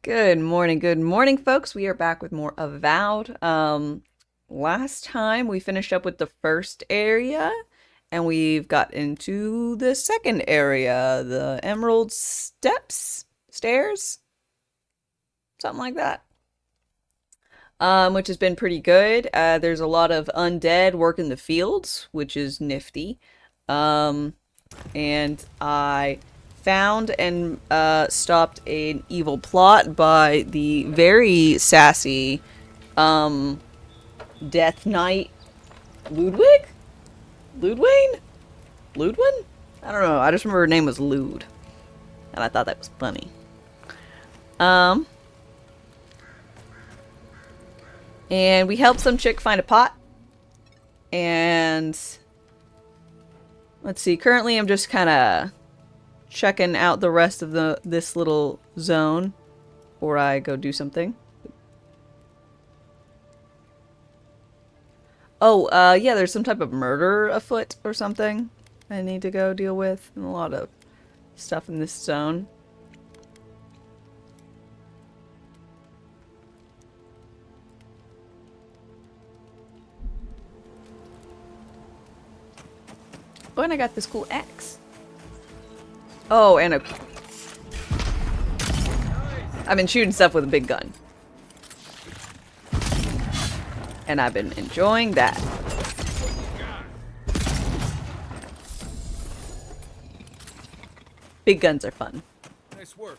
Good morning, folks. We are back with more Avowed. Last time we finished up with the first area, and we've got into the second area, the Emerald Stairs, something like that. Which has been pretty good. There's a lot of undead working the fields, which is nifty. Um, and I found and stopped an evil plot by the very sassy um, Death Knight Ludwig? Ludwayne? Ludwin? I don't know. I just remember her name was Lude. And I thought that was funny. Um, and we helped some chick find a pot. And let's see. Currently, I'm just kind of checking out the rest of this little zone before I go do something. Oh, yeah, there's some type of murder afoot or something I need to go deal with. And a lot of stuff in this zone. Oh, and I got this cool axe. Oh, and I've been shooting stuff with a big gun. And I've been enjoying that. Big guns are fun. Nice work.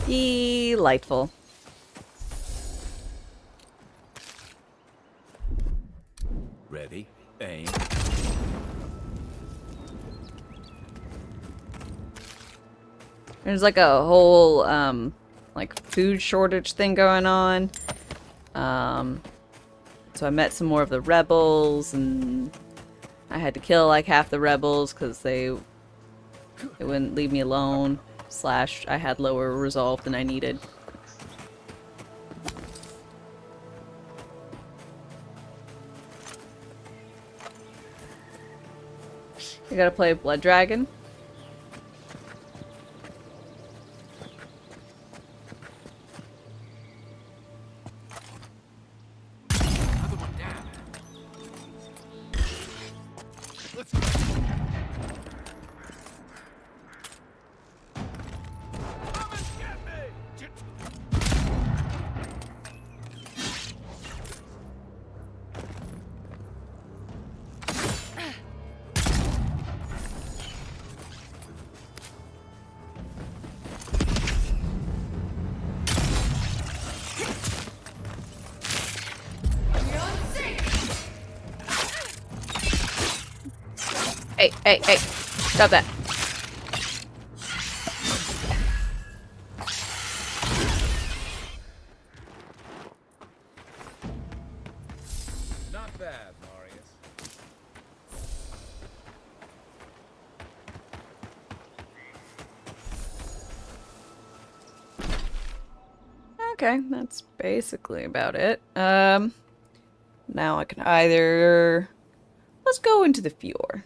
Delightful. Ready, aim. There's like a whole like food shortage thing going on. So I met some more of the rebels, and I had to kill like half the rebels because they wouldn't leave me alone. Slash, I had lower resolve than I needed. You gotta play Blood Dragon. Another one down. Let's go. Come and get me! Hey, stop that. Not bad, Marius. Okay, that's basically about it. Now I can either... Let's go into the Fjord.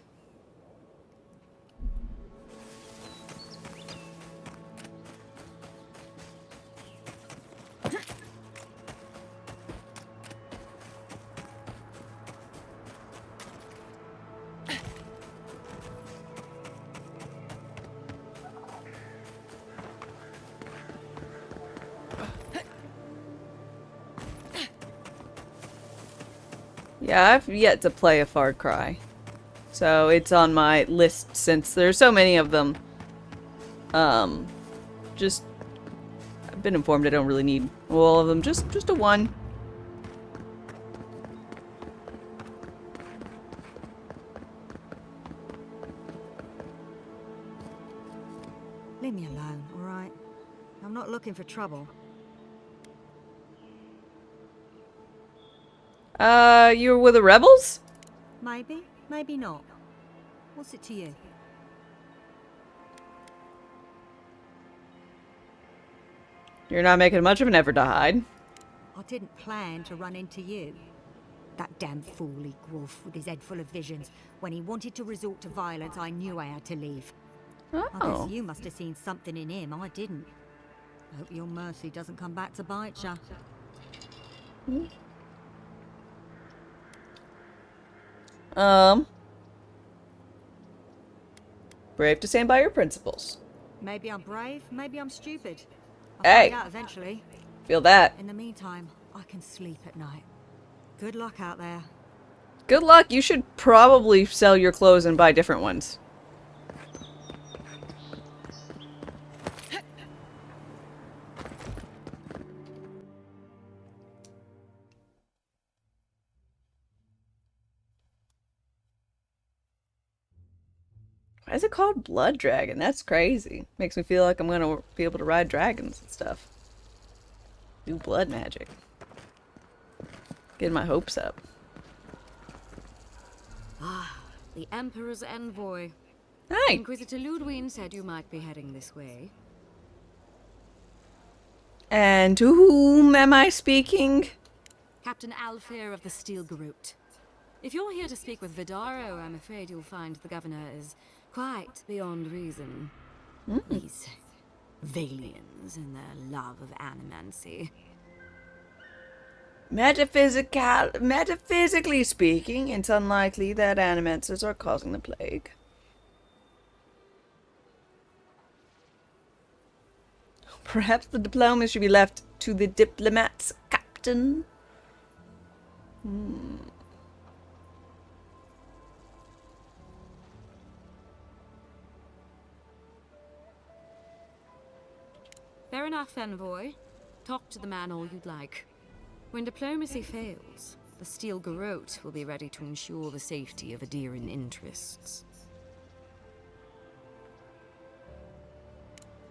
Yeah, I've yet to play a Far Cry. So it's on my list since there's so many of them. Just been informed I don't really need all of them. Just a one. Leave me alone, all right? I'm not looking for trouble. You were with the rebels? Maybe, maybe not. What's it to you? You're not making much of an effort to hide. I didn't plan to run into you. That damn fool Wolf with his head full of visions. When he wanted to resort to violence, I knew I had to leave. I Oh. guess you must have seen something in him I didn't. I hope your mercy doesn't come back to bite ya. Brave to stand by your principles. Maybe I'm brave, maybe I'm stupid. I'll Hey. find out eventually. Feel that. In the meantime, I can sleep at night. Good luck out there. Good luck. You should probably sell your clothes and buy different ones. Why is it called Blood Dragon? That's crazy. Makes me feel like I'm gonna be able to ride dragons and stuff. Do blood magic. Getting my hopes up. The Emperor's envoy. Hi! Inquisitor Ludwig said you might be heading this way. And to whom am I speaking? Captain Alfir of the Steel Garrote. If you're here to speak with Vidaro, I'm afraid you'll find the governor is quite beyond reason. These Valians and their love of animancy. Metaphysically speaking, it's unlikely that animancers are causing the plague. Perhaps the diploma should be left to the diplomats, Captain. Fair enough, envoy. Talk to the man all you'd like. When diplomacy fails, the Steel Garrote will be ready to ensure the safety of Adiran interests.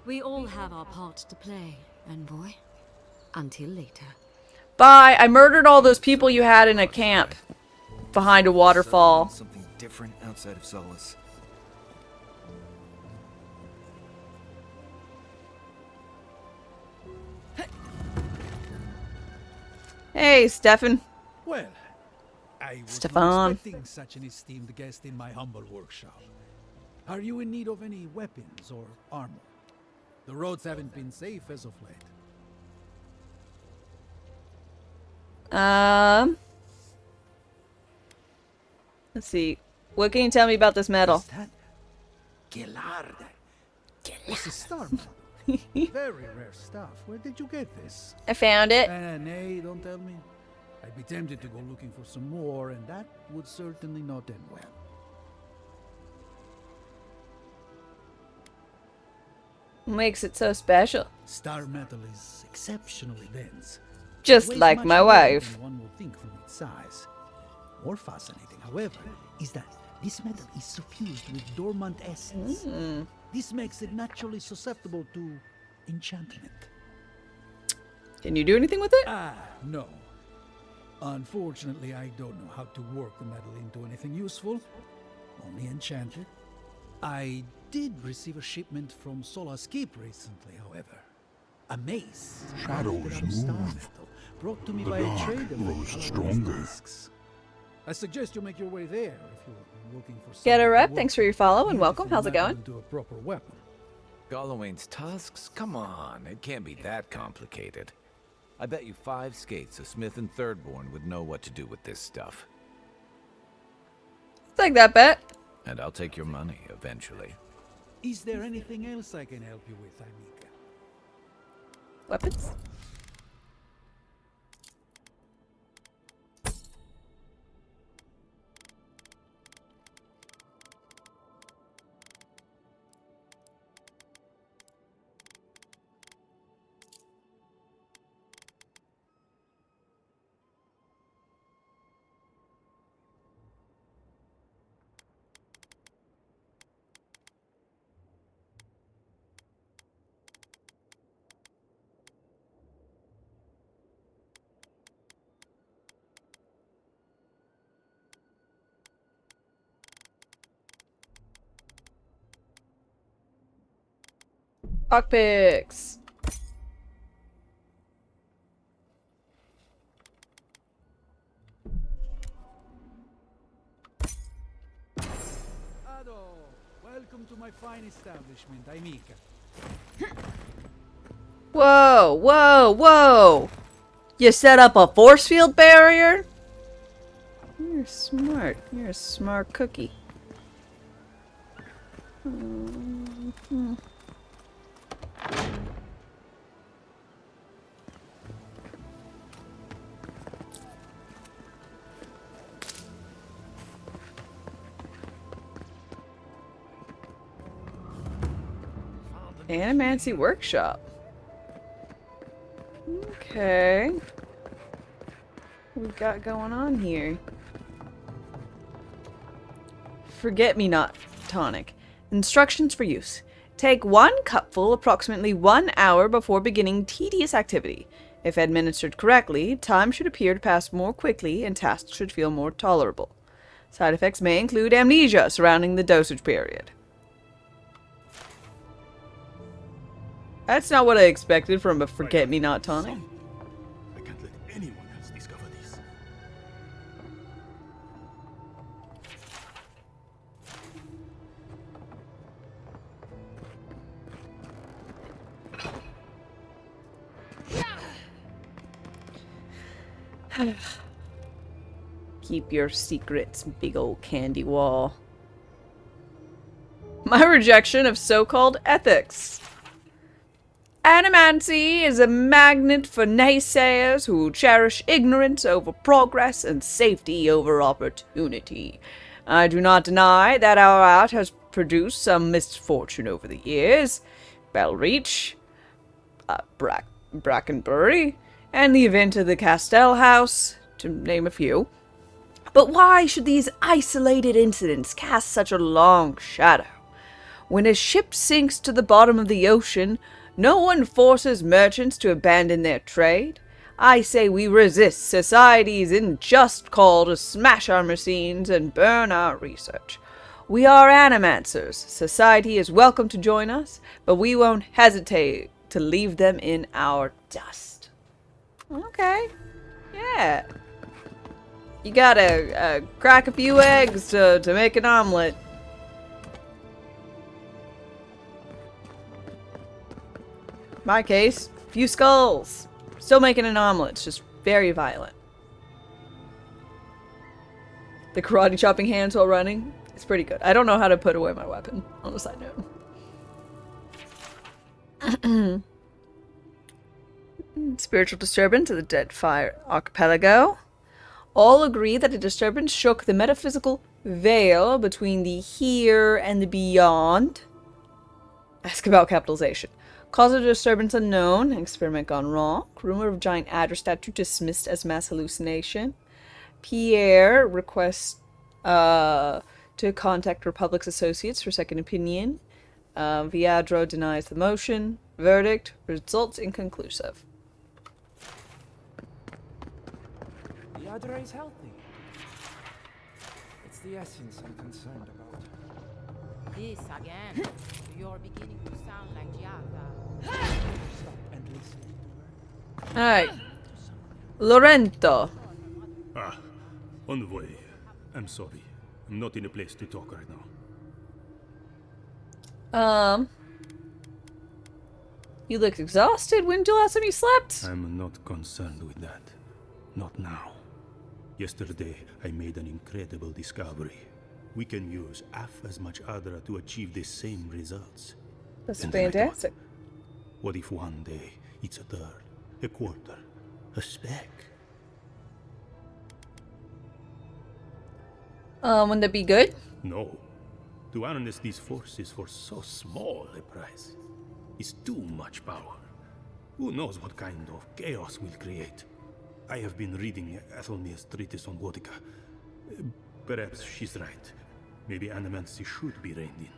We all have our part to play, envoy. Until later. Bye! I murdered all those people you had in a camp behind a waterfall. Something different outside of Solace. Hey, Stefan. Well, I was Stefan. not expecting such an esteemed guest in my humble workshop. Are you in need of any weapons or armor? The roads haven't been safe as of late. Let's see. What can you tell me about this medal? Is that Gelarda? This is star metal. Very rare stuff. Where did you get this? I found it. Nay, don't tell me. I'd be tempted to go looking for some more, and that would certainly not end well. What makes it so special? Star metal is exceptionally dense. Just Weighs like much my more wife. than one would think from its size. More fascinating, however, is that this metal is suffused with dormant essence. This makes it naturally susceptible to enchantment. Can you do anything with it? No. Unfortunately, I don't know how to work the metal into anything useful. Only enchant it. I did receive a shipment from Solace Keep recently, however. A mace. Shadows crafted out of star move. metal, brought to me The by a dark trader grows with stronger. discs. I suggest you make your way there if you're looking for Get a something rep. to Thanks work for your follow and beautiful welcome. How's it metal going? into a proper weapon. Gallowayne's tusks? Come on, it can't be that complicated. I bet you 5 skates a Smith and Thirdborn would know what to do with this stuff. Take that bet. And I'll take your money eventually. Is there anything else I can help you with, Amika? Weapons. Lockpicks. Ado, welcome to my fine establishment. I'm Mika. Whoa, whoa, whoa! You set up a force field barrier? You're smart. You're a smart cookie. Animancy workshop. Okay. What we got going on here? Forget-me-not tonic. Instructions for use. Take 1 cupful approximately 1 hour before beginning tedious activity. If administered correctly, time should appear to pass more quickly and tasks should feel more tolerable. Side effects may include amnesia surrounding the dosage period. That's not what I expected from a forget-me-not tonic. I can't let anyone else discover this. Keep your secrets, big old candy wall. My rejection of so-called ethics. Animancy is a magnet for naysayers who cherish ignorance over progress and safety over opportunity. I do not deny that our art has produced some misfortune over the years. Bellreach, Brackenbury, and the event of the Castell House, to name a few. But why should these isolated incidents cast such a long shadow? When a ship sinks to the bottom of the ocean, no one forces merchants to abandon their trade. I say we resist society's unjust call to smash our machines and burn our research. We are animancers. Society is welcome to join us, but we won't hesitate to leave them in our dust. Okay. Yeah. You gotta crack a few eggs to make an omelet. My case, few skulls. Still making an omelet, it's just very violent. The karate chopping hands while running, it's pretty good. I don't know how to put away my weapon, on a side note. Spiritual disturbance of the Dead Fire Archipelago. All agree that a disturbance shook the metaphysical veil between the here and the beyond. Ask about capitalization. Cause of disturbance unknown. Experiment gone wrong. Rumor of giant adder statue dismissed as mass hallucination. Pierre requests to contact Republic's associates for second opinion. Viadro denies the motion. Verdict results inconclusive. The adder is healthy. It's the essence I'm concerned about. This again. You're beginning to sound like Giada. Stop and listen to her. Alright. Lorento. Ah, on the way. I'm sorry. I'm not in a place to talk right now. You look exhausted. When did the last time you slept? I'm not concerned with that. Not now. Yesterday, I made an incredible discovery. We can use half as much Adra to achieve the same results. That's And then I thought, fantastic. what if one day it's a third, a quarter, a speck? Wouldn't that be good? No. To harness these forces for so small a price is too much power. Who knows what kind of chaos we'll create? I have been reading Athelmia's treatise on Wotica. Perhaps she's right. Maybe animancy should be reined in.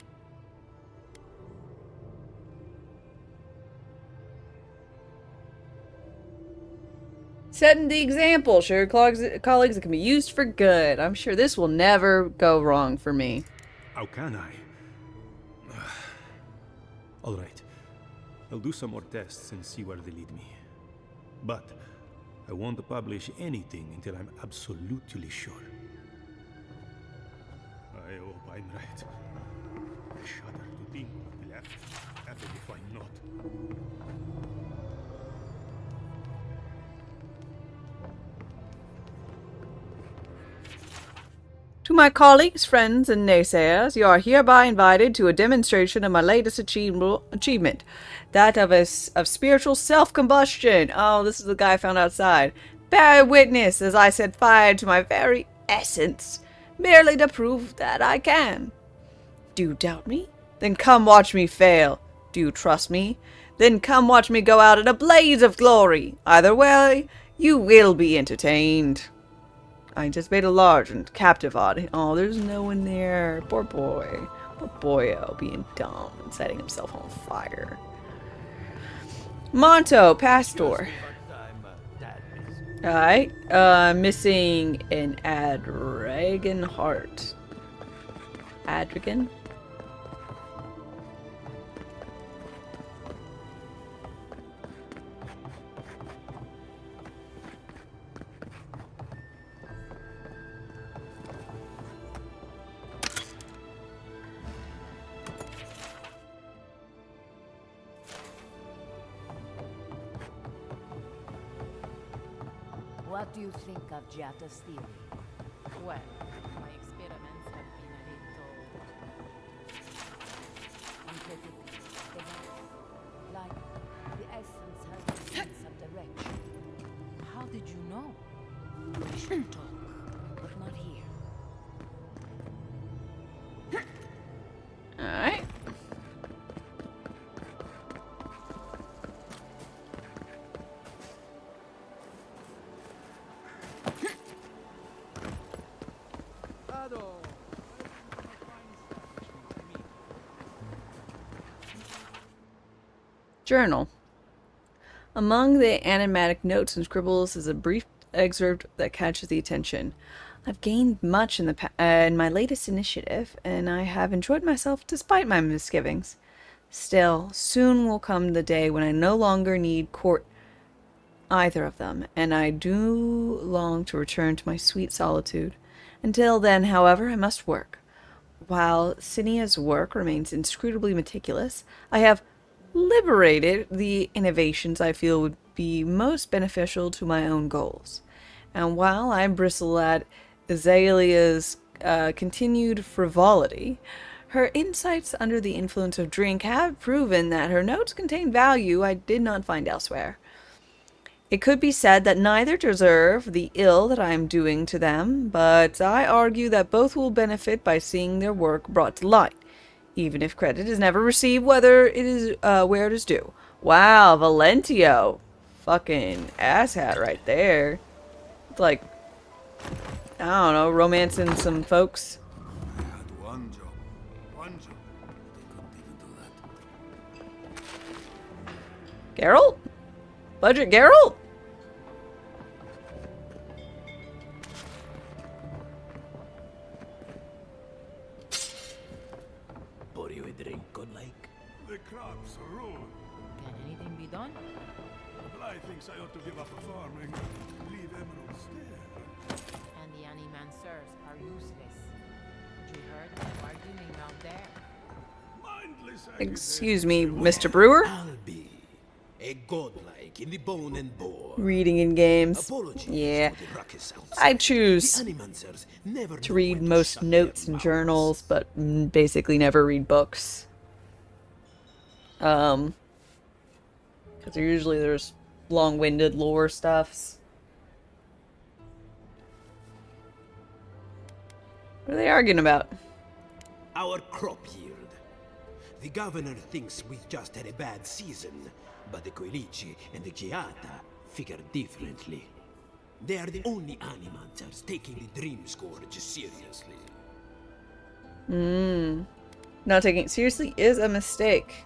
Setting the example. Share your colleagues that can be used for good. I'm sure this will never go wrong for me. How can I? All right. I'll do some more tests and see where they lead me. But I won't publish anything until I'm absolutely sure. I hope I'm right. I shudder to think what will happen if I'm not. To my colleagues, friends, and naysayers, you are hereby invited to a demonstration of my latest achievement, that of spiritual self-combustion. Oh, this is the guy I found outside. Bear witness as I set fire to my very essence, merely to prove that I can. Do you doubt me? Then come watch me fail. Do you trust me? Then come watch me go out in a blaze of glory. Either way, you will be entertained. I just made a large and captive audience. Oh, there's no one there. Poor boy. Poor boyo being dumb and setting himself on fire. Monto, Pastor. Alright. Missing an Adragon heart. Adragon? What do you think of Giatta's theory? Well, my experiments have been a little Unpredictable. Like the essence has a sense of direction. How did you know? We should talk, but not here. Alright. Journal. Among the enigmatic notes and scribbles is a brief excerpt that catches the attention. I've gained much in my latest initiative, and I have enjoyed myself despite my misgivings. Still, soon will come the day when I no longer need court either of them, and I do long to return to my sweet solitude. Until then, however, I must work. While Cynia's work remains inscrutably meticulous, I have liberated the innovations I feel would be most beneficial to my own goals. And while I bristle at Azalea's continued frivolity, her insights under the influence of drink have proven that her notes contain value I did not find elsewhere. It could be said that neither deserve the ill that I am doing to them, but I argue that both will benefit by seeing their work brought to light, even if credit is never received where it is due. Wow, Valentio. Fucking asshat right there. It's like, I don't know, romancing some folks. I had one job. They couldn't even do that. Geralt? Budget Geralt? Pour you a drink, good like? The crops are ruined. Can anything be done? Bly thinks I ought to give up farming, leave emeralds there. And the animancers are useless. You heard them arguing out there. Mindless Excuse me, Mr. Brewer? I'll be a godlike in the bone and bore. Reading in games. Apologies Yeah. for the ruckus outside. I choose The animancers never to know read when to most shut notes their and mouths. journals, but basically never read books. Because usually there's long-winded lore stuffs. What are they arguing about? Our crop yield. The governor thinks we just had a bad season, but the Quilici and the Giata figure differently. They are the only animancers taking the Dream Scourge seriously. Not taking it seriously is a mistake.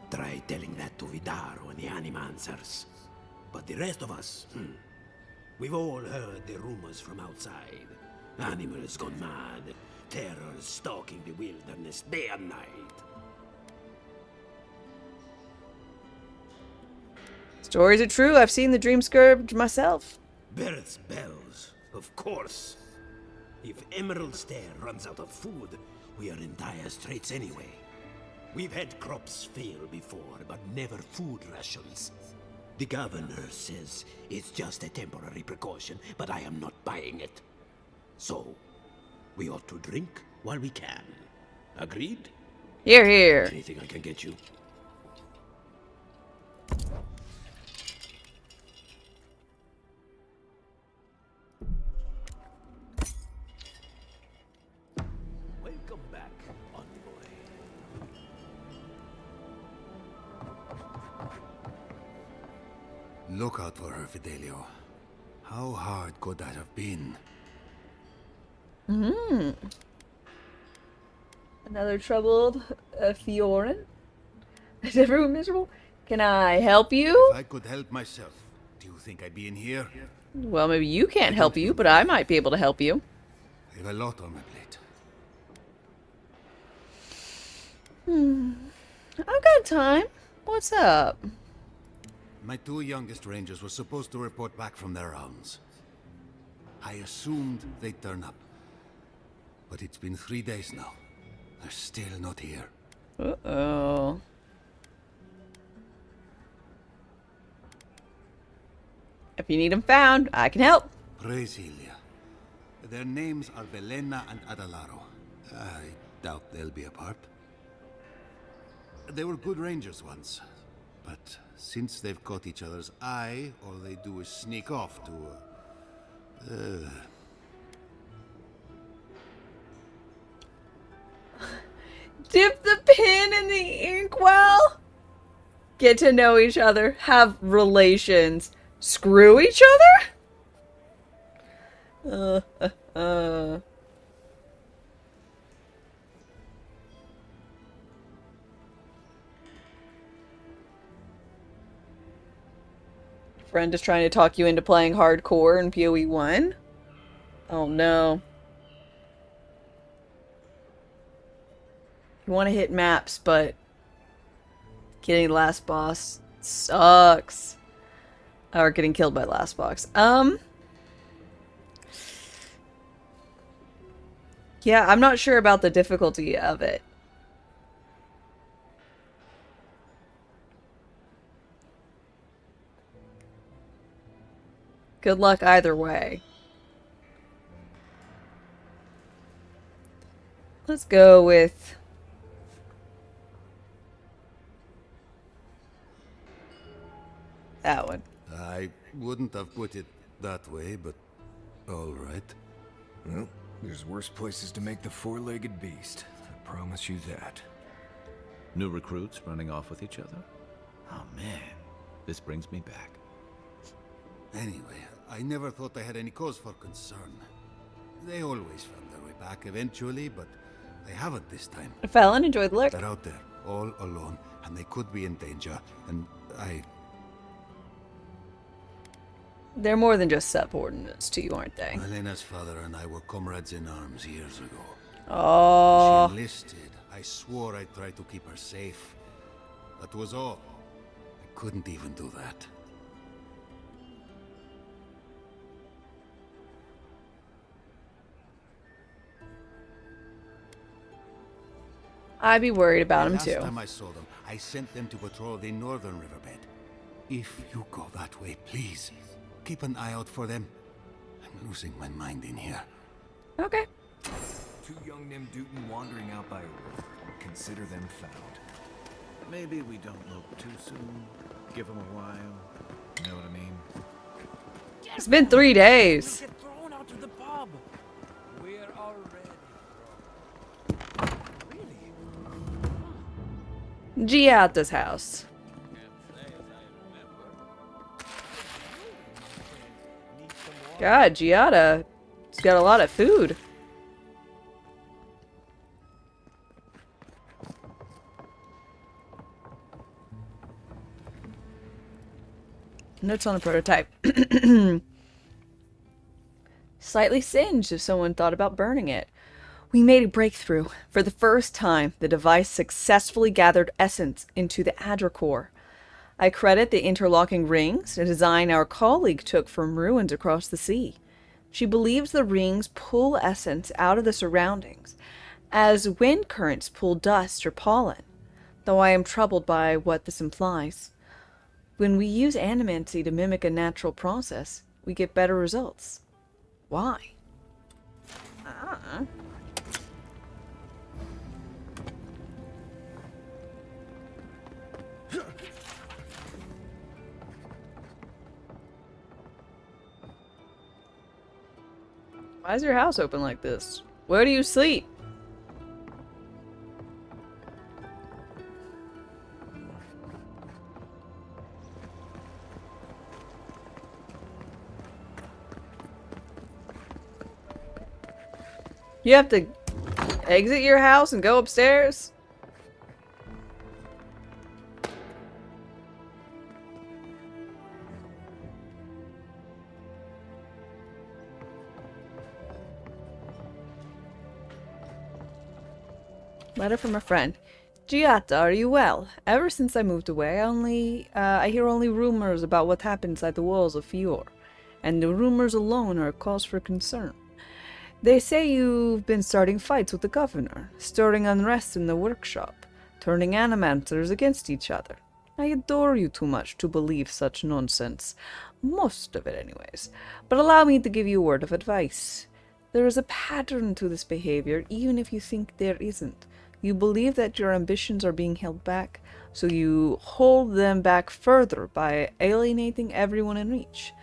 Try telling that to Vidaro and the animancers. But the rest of us, we've all heard the rumors from outside. Animals gone mad, terror stalking the wilderness day and night. Stories are true. I've seen the dream scourge myself. Birds' bells, of course. If Emerald Stair runs out of food, we are in dire straits anyway. We've had crops fail before, but never food rations. The governor says it's just a temporary precaution, but I am not buying it. So, we ought to drink while we can. Agreed? Here, here. Anything I can get you? Welcome back, envoy. Look out for her, Fidelio. How hard could that have been? Another troubled Fiorin. Is everyone miserable? Can I help you? If I could help myself, do you think I'd be in here? Well, maybe you can't help you, but I might be able to help you. I have a lot on my plate. I've got time. What's up? My 2 youngest rangers were supposed to report back from their rounds. I assumed they'd turn up. But it's been 3 days now. They're still not here. Uh-oh. If you need them found, I can help. Praise Ilia. Their names are Velena and Adalaro. I doubt they'll be apart. They were good rangers once. But since they've caught each other's eye, all they do is sneak off to... Dip the pen in the inkwell. Get to know each other. Have relations. Screw each other? Friend is trying to talk you into playing hardcore in PoE 1? Oh no. You want to hit maps, but getting last boss sucks. Or getting killed by last boss. Yeah, I'm not sure about the difficulty of it. Good luck either way. Let's go with... that one. I wouldn't have put it that way, but all right. Well, there's worse places to make the four-legged beast. I promise you that. New recruits running off with each other? Oh man, this brings me back. Anyway, I never thought I had any cause for concern. They always found their way back eventually, but they haven't this time. Fallon, enjoy the look. They're out there, all alone, and they could be in danger, and They're more than just subordinates to you, aren't they? Elena's father and I were comrades in arms years ago. Oh. When she enlisted, I swore I'd try to keep her safe. That was all. I couldn't even do that. I'd be worried about him Last too. time I saw them, I sent them to patrol the northern riverbed. If you go that way, please, keep an eye out for them. I'm losing my mind in here. Okay. Two young Nimdutin wandering out by a river. Consider them found. Maybe we don't look too soon. Give them a while. You know what I mean? It's been 3 days. Get thrown out to the pub. We're already Really? Giada's house. God, Giada's got a lot of food. Notes on the prototype. Slightly singed if someone thought about burning it. We made a breakthrough. For the first time, the device successfully gathered essence into the Adra core. I credit the interlocking rings, a design our colleague took from ruins across the sea. She believes the rings pull essence out of the surroundings, as wind currents pull dust or pollen, though I am troubled by what this implies. When we use animancy to mimic a natural process, we get better results. Why? Why is your house open like this? Where do you sleep? You have to exit your house and go upstairs? Letter from a friend. Giata, are you well? Ever since I moved away, I hear only rumors about what happened inside the walls of Fior, and the rumors alone are a cause for concern. They say you've been starting fights with the governor, stirring unrest in the workshop, turning animancers against each other. I adore you too much to believe such nonsense. Most of it, anyways. But allow me to give you a word of advice. There is a pattern to this behavior, even if you think there isn't. You believe that your ambitions are being held back, so you hold them back further by alienating everyone in reach,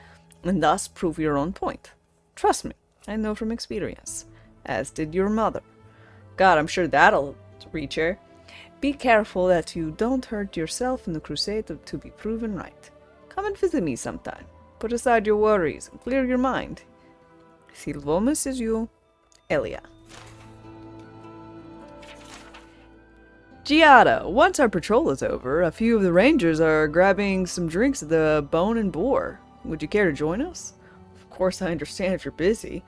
and thus prove your own point. Trust me, I know from experience, as did your mother. God, I'm sure that'll reach her. Be careful that you don't hurt yourself in the crusade to be proven right. Come and visit me sometime. Put aside your worries and clear your mind. Silvo misses you, Elia. Giada, once our patrol is over, a few of the rangers are grabbing some drinks at the Bone and Boar. Would you care to join us? Of course, I understand if you're busy.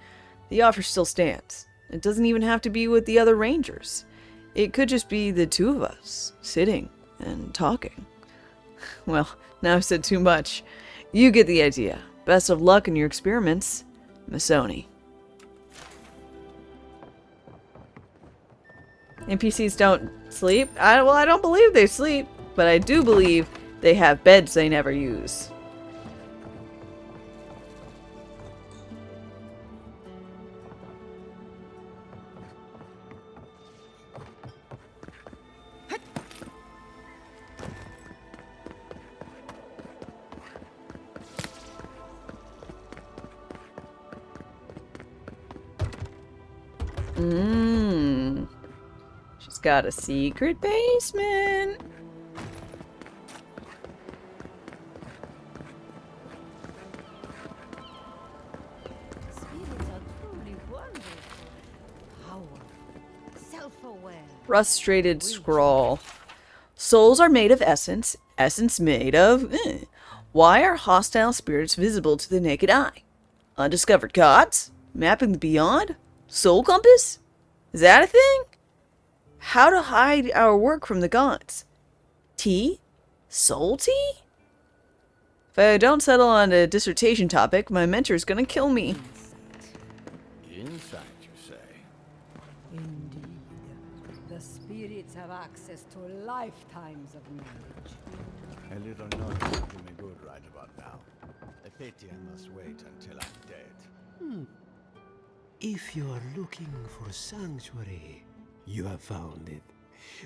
The offer still stands. It doesn't even have to be with the other rangers. It could just be the two of us, sitting and talking. Well, now I've said too much. You get the idea. Best of luck in your experiments, Masoni. NPCs don't sleep? Well, I don't believe they sleep, but I do believe they have beds they never use. She's got a secret basement. Spirits are truly wonderful. Powerful, self-aware. Frustrated scrawl. Souls are made of essence. Essence made of... Why are hostile spirits visible to the naked eye? Undiscovered gods? Mapping the beyond? Soul compass? Is that a thing? How to hide our work from the gods? Tea? Soul tea? If I don't settle on a dissertation topic, my mentor's gonna kill me. Insight, you say? Indeed. The spirits have access to lifetimes of knowledge. A little knowledge will do me good right about now. A pity I must wait until I'm dead. If you are looking for sanctuary, you have found it.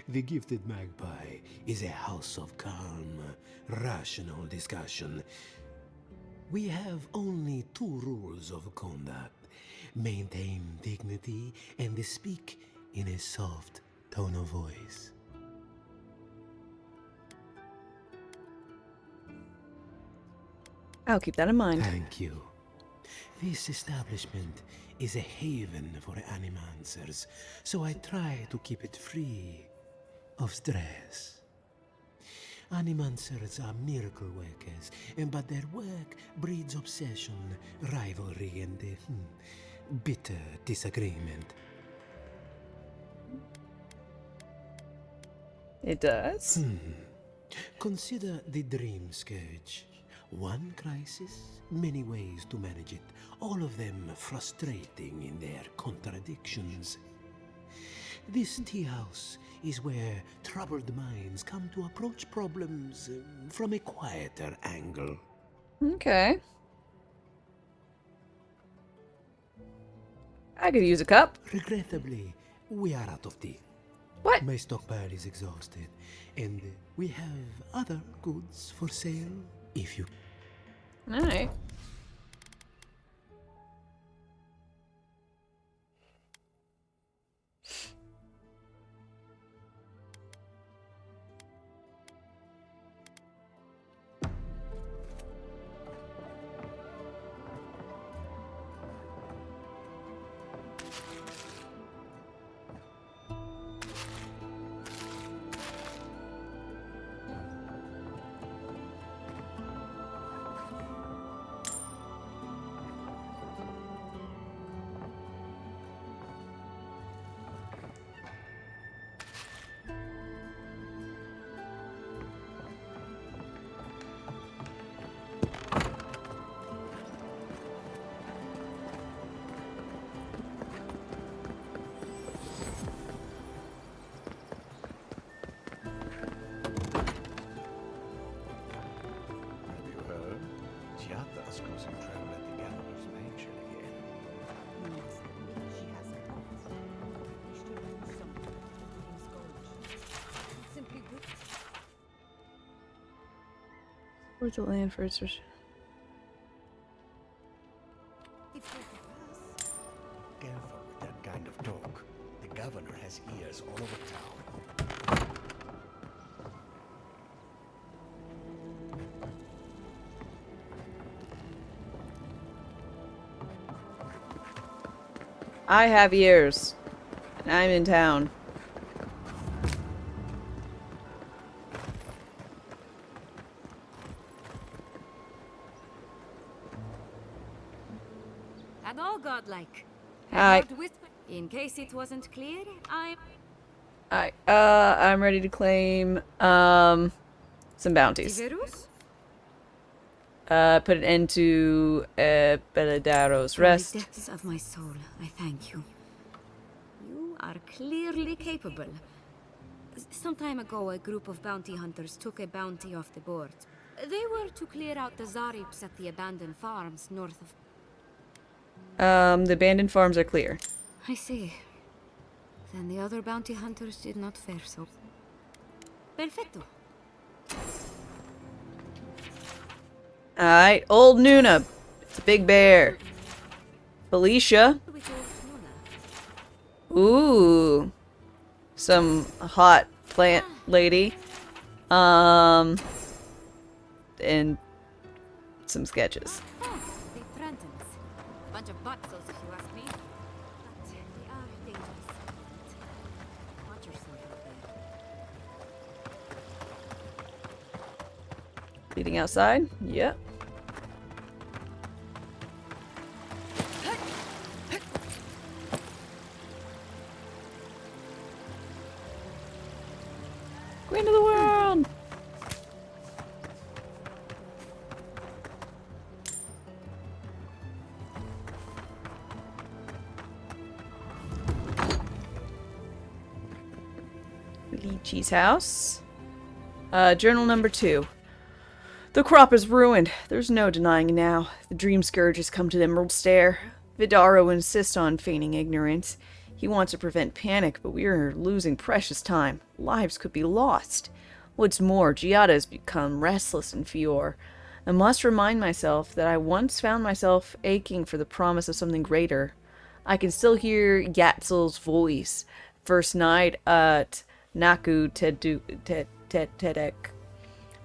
The Gifted Magpie is a house of calm, rational discussion. We have only two rules of conduct. Maintain dignity and speak in a soft tone of voice. I'll keep that in mind. Thank you. This establishment is a haven for animancers, so I try to keep it free of stress. Animancers are miracle workers, but their work breeds obsession, rivalry, and bitter disagreement. It does? Consider the dream scourge. One crisis, many ways to manage it, all of them frustrating in their contradictions. This tea house is where troubled minds come to approach problems from a quieter angle. Okay. I could use a cup. Regrettably, we are out of tea. What? My stockpile is exhausted, and we have other goods for sale if you... Alright. Have you heard? Giata's causing trouble at the Governor's mansion again. She has a point. We should do something to his college. Simply good. Where's the land for its... If they could pass. Careful with that kind of talk. The Governor has ears all over town. I have ears. And I'm in town. And all godlike. Hi. In case it wasn't clear, I'm ready to claim, some bounties. Tiverus? Put an end to, Belidaro's From the rest. depths of my soul, I thank you. You are clearly capable. Some time ago, a group of bounty hunters took a bounty off the board. They were to clear out the Zarips at the abandoned farms north of... The abandoned farms are clear. I see. Then the other bounty hunters did not fare so... Perfecto. Alright, old Nuna. It's a big bear. Felicia. Ooh. Some hot plant lady. And some sketches. Oh, the Trentons. Bunch of buttholes, if you ask me. But they are dangerous. Watch yourself out there. Leading outside? Yep. Queen of the world! Lychee's house. Journal number 2. The crop is ruined. There's no denying now. The dream scourge has come to the Emerald Stair. Vidaro insists on feigning ignorance. He wants to prevent panic, but we are losing precious time. Lives could be lost. What's more, Giada has become restless in Fior. I must remind myself that I once found myself aching for the promise of something greater. I can still hear Yatzel's voice. First night at Naku Tedek.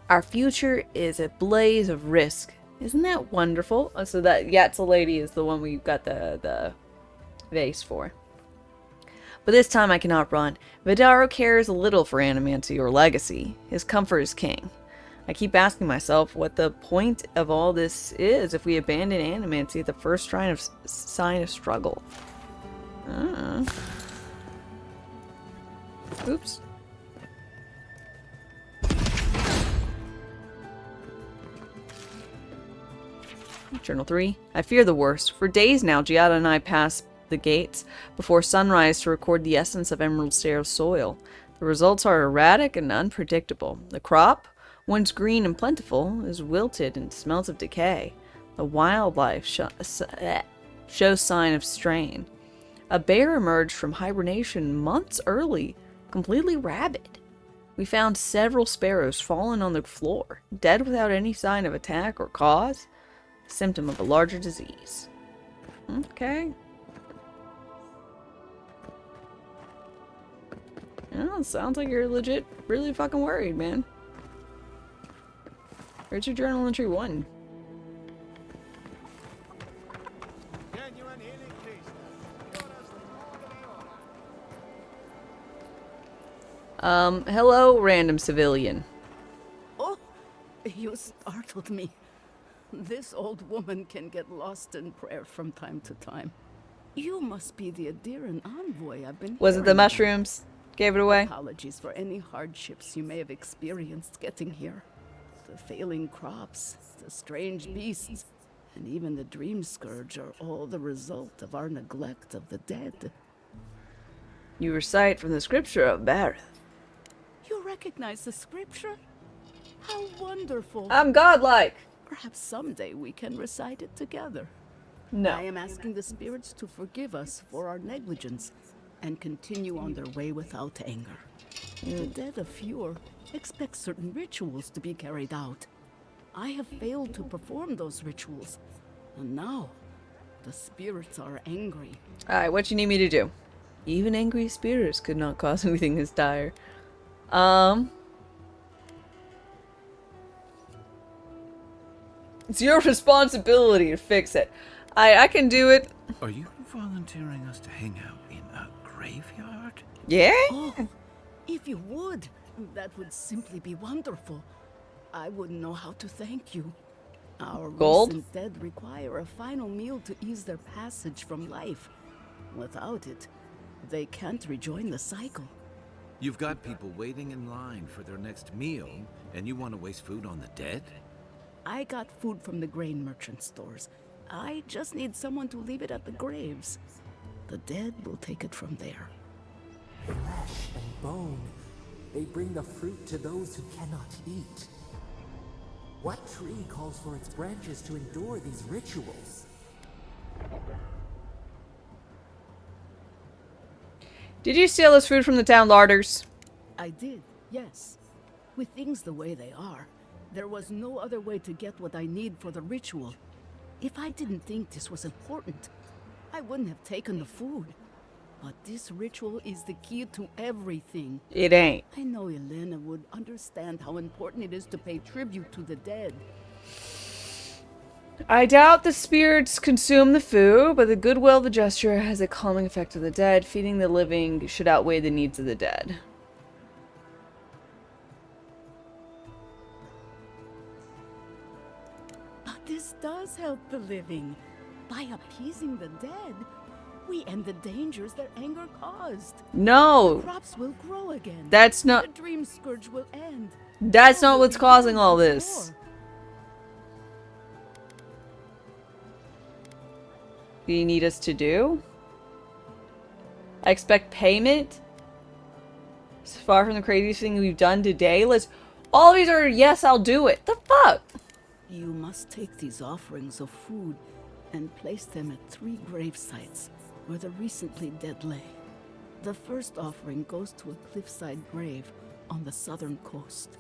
Our future is a blaze of risk. Isn't that wonderful? So that Yatzel lady is the one we got the vase for. But this time I cannot run. Vidaro cares little for animancy or legacy. His comfort is king. I keep asking myself what the point of all this is if we abandon animancy at the first sign of struggle. Oops. Journal 3. I fear the worst. For days now, Giada and I pass the gates before sunrise to record the essence of Emerald Stair soil. The results are erratic and unpredictable. The crop, once green and plentiful, is wilted and smells of decay. The wildlife shows sign of strain. A bear emerged from hibernation months early, completely rabid. We found several sparrows fallen on the floor, dead without any sign of attack or cause. Symptom of a larger disease. Okay. Well, it sounds like you're legit really fucking worried, man. Where's your journal entry 1? Hello, random civilian. Oh, you startled me. This old woman can get lost in prayer from time to time. You must be the Adiran envoy I've been Was it the hearing about. mushrooms? Gave it away? Apologies for any hardships you may have experienced getting here. The failing crops, the strange beasts, and even the dream scourge are all the result of our neglect of the dead. You recite from the scripture of Bareth. You recognize the scripture? How wonderful. I'm godlike. Perhaps someday we can recite it together. No. I am asking the spirits to forgive us for our negligence and continue on their way without anger. The dead of Fjord expect certain rituals to be carried out. I have failed to perform those rituals, and now the spirits are angry. Alright, what you need me to do? Even angry spirits could not cause anything this dire. It's your responsibility to fix it. I can do it. Are you volunteering us to hang out in a graveyard? Yeah? Oh, if you would, that would simply be wonderful. I wouldn't know how to thank you. Our Gold? recent dead require a final meal to ease their passage from life. Without it, they can't rejoin the cycle. You've got people waiting in line for their next meal, and you want to waste food on the dead? I got food from the grain merchant stores. I just need someone to leave it at the graves. The dead will take it from there. Flesh and bone. They bring the fruit to those who cannot eat. What tree calls for its branches to endure these rituals? Did you steal this food from the town larders? I did, yes. With things the way they are, there was no other way to get what I need for the ritual. If I didn't think this was important, I wouldn't have taken the food. But this ritual is the key to everything. It ain't. I know Elena would understand how important it is to pay tribute to the dead. I doubt the spirits consume the food, but the goodwill of the gesture has a calming effect on the dead. Feeding the living should outweigh the needs of the dead. But this does help the living. By appeasing the dead, we end the dangers their anger caused. No. The crops will grow again. That's not. The dream scourge will end. That's not what's causing all this. Do you need us to do? I expect payment? It's far from the craziest thing we've done today. All of these are yes, I'll do it. The fuck? You must take these offerings of food and place them at 3 grave sites where the recently dead lay. The first offering goes to a cliffside grave on the southern coast.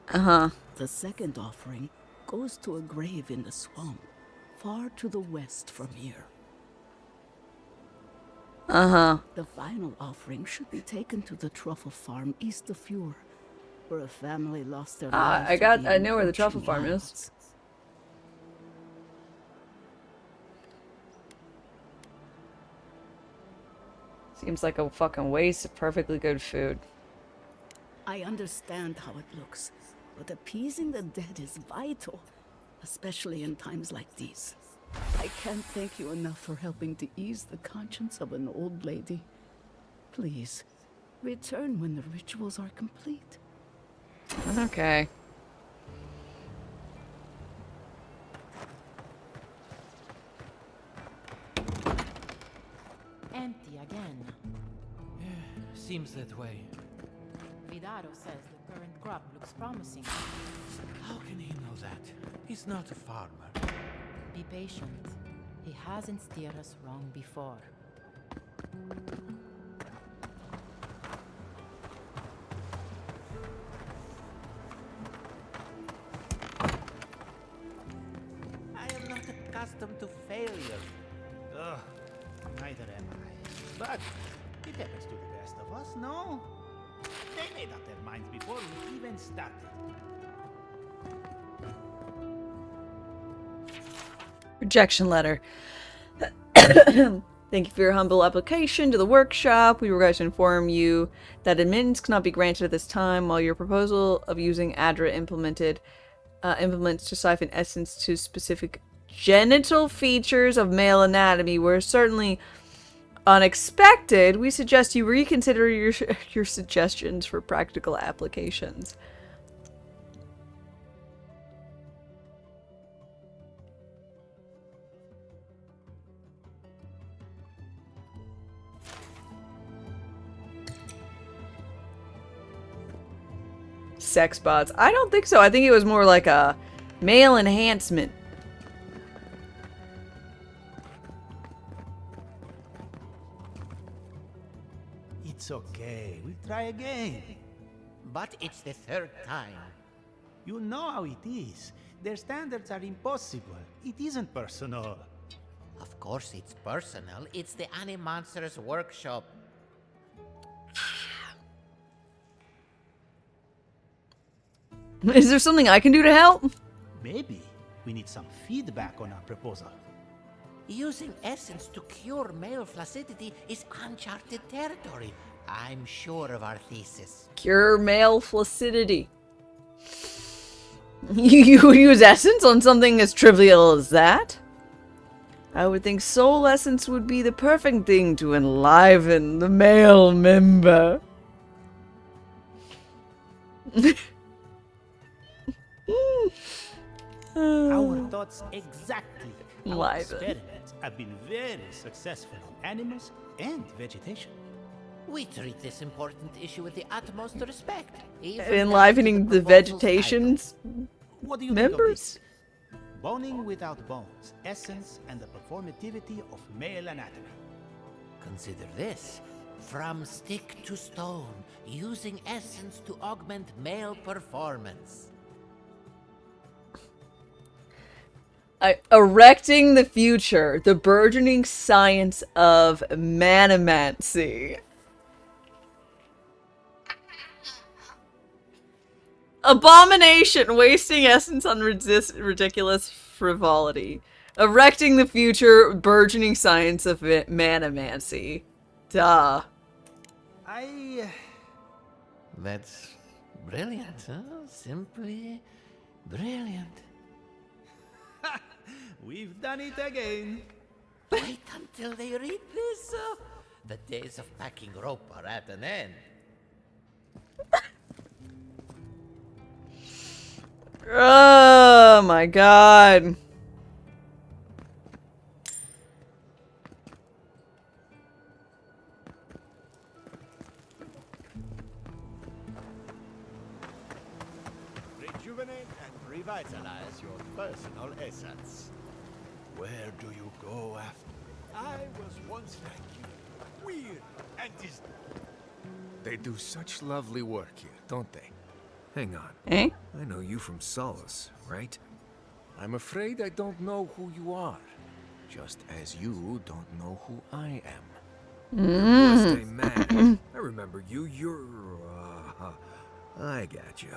Uh-huh. The second offering goes to a grave in the swamp, far to the west from here. Uh-huh. The final offering should be taken to the truffle farm east of Fjord, where a family lost their lives. I know where the truffle farm is. Seems like a fucking waste of perfectly good food. I understand how it looks, but appeasing the dead is vital, especially in times like these. I can't thank you enough for helping to ease the conscience of an old lady. Please, return when the rituals are complete. Okay. again. Seems that way. Vidaro says the current crop looks promising. How can he know that? He's not a farmer. Be patient. He hasn't steered us wrong before. I am not accustomed to failure. Ugh, neither am I. But it happens to the best of us, no? They made up their minds before we even started. Rejection letter. Thank you for your humble application to the workshop. We regret to inform you that admittance cannot be granted at this time, while your proposal of using ADRA implements to siphon essence to specific genital features of male anatomy were certainly unexpected. We suggest you reconsider your suggestions for practical applications. Sex bots. I don't think so. I think it was more like a male enhancement. It's okay. We'll try again. But it's the third time. You know how it is. Their standards are impossible. It isn't personal. Of course it's personal. It's the Animonsters workshop. Is there something I can do to help? Maybe we need some feedback on our proposal. Using essence to cure male flaccidity is uncharted territory. I'm sure of our thesis. Cure male flaccidity. You use essence on something as trivial as that? I would think soul essence would be the perfect thing to enliven the male member. Our thoughts exactly. Our Enliven. experiments have been very successful on animals and vegetation. We treat this important issue with the utmost respect. even Enlivening down to the proposal's vegetation's What do you members? think of this? Boning without bones, essence and the performativity of male anatomy. title. Consider this. From stick to stone, using essence to augment male performance. Erecting the future, the burgeoning science of manomancy. Abomination, wasting essence on ridiculous frivolity. Erecting the future, burgeoning science of manomancy. Duh. That's brilliant, huh? Simply brilliant. We've done it again. Wait until they read this. The days of packing rope are at an end. Oh my god. Rejuvenate and revitalize your personal essence. Where do you go after? I was once like you. Weird and distant. They do such lovely work here, don't they? Hang on. Eh? I know you from Solace, right? I'm afraid I don't know who you are. Just as you don't know who I am. Wed-Sun man. I remember you. You're... I got you.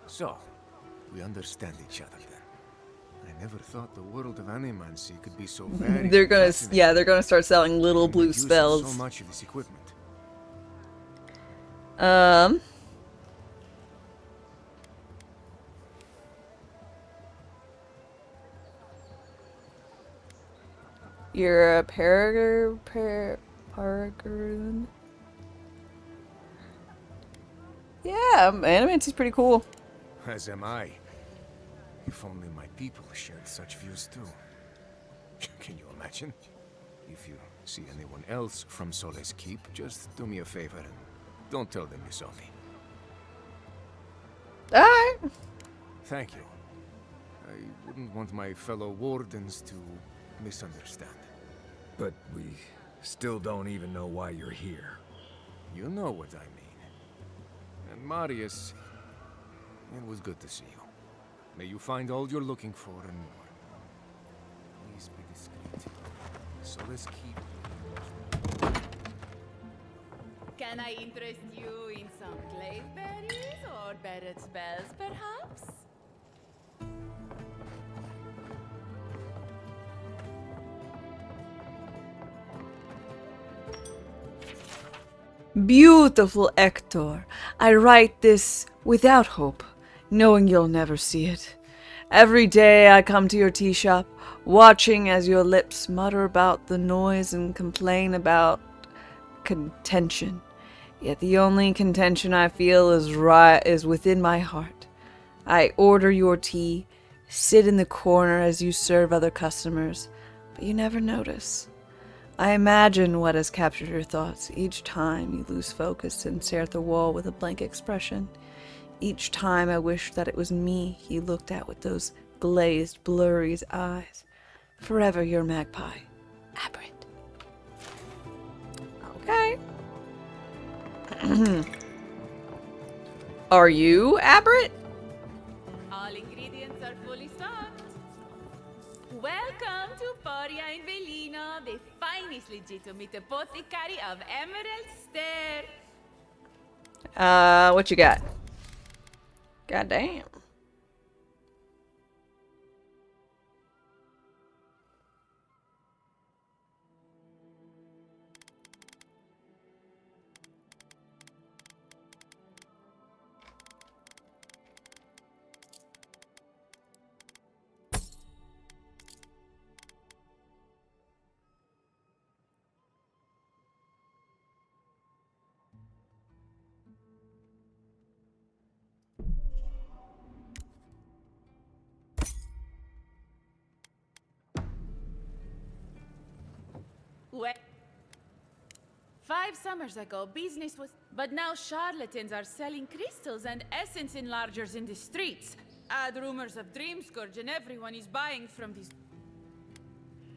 So, we understand each other then. I never thought the world of animancy could be so very They're gonna, fascinating. yeah, they're gonna start selling little We blue make use of spells. so much of this equipment. You're a Paragon? Yeah, Animancy's pretty cool. As am I. If only my people shared such views too. Can you imagine? If you see anyone else from Sole's Keep, just do me a favor and don't tell them you saw me. Alright. Thank you. I wouldn't want my fellow wardens to misunderstand. But we still don't even know why you're here. You know what I mean. And Marius, it was good to see you. May you find all you're looking for and more. Please be discreet. Sole's Keep. Can I interest you in some glaive berries or bedded spells, perhaps? Beautiful Hector, I write this without hope, knowing you'll never see it. Every day I come to your tea shop, watching as your lips mutter about the noise and complain about contention. Yet the only contention I feel is within my heart. I order your tea, sit in the corner as you serve other customers, but you never notice. I imagine what has captured your thoughts each time you lose focus and stare at the wall with a blank expression. Each time I wish that it was me you looked at with those glazed, blurry eyes. Forever your magpie, Aberrant. Okay. Are you Aberrant? All ingredients are fully stocked. Welcome to Poria in Velino, the finest legitimate apothecary of Emerald Stair. What you got? Goddamn. Well, 5 summers ago, business was... But now charlatans are selling crystals and essence enlargers in the streets. Add rumors of Dream Scourge and everyone is buying from these...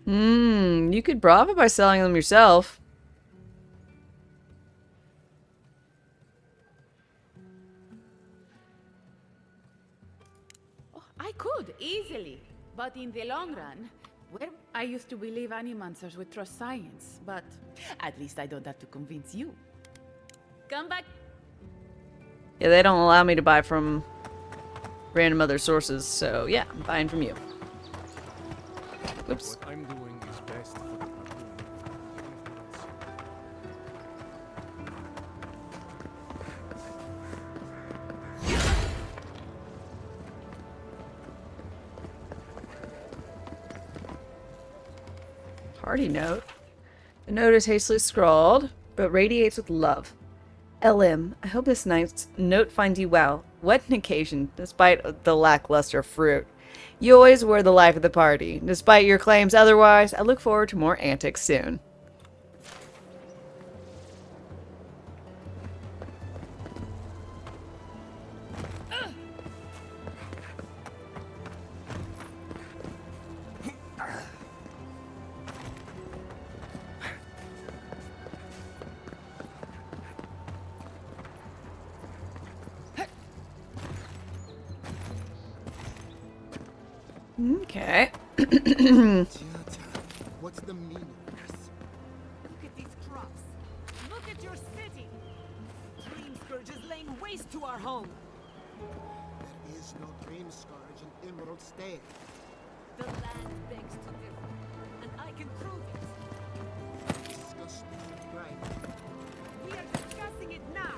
You could profit by selling them yourself. Oh, I could, easily. But in the long run, well, I used to believe animancers would trust science, but at least I don't have to convince you. Come back. Yeah, they don't allow me to buy from random other sources, so yeah, I'm buying from you. Oops. What I'm doing is best for the cartoon. Party note. The note is hastily scrawled, but radiates with love. LM, I hope this night's note finds you well. What an occasion, despite the lackluster fruit. You always were the life of the party. Despite your claims otherwise, I look forward to more antics soon. Okay. What's the meaning of this? Look at these crops. Look at your city. Dream Scourge is laying waste to our home. There is no Dream Scourge in Emerald Stair. The land begs to differ, and I can prove it. Disgusting, right? We are discussing it now.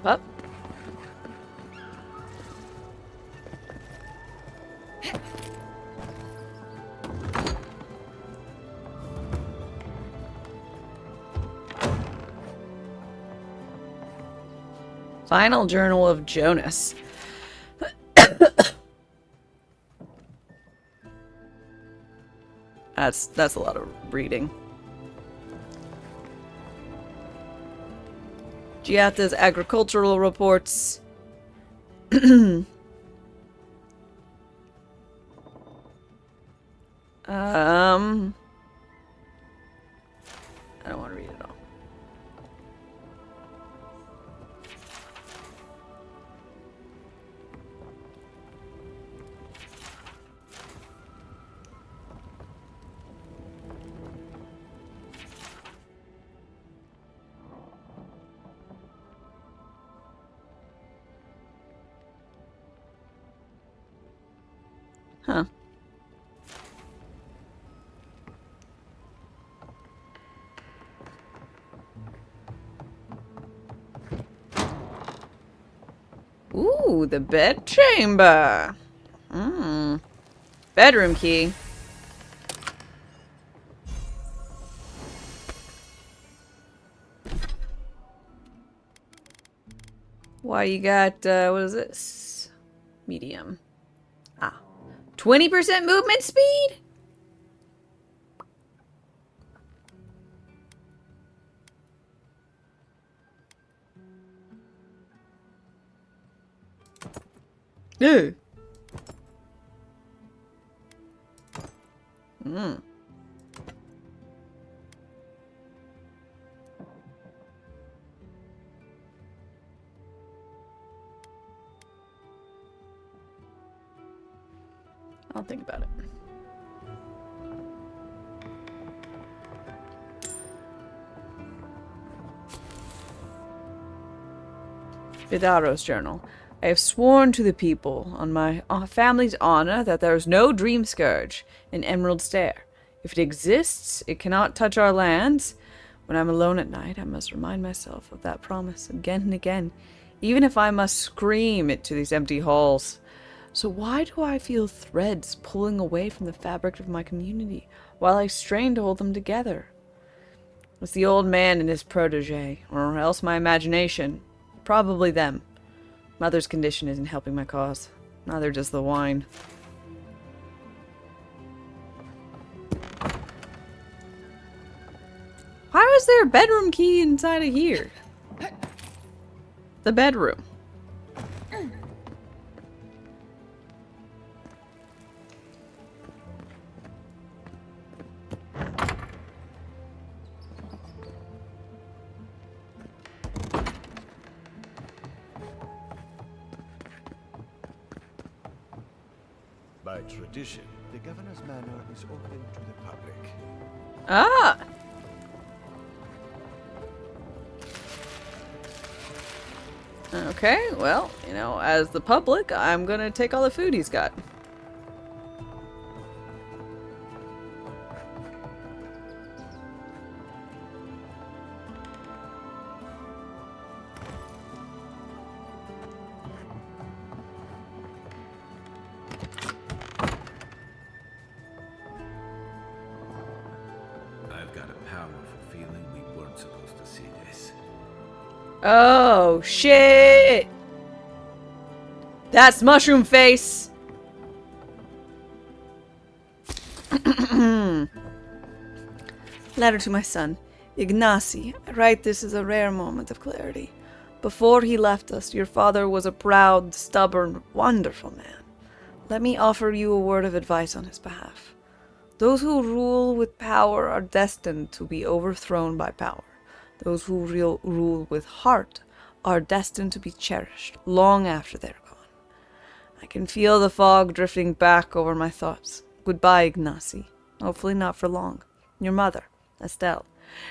Up. Final Journal of Jonas. That's a lot of reading. Giata's agricultural reports. I don't want to read it all. Huh. Ooh, the bedchamber. Bedroom key. Why you got, what is this? Medium. 20% movement speed? Ew. I'll think about it. Vidaro's journal. I have sworn to the people, on my family's honor, that there is no dream scourge in Emerald Stair. If it exists, it cannot touch our lands. When I'm alone at night, I must remind myself of that promise again and again, even if I must scream it to these empty halls. So why do I feel threads pulling away from the fabric of my community, while I strain to hold them together? It's the old man and his protege, or else my imagination. Probably them. Mother's condition isn't helping my cause. Neither does the wine. Why was there a bedroom key inside of here? The bedroom. By tradition, the governor's manor is open to the public. Ah! Okay, well, you know, as the public, I'm gonna take all the food he's got. I've got a powerful feeling we weren't supposed to see this. Oh, shit! That's Mushroom Face! Letter to my son. Ignacy, I write this as a rare moment of clarity. Before he left us, your father was a proud, stubborn, wonderful man. Let me offer you a word of advice on his behalf. Those who rule with power are destined to be overthrown by power. Those who rule with heart are destined to be cherished long after they're gone. I can feel the fog drifting back over my thoughts. Goodbye, Ignacy. Hopefully not for long. Your mother, Estelle.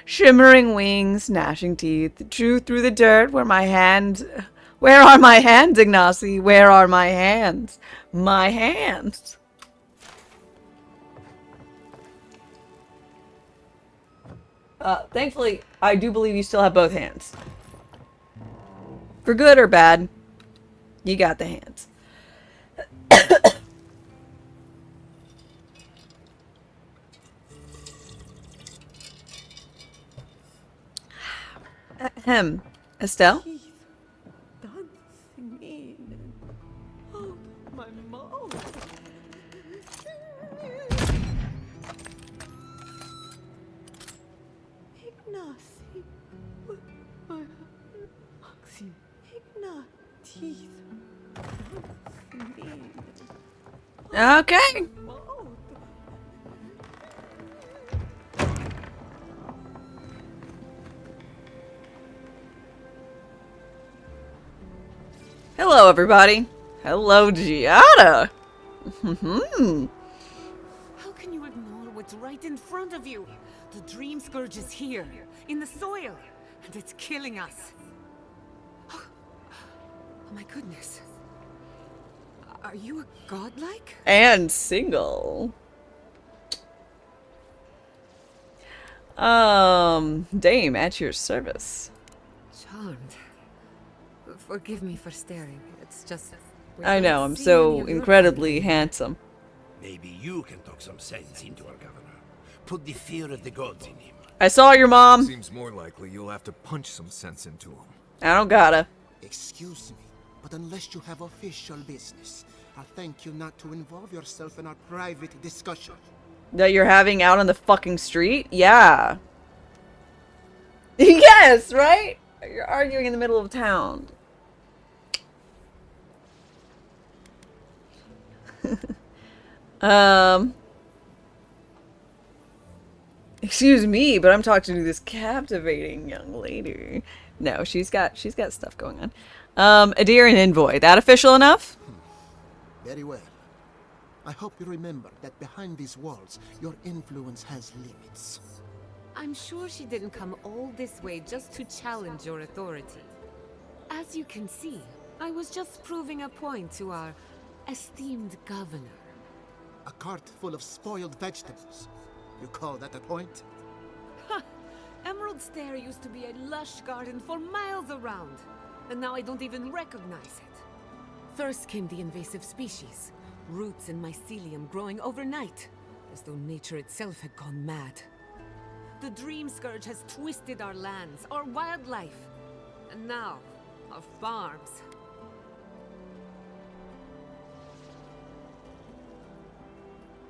Shimmering wings, gnashing teeth, drew through the dirt where my hands... Where are my hands, Ignacy? Where are my hands? My hands! Thankfully, I do believe you still have both hands. For good or bad, you got the hands. Estelle? Done. Oh, my mouth. Ignacy. My Oxy. Igna. Teeth. Okay. Hello, everybody. Hello, Giada. How can you ignore what's right in front of you? The Dream Scourge is here, in the soil, and it's killing us. Oh my goodness. Are you a godlike? And single. Dame, at your service. Charmed. Forgive me for staring. It's just... I know, I'm so incredibly handsome. Maybe you can talk some sense into our governor. Put the fear of the gods in him. I saw your mom. Seems more likely you'll have to punch some sense into him. I don't gotta. Excuse me, but unless you have official business, I'll thank you not to involve yourself in our private discussion. That you're having out on the fucking street? Yeah. Yes, right? You're arguing in the middle of town. Excuse me, but I'm talking to this captivating young lady. No, she's got stuff going on. Adir and Envoy, that official enough? Very well. I hope you remember that behind these walls, your influence has limits. I'm sure she didn't come all this way just to challenge your authority. As you can see, I was just proving a point to our esteemed governor. A cart full of spoiled vegetables. You call that a point? Ha! Emerald Stair used to be a lush garden for miles around, and now I don't even recognize it. First came the invasive species, roots and mycelium growing overnight, as though nature itself had gone mad. The Dream Scourge has twisted our lands, our wildlife, and now, our farms.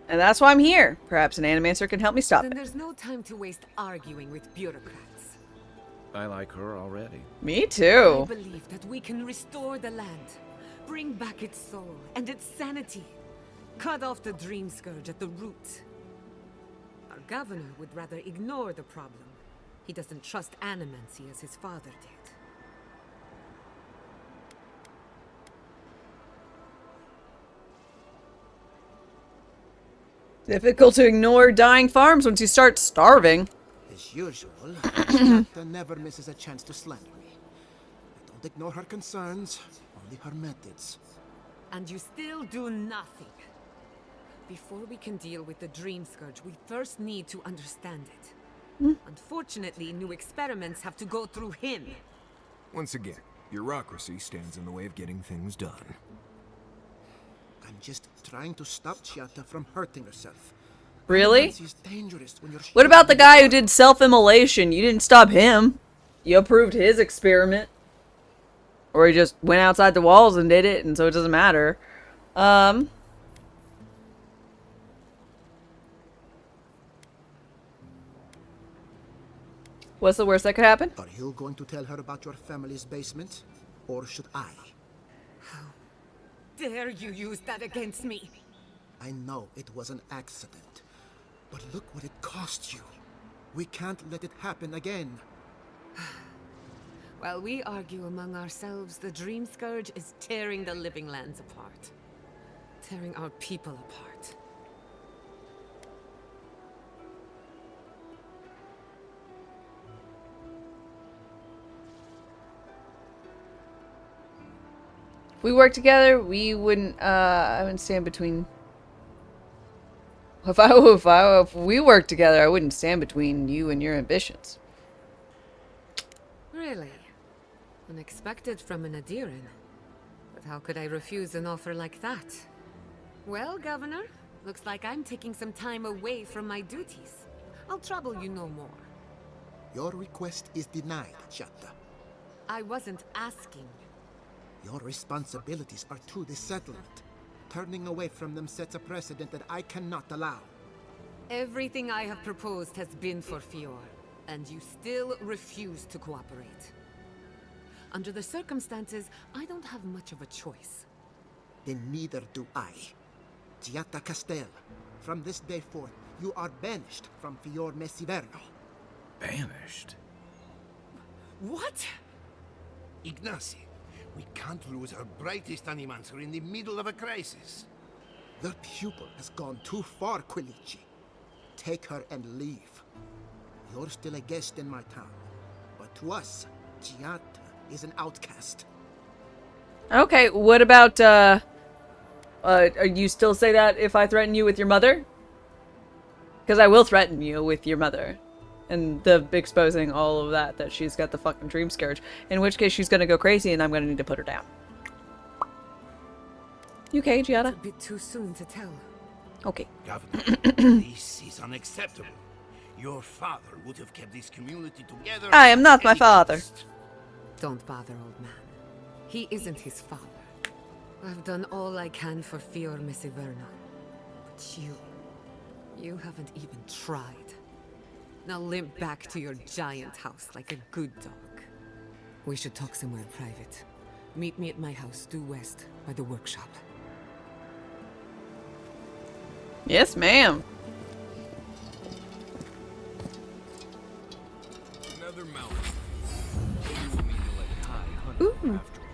And that's why I'm here. Perhaps an animancer can help me stop Then it. there's no time to waste arguing with bureaucrats. I like her already. Me too. I believe that we can restore the land, bring back its soul and its sanity, cut off the Dream Scourge at the root. Our governor would rather ignore the problem. He doesn't trust animancy as his father did. Difficult to ignore dying farms once you start starving. As usual, Giada never misses a chance to slander me. I don't ignore her concerns, only her methods. And you still do nothing. Before we can deal with the Dream Scourge, we first need to understand it. Unfortunately, new experiments have to go through him. Once again, bureaucracy stands in the way of getting things done. I'm just trying to stop Giada from hurting herself. Really? Animancy is dangerous when you're What about the guy who did self-immolation? You didn't stop him. You approved his experiment. Or he just went outside the walls and did it, and so it doesn't matter. What's the worst that could happen? Are you going to tell her about your family's basement? Or should I? Dare you use that against me? I know it was an accident. But look what it cost you. We can't let it happen again. While we argue among ourselves, the Dream Scourge is tearing the living lands apart. Tearing our people apart. If we worked together, we wouldn't, I wouldn't stand between... If we worked together, I wouldn't stand between you and your ambitions. Really? Unexpected from an Adiran. But how could I refuse an offer like that? Well, Governor, looks like I'm taking some time away from my duties. I'll trouble you no more. Your request is denied, Giada. I wasn't asking. Your responsibilities are to the settlement. Turning away from them sets a precedent that I cannot allow. Everything I have proposed has been for Fior, and you still refuse to cooperate. Under the circumstances, I don't have much of a choice. Then neither do I. Giatta Castel, from this day forth, you are banished from Fior Messiverno. Banished? What? Ignacy, we can't lose our brightest animancer in the middle of a crisis. Your pupil has gone too far, Quilici. Take her and leave. You're still a guest in my town, but to us, Giatta is an outcast. Okay, what about, you still say that if I threaten you with your mother? Because I will threaten you with your mother. And the exposing all of that she's got the fucking dream scourge. In which case she's gonna go crazy and I'm gonna need to put her down. You okay, Giada? It's a bit too soon to tell. Okay. Governor, this is unacceptable. Your father would have kept this community together. I am not my father. Don't bother, old man. He isn't his father. I've done all I can for Fior Messiverno. But you haven't even tried. Now limp back to your giant house like a good dog. We should talk somewhere private. Meet me at my house due west by the workshop. Yes, ma'am. Another mountain. Maybe we'll need to let Kai hunt them after all.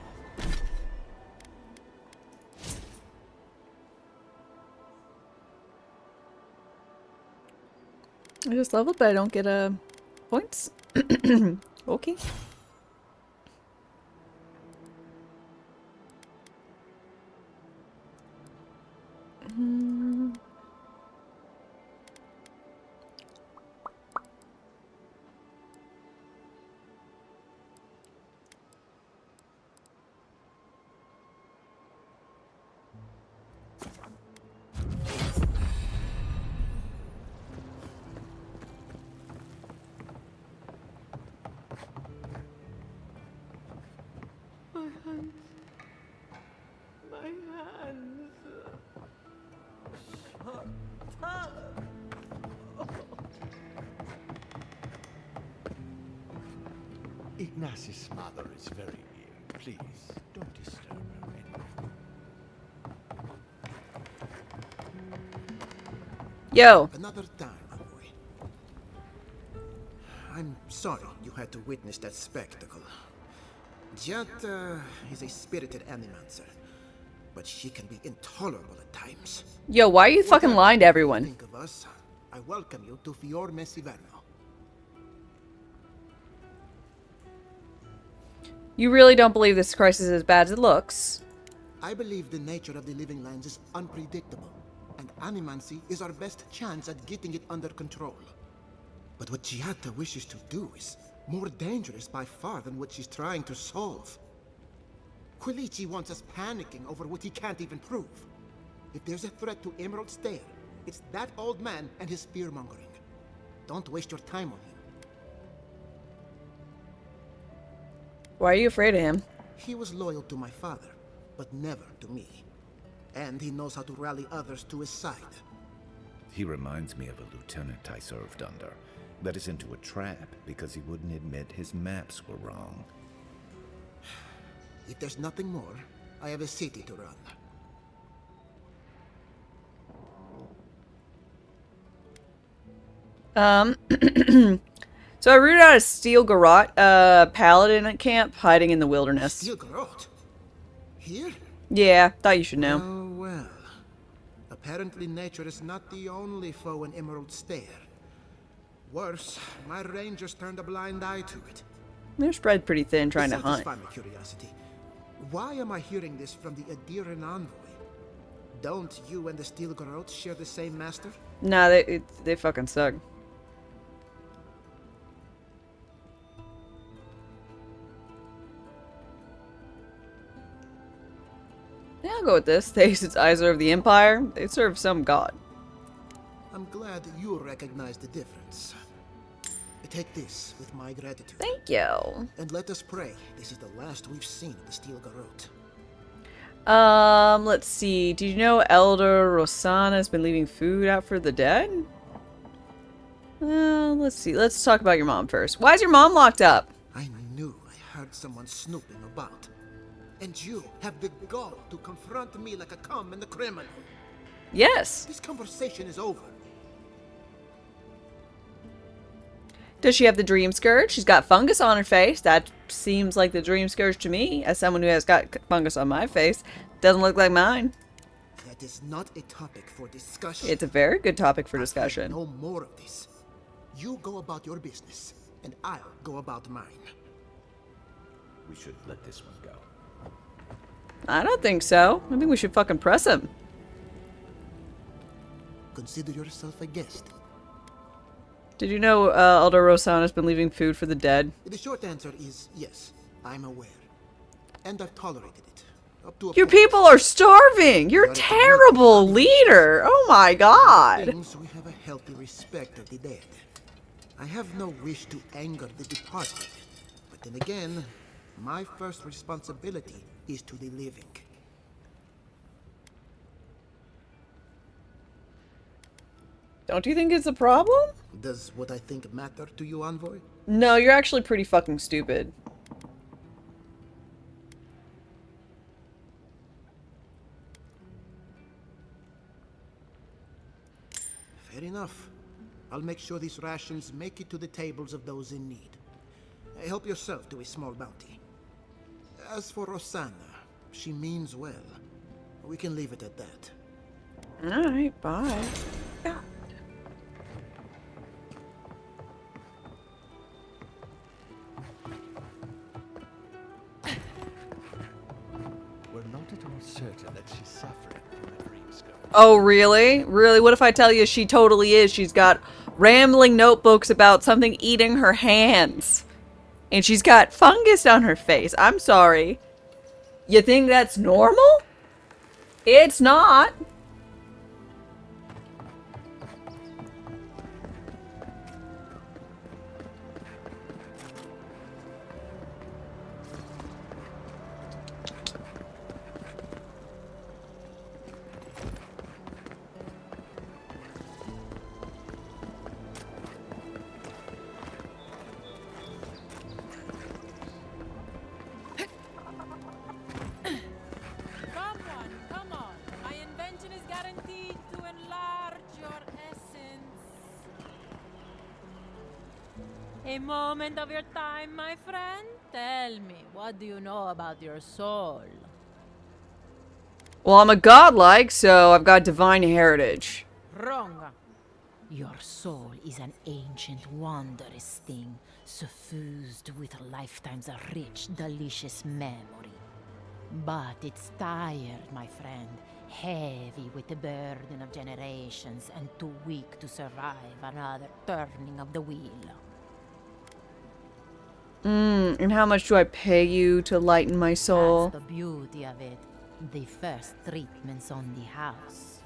I just leveled, but I don't get points. Okay. My hands. Ignacy's mother is very ill. Please, don't disturb her anymore. Yo. Another time, my boy. I'm sorry you had to witness that spectacle. Giatta is a spirited animancer, but she can be intolerable at times. Yo, why are you fucking lying to everyone? Think of us. I welcome you to Fior Messiverno. You really don't believe this crisis is as bad as it looks? I believe the nature of the living lands is unpredictable, and animancy is our best chance at getting it under control. But what Giatta wishes to do is more dangerous by far than what she's trying to solve. Quilici wants us panicking over what he can't even prove. If there's a threat to Emerald Stair, it's that old man and his fear-mongering. Don't waste your time on him. Why are you afraid of him? He was loyal to my father, but never to me. And he knows how to rally others to his side. He reminds me of a lieutenant I served under. Led us into a trap because he wouldn't admit his maps were wrong. If there's nothing more, I have a city to run. So I rooted out a Steel Garrote, paladin at camp, hiding in the wilderness. Steel Garrote? Here? Yeah, thought you should know. Oh, well. Apparently nature is not the only foe in Emerald Stair. Worse, my rangers turned a blind eye to it. They're spread pretty thin trying to hunt. Satisfy my curiosity. Why am I hearing this from the Adiran envoy? Don't you and the Steel Garrote share the same master? Nah, they fucking suck. Yeah, I'll go with this. They its eyes are of the Empire. They serve some god. I'm glad you recognize the difference. Take this with my gratitude. Thank you. And let us pray this is the last we've seen of the Steel Garrote. Let's see. Did you know Elder Rosanna has been leaving food out for the dead? Let's see. Let's talk about your mom first. Why is your mom locked up? I knew I heard someone snooping about. And you have the gall to confront me like a common criminal. Yes. This conversation is over. Does she have the dream scourge? She's got fungus on her face. That seems like the dream scourge to me, as someone who has got fungus on my face. Doesn't look like mine. That is not a topic for discussion. It's a very good topic for discussion. No more of this. You go about your business, and I'll go about mine. We should let this one go. I don't think so. I think we should fucking press him. Consider yourself a guest. Did you know Elder Rosanna has been leaving food for the dead? The short answer is yes, I'm aware. And I've tolerated it. Up to a Your point. people are starving! You're a terrible leader! Oh my god! Things we have a healthy respect of the dead. I have no wish to anger the departed. But then again, my first responsibility is to the living. Don't you think it's a problem? Does what I think matter to you, Envoy? No, you're actually pretty fucking stupid. Fair enough. I'll make sure these rations make it to the tables of those in need. Help yourself to a small bounty. As for Rosanna, she means well. We can leave it at that. Alright, bye. God. We're not at all certain that she's suffering from a dream scourge. Oh, really? Really? What if I tell you she totally is? She's got rambling notebooks about something eating her hands. And she's got fungus on her face. I'm sorry. You think that's normal? It's not. Come on. My invention is guaranteed to enlarge your essence. A moment of your time, my friend. Tell me, what do you know about your soul? Well, I'm a godlike, so I've got divine heritage. Wrong. Your soul is an ancient, wondrous thing, suffused with lifetimes of rich, delicious memory. But it's tired, my friend, heavy with the burden of generations, and too weak to survive another turning of the wheel. And how much do I pay you to lighten my soul? That's the beauty of it. The first treatment's on the house.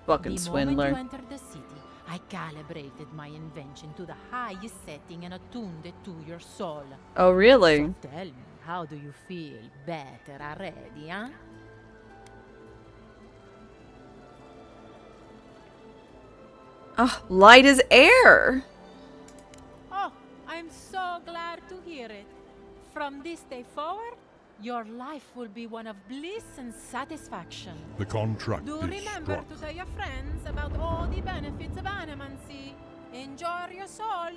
Fucking The moment swindler. you entered the city, I calibrated my invention to the highest setting and attuned it to your soul. Oh, really? So tell me, how do you feel? Better already, huh? Oh, light as air. Oh, I'm so glad to hear it. From this day forward, your life will be one of bliss and satisfaction. The contract Do is remember struck. to tell your friends about all the benefits of animancy. Enjoy your soul.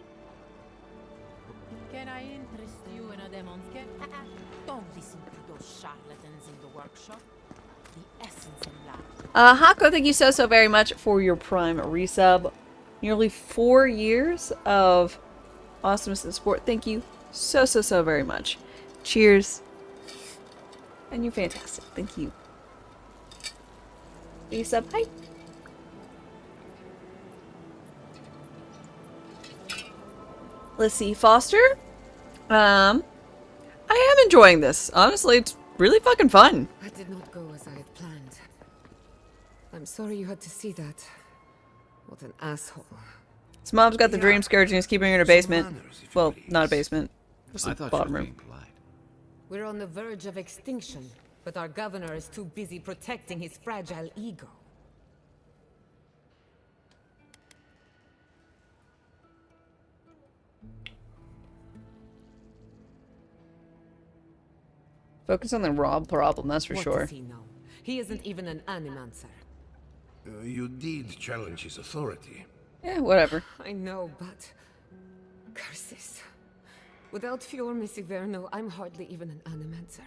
Can I interest you in a demonstration? Don't listen to those charlatans in the workshop. The essence in life. Hako, thank you so very much for your Prime resub. Nearly 4 years of awesomeness and support. Thank you so very much. Cheers. And you're fantastic. Thank you. Resub, hi. Let's see, Foster. I am enjoying this. Honestly, it's really fucking fun. That did not go as I had planned. I'm sorry you had to see that. What an asshole. His mom's got the dream scourge and he's keeping her in a basement. Well, not a basement. Just I a thought bottom you were room. being polite. We're on the verge of extinction. but our governor is too busy protecting his fragile ego. Focus on the raw problem, that's for What sure. does he know? He isn't even an animancer. You did challenge his authority. Yeah, whatever. I know, but... curses. Without Fior Misiverno, I'm hardly even an animancer.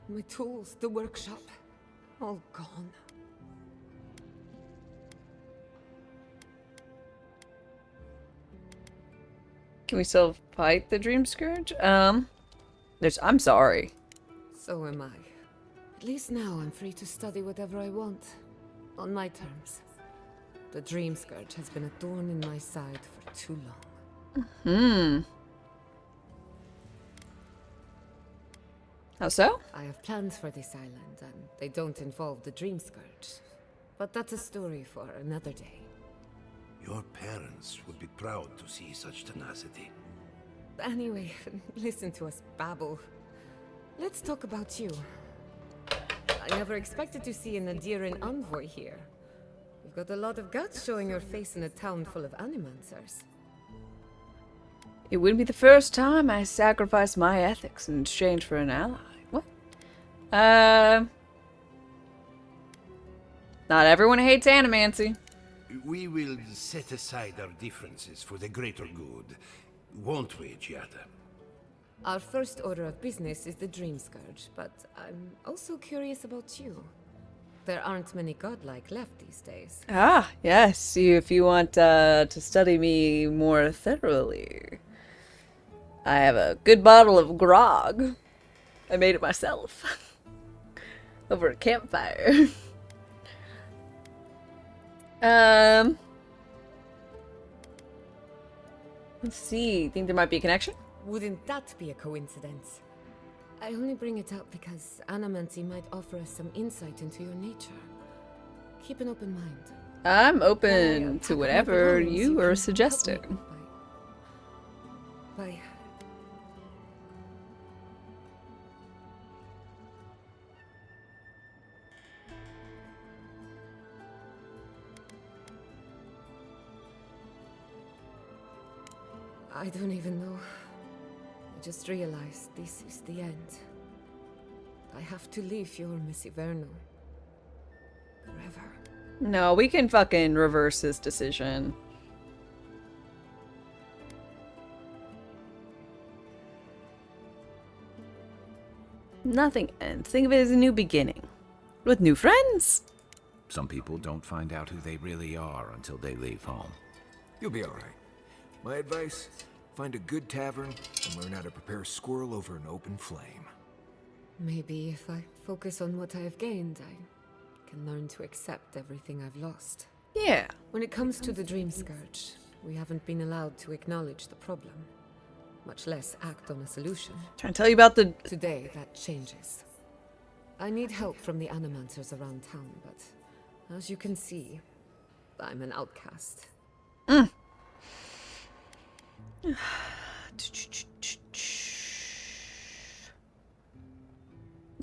My tools, the workshop, all gone. Can we still fight the Dream Scourge? I'm sorry. So am I. At least now I'm free to study whatever I want. On my terms. The Dream Scourge has been a thorn in my side for too long. How so? I have plans for this island, and they don't involve the Dream Scourge. But that's a story for another day. Your parents would be proud to see such tenacity. Anyway, listen to us babble. Let's talk about you. I never expected to see an Nadiran envoy here. You've got a lot of guts showing your face in a town full of animancers. It wouldn't be the first time I sacrificed my ethics in exchange for an ally. What? Not everyone hates animancy. We will set aside our differences for the greater good, won't we, Giada? Our first order of business is the Dream Scourge, but I'm also curious about you. There aren't many godlike left these days. Ah, yes. If you want to study me more thoroughly. I have a good bottle of grog. I made it myself. Over a campfire. Let's see. Think there might be a connection? Wouldn't that be a coincidence? I only bring it up because animancy might offer us some insight into your nature. Keep an open mind. I'm open to whatever you are suggesting. Bye. I don't even know. I just realized this is the end. I have to leave Fior Misiverno. Forever. No, we can fucking reverse this decision. Nothing ends. Think of it as a new beginning. With new friends. Some people don't find out who they really are until they leave home. You'll be alright. My advice, find a good tavern and learn how to prepare squirrel over an open flame. Maybe if I focus on what I have gained, I can learn to accept everything I've lost. Yeah. When it comes to the Dream Scourge, we haven't been allowed to acknowledge the problem, much less act on a solution. Trying to tell you about the... Today, that changes. I need help from the animancers around town, but as you can see, I'm an outcast.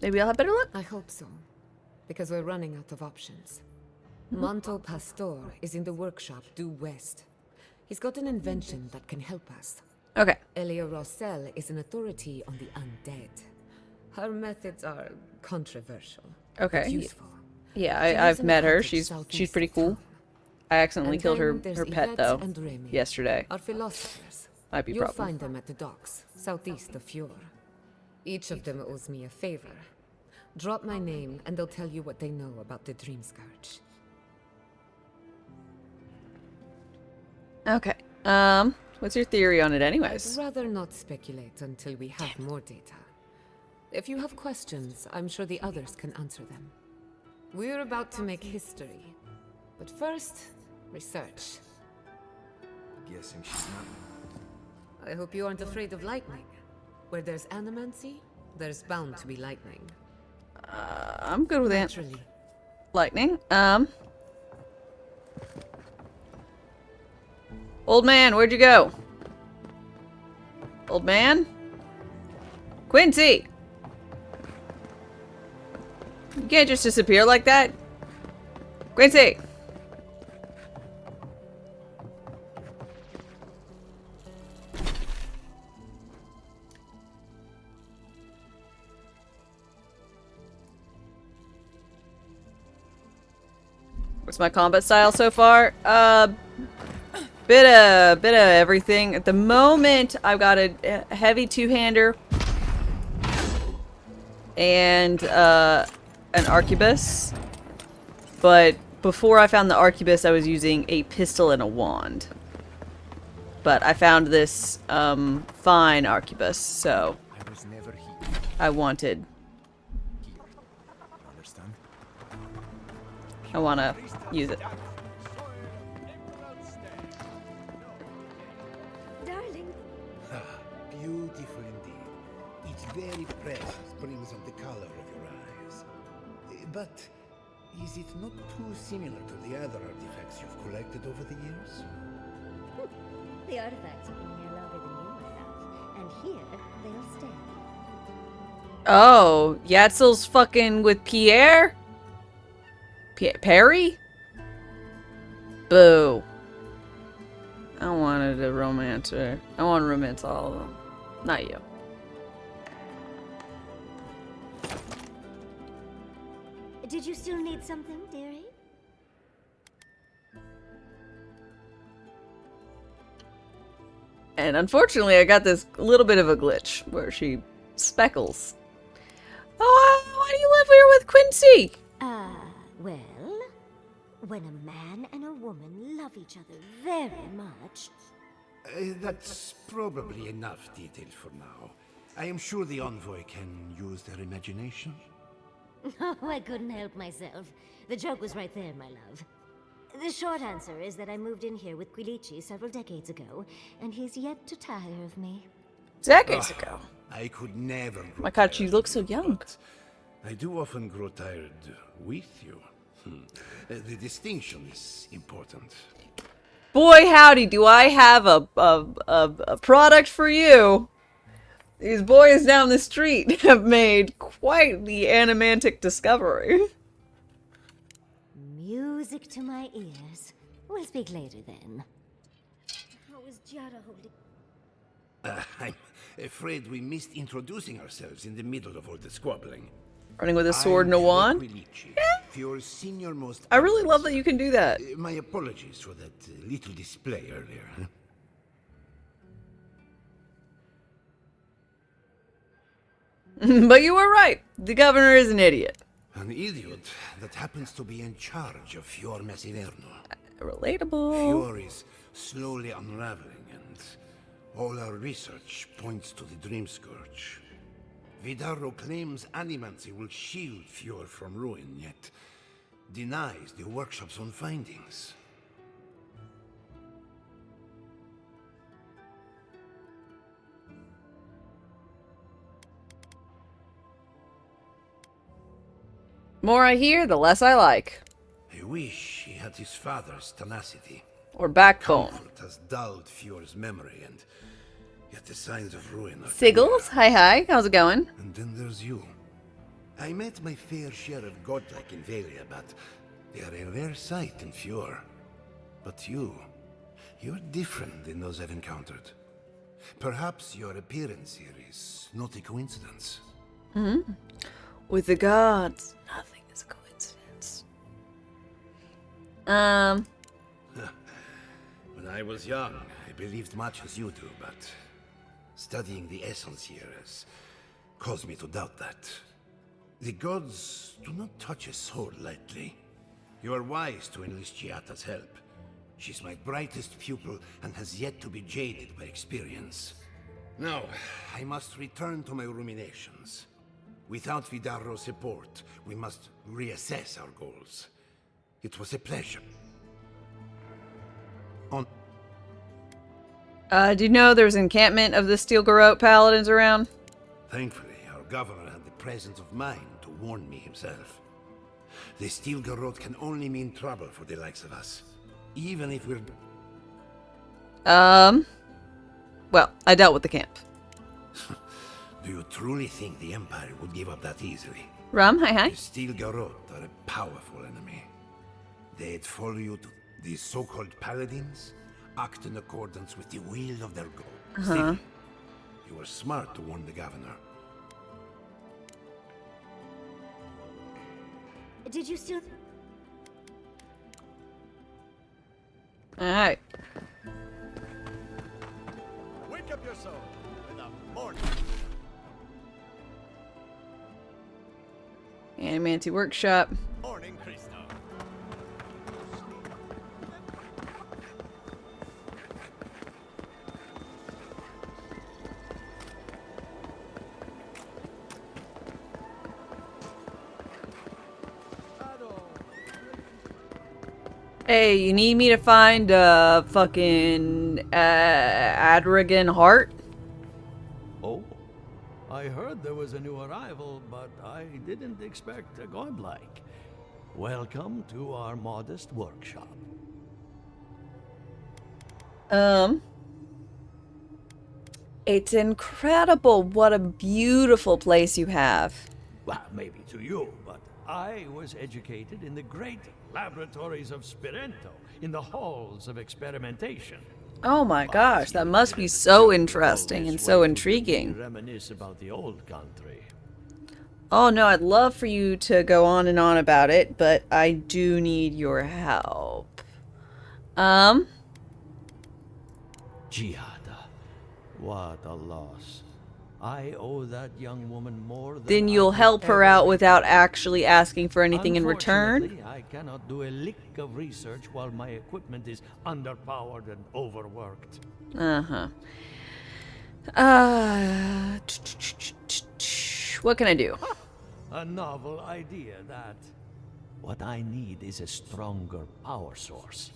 Maybe I'll have better luck? I hope so, because we're running out of options. Manto Pastor is in the workshop due west. He's got an invention that can help us. Okay. Elia Rossell is an authority on the undead. Her methods are controversial. Okay. But useful. Yeah, She lives I've in met a her. cottage She's southeast pretty of cool. town. I accidentally And killed her then there's pet Yvette though and Remy, yesterday. Our philosophers. Might be a You'll problem. find them at the docks, southeast of Fjord. Each of them owes me a favor. Drop my name, and they'll tell you what they know about the Dream Scourge. Okay. What's your theory on it anyways? I'd rather not speculate until we have more data. If you have questions, I'm sure the others can answer them. We're about to make history. But first, research. Guessing she's not. I hope you aren't afraid of lightning. Where there's animancy, there's bound to be lightning. I'm good with that. Naturally. Lightning. Old man, where'd you go? Old man? Quincy! You can't just disappear like that. Quincy! What's my combat style so far? Bit of everything. At the moment, I've got a heavy two-hander and an arquebus. But before I found the arquebus, I was using a pistol and a wand. But I found this fine arquebus, so I wanted. I want to use it. Darling. Beautiful indeed. Its very presence brings out the color of your eyes. But is it not too similar to the other artifacts you've collected over the years? The artifacts have been here longer than you, my love. And here, they'll stay. Oh, Yatzel's fucking with Pierre? Perry? Boo. I wanted to romance her. I want to romance all of them. Not you. Did you still need something, dearie? And unfortunately, I got this little bit of a glitch where she speckles. Oh, why do you live here with Quincy? Well, when a man and a woman love each other very much... That's probably enough detail for now. I am sure the envoy can use their imagination. Oh, I couldn't help myself. The joke was right there, my love. The short answer is that I moved in here with Quilici several decades ago, and he's yet to tire of me. Decades ago? I could never grow My God, you look so young. I do often grow tired with you. The distinction is important. Boy, howdy, do I have a product for you. These boys down the street have made quite the animantic discovery. Music to my ears. We'll speak later then. How is Giada holding? I'm afraid we missed introducing ourselves in the middle of all the squabbling. Running with a sword and a wand? Your senior most I really love that you can do that. My apologies for that little display earlier. But you were right. The governor is an idiot. An idiot that happens to be in charge of Fior Messiverno. Relatable. Fior is slowly unraveling, and all our research points to the Dream Scourge. Vidarro claims animancy will shield Fior from ruin, yet denies the workshop's own findings. More I hear, the less I like. I wish he had his father's tenacity. Or backbone. Comfort has dulled Fior's memory, and yet the signs of ruin are Siggles, hi, how's it going? And then there's you. I met my fair share of godlike in Valia, but they are a rare sight in Fior. But you're different than those I've encountered. Perhaps your appearance here is not a coincidence. Mm-hmm. With the gods, nothing is a coincidence. When I was young, I believed much as you do, but studying the essence here has caused me to doubt that. The gods do not touch a soul lightly. You are wise to enlist Giata's help. She's my brightest pupil and has yet to be jaded by experience. Now, I must return to my ruminations. Without Vidarro's support, we must reassess our goals. It was a pleasure. Do you know there's an encampment of the Steel Garrote paladins around? Thankfully, our governor had the presence of mind to warn me himself. The Steel Garrote can only mean trouble for the likes of us, even if we're... Well, I dealt with the camp. Do you truly think the Empire would give up that easily? Rum, hi. The Steel Garrote are a powerful enemy. They'd follow you to these so-called paladins, act in accordance with the will of their god. Still, you were smart to warn the governor. Did you still... Alright. Wake up your soul in the morning. Animancy Workshop. Morning, Cristo. Hey, you need me to find fucking Adragon heart? Oh, I heard there was a new arrival, but I didn't expect a godlike. Welcome to our modest workshop. It's incredible what a beautiful place you have. Well, maybe to you, but I was educated in the great laboratories of Spirento, in the halls of experimentation. Oh my gosh, that must be so interesting and so intriguing. Reminisce about the old country. Oh no, I'd love for you to go on and on about it, but I do need your help. Giada, what a loss. I owe that young woman more than Then you'll help her out without actually asking for anything in return? Unfortunately, I cannot do a lick of research while my equipment is underpowered and overworked. What can I do? A novel idea, that. What I need is a stronger power source.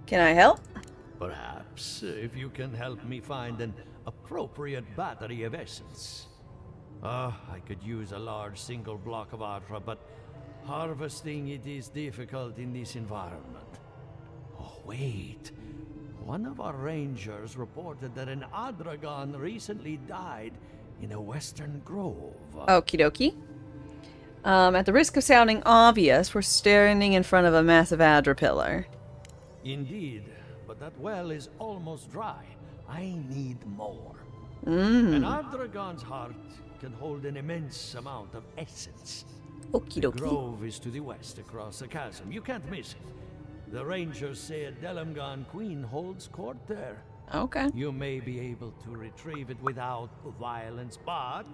Can I help? Perhaps, if you can help me find an appropriate battery of essence. I could use a large single block of Atra, but harvesting it is difficult in this environment. Oh, wait. One of our rangers reported that an Adragon recently died in a western grove. Okie dokie. At the risk of sounding obvious, we're standing in front of a massive Adra pillar. Indeed, but that well is almost dry. I need more. Mm. An Adragon's heart can hold an immense amount of essence. Okie The dokie. grove is to the west, across the chasm. You can't miss it. The rangers say a Delamgan queen holds court there. Okay. You may be able to retrieve it without violence, but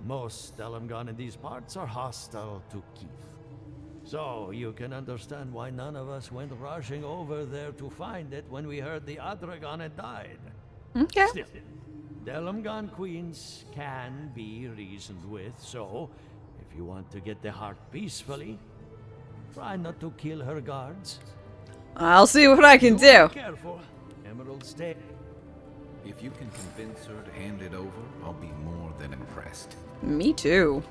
most Delamgan in these parts are hostile to Keith. So you can understand why none of us went rushing over there to find it when we heard the Adragon had died. Okay. Still, Delamgan queens can be reasoned with, so if you want to get the heart peacefully, try not to kill her guards. I'll see what I can do. Be careful. Emerald stay. If you can convince her to hand it over, I'll be more than impressed. Me too.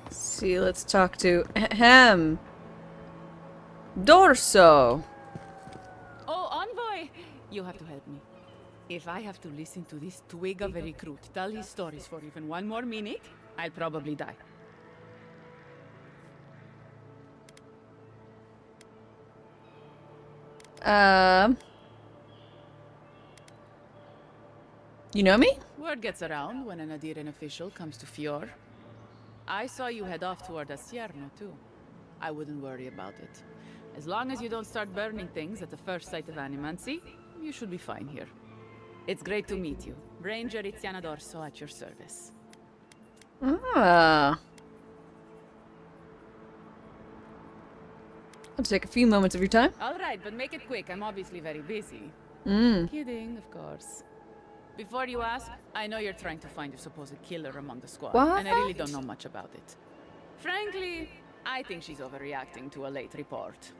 See, let's talk to Dorso. Oh, envoy! You have to help me. If I have to listen to this twig of a recruit tell his stories for even one more minute, I'll probably die. You know me? Word gets around when an Adiran official comes to Fior. I saw you head off toward Asierno, too. I wouldn't worry about it. As long as you don't start burning things at the first sight of animancy, you should be fine here. It's great to meet you. Ranger Iziana Dorso at your service. Ah. I'll take a few moments of your time. All right, but make it quick. I'm obviously very busy. Kidding, of course. Before you ask, I know you're trying to find your supposed killer among the squad, and I really don't know much about it. Frankly, I think she's overreacting to a late report.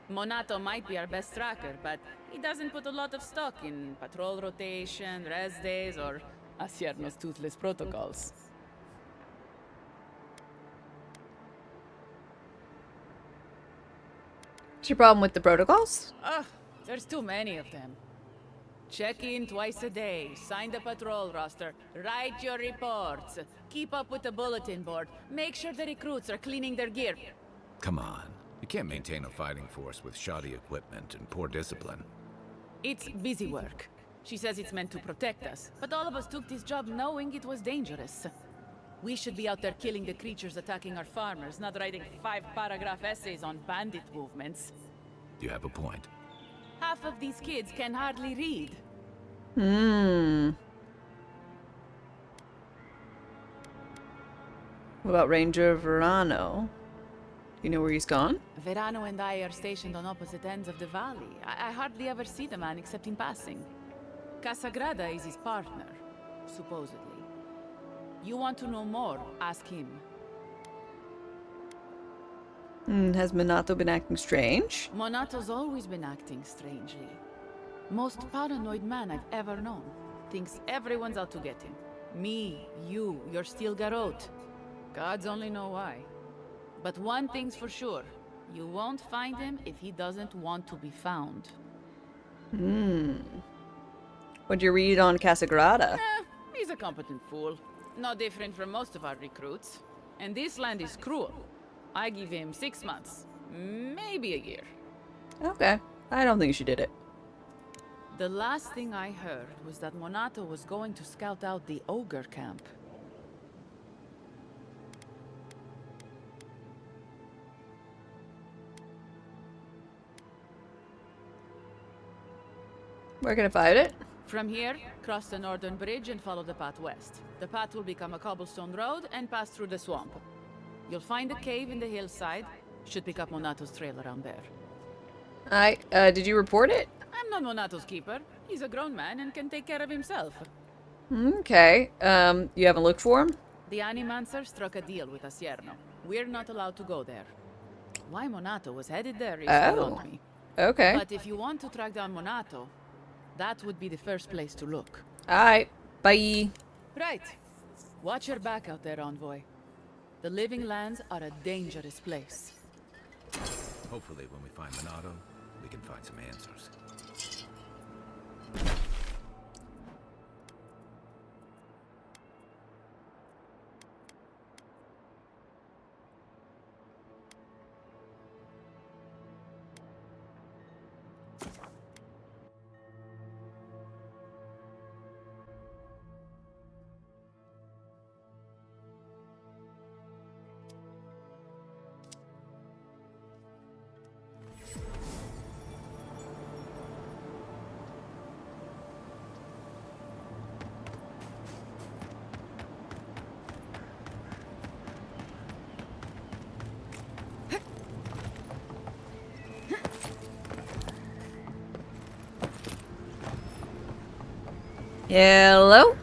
Monato might be our best tracker, but he doesn't put a lot of stock in patrol rotation, rest days, or Asierno's toothless protocols. What's your problem with the protocols? Ugh, there's too many of them. Check in twice a day, sign the patrol roster, write your reports, keep up with the bulletin board, make sure the recruits are cleaning their gear. Come on. You can't maintain a fighting force with shoddy equipment and poor discipline. It's busy work. She says it's meant to protect us, but all of us took this job knowing it was dangerous. We should be out there killing the creatures attacking our farmers, not writing 5-paragraph essays on bandit movements. You have a point. Half of these kids can hardly read. What about Ranger Verano? You know where he's gone? Verano and I are stationed on opposite ends of the valley. I hardly ever see the man except in passing. Casagrada is his partner, supposedly. You want to know more, ask him. Has Minato been acting strange? Monato's always been acting strangely. Most paranoid man I've ever known. Thinks everyone's out to get him. Me, you, your steel garrote. Gods only know why. But one thing's for sure. You won't find him if he doesn't want to be found. What'd you read on Casagrada? He's a competent fool. No different from most of our recruits. And this land is cruel. I give him 6 months. Maybe a year. Okay. I don't think she did it. The last thing I heard was that Monato was going to scout out the ogre camp. Where can I find it? From here, cross the northern bridge and follow the path west. The path will become a cobblestone road and pass through the swamp. You'll find a cave in the hillside. Should pick up Monato's trail around there. Did you report it? I'm not Monato's keeper. He's a grown man and can take care of himself. Okay. You haven't looked for him? The Animancer struck a deal with Asierno. We're not allowed to go there. Why Monato was headed there is beyond me. Okay. But if you want to track down Monato, that would be the first place to look. Alright. Bye. Right. Watch your back out there, Envoy. The Living Lands are a dangerous place. Hopefully when we find Minato, we can find some answers. Hello?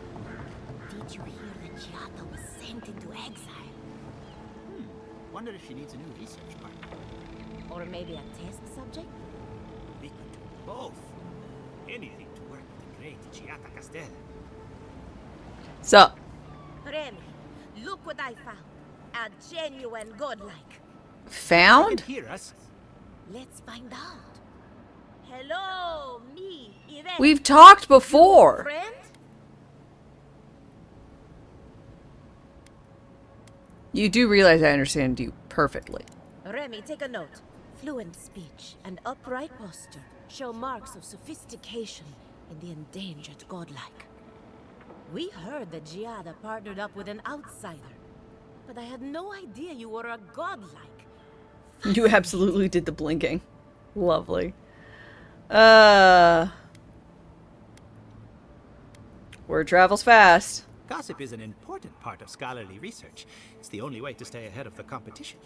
Did you hear that Giada was sent into exile? Wonder if she needs a new research partner. Or maybe a test subject? We could do both. Anything to work with the great Giada Castel. Sup? Remy, look what I found. A genuine godlike. Found? Hear us? Let's find out. Hello, me, Irene. We've talked before. Friend? You do realize I understand you perfectly. Remy, take a note. Fluent speech and upright posture show marks of sophistication in the endangered godlike. We heard that Giada partnered up with an outsider, but I had no idea you were a godlike. You absolutely did the blinking. Lovely. Word travels fast. Gossip is an important part of scholarly research. It's the only way to stay ahead of the competition.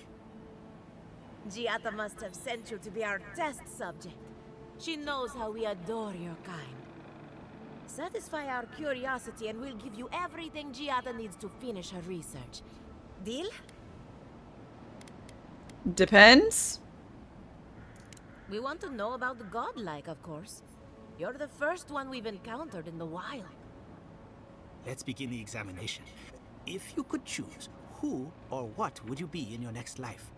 Giada must have sent you to be our test subject. She knows how we adore your kind. Satisfy our curiosity and we'll give you everything Giada needs to finish her research. Deal? Depends. We want to know about the godlike, of course. You're the first one we've encountered in the wild. Let's begin the examination. If you could choose, who or what would you be in your next life?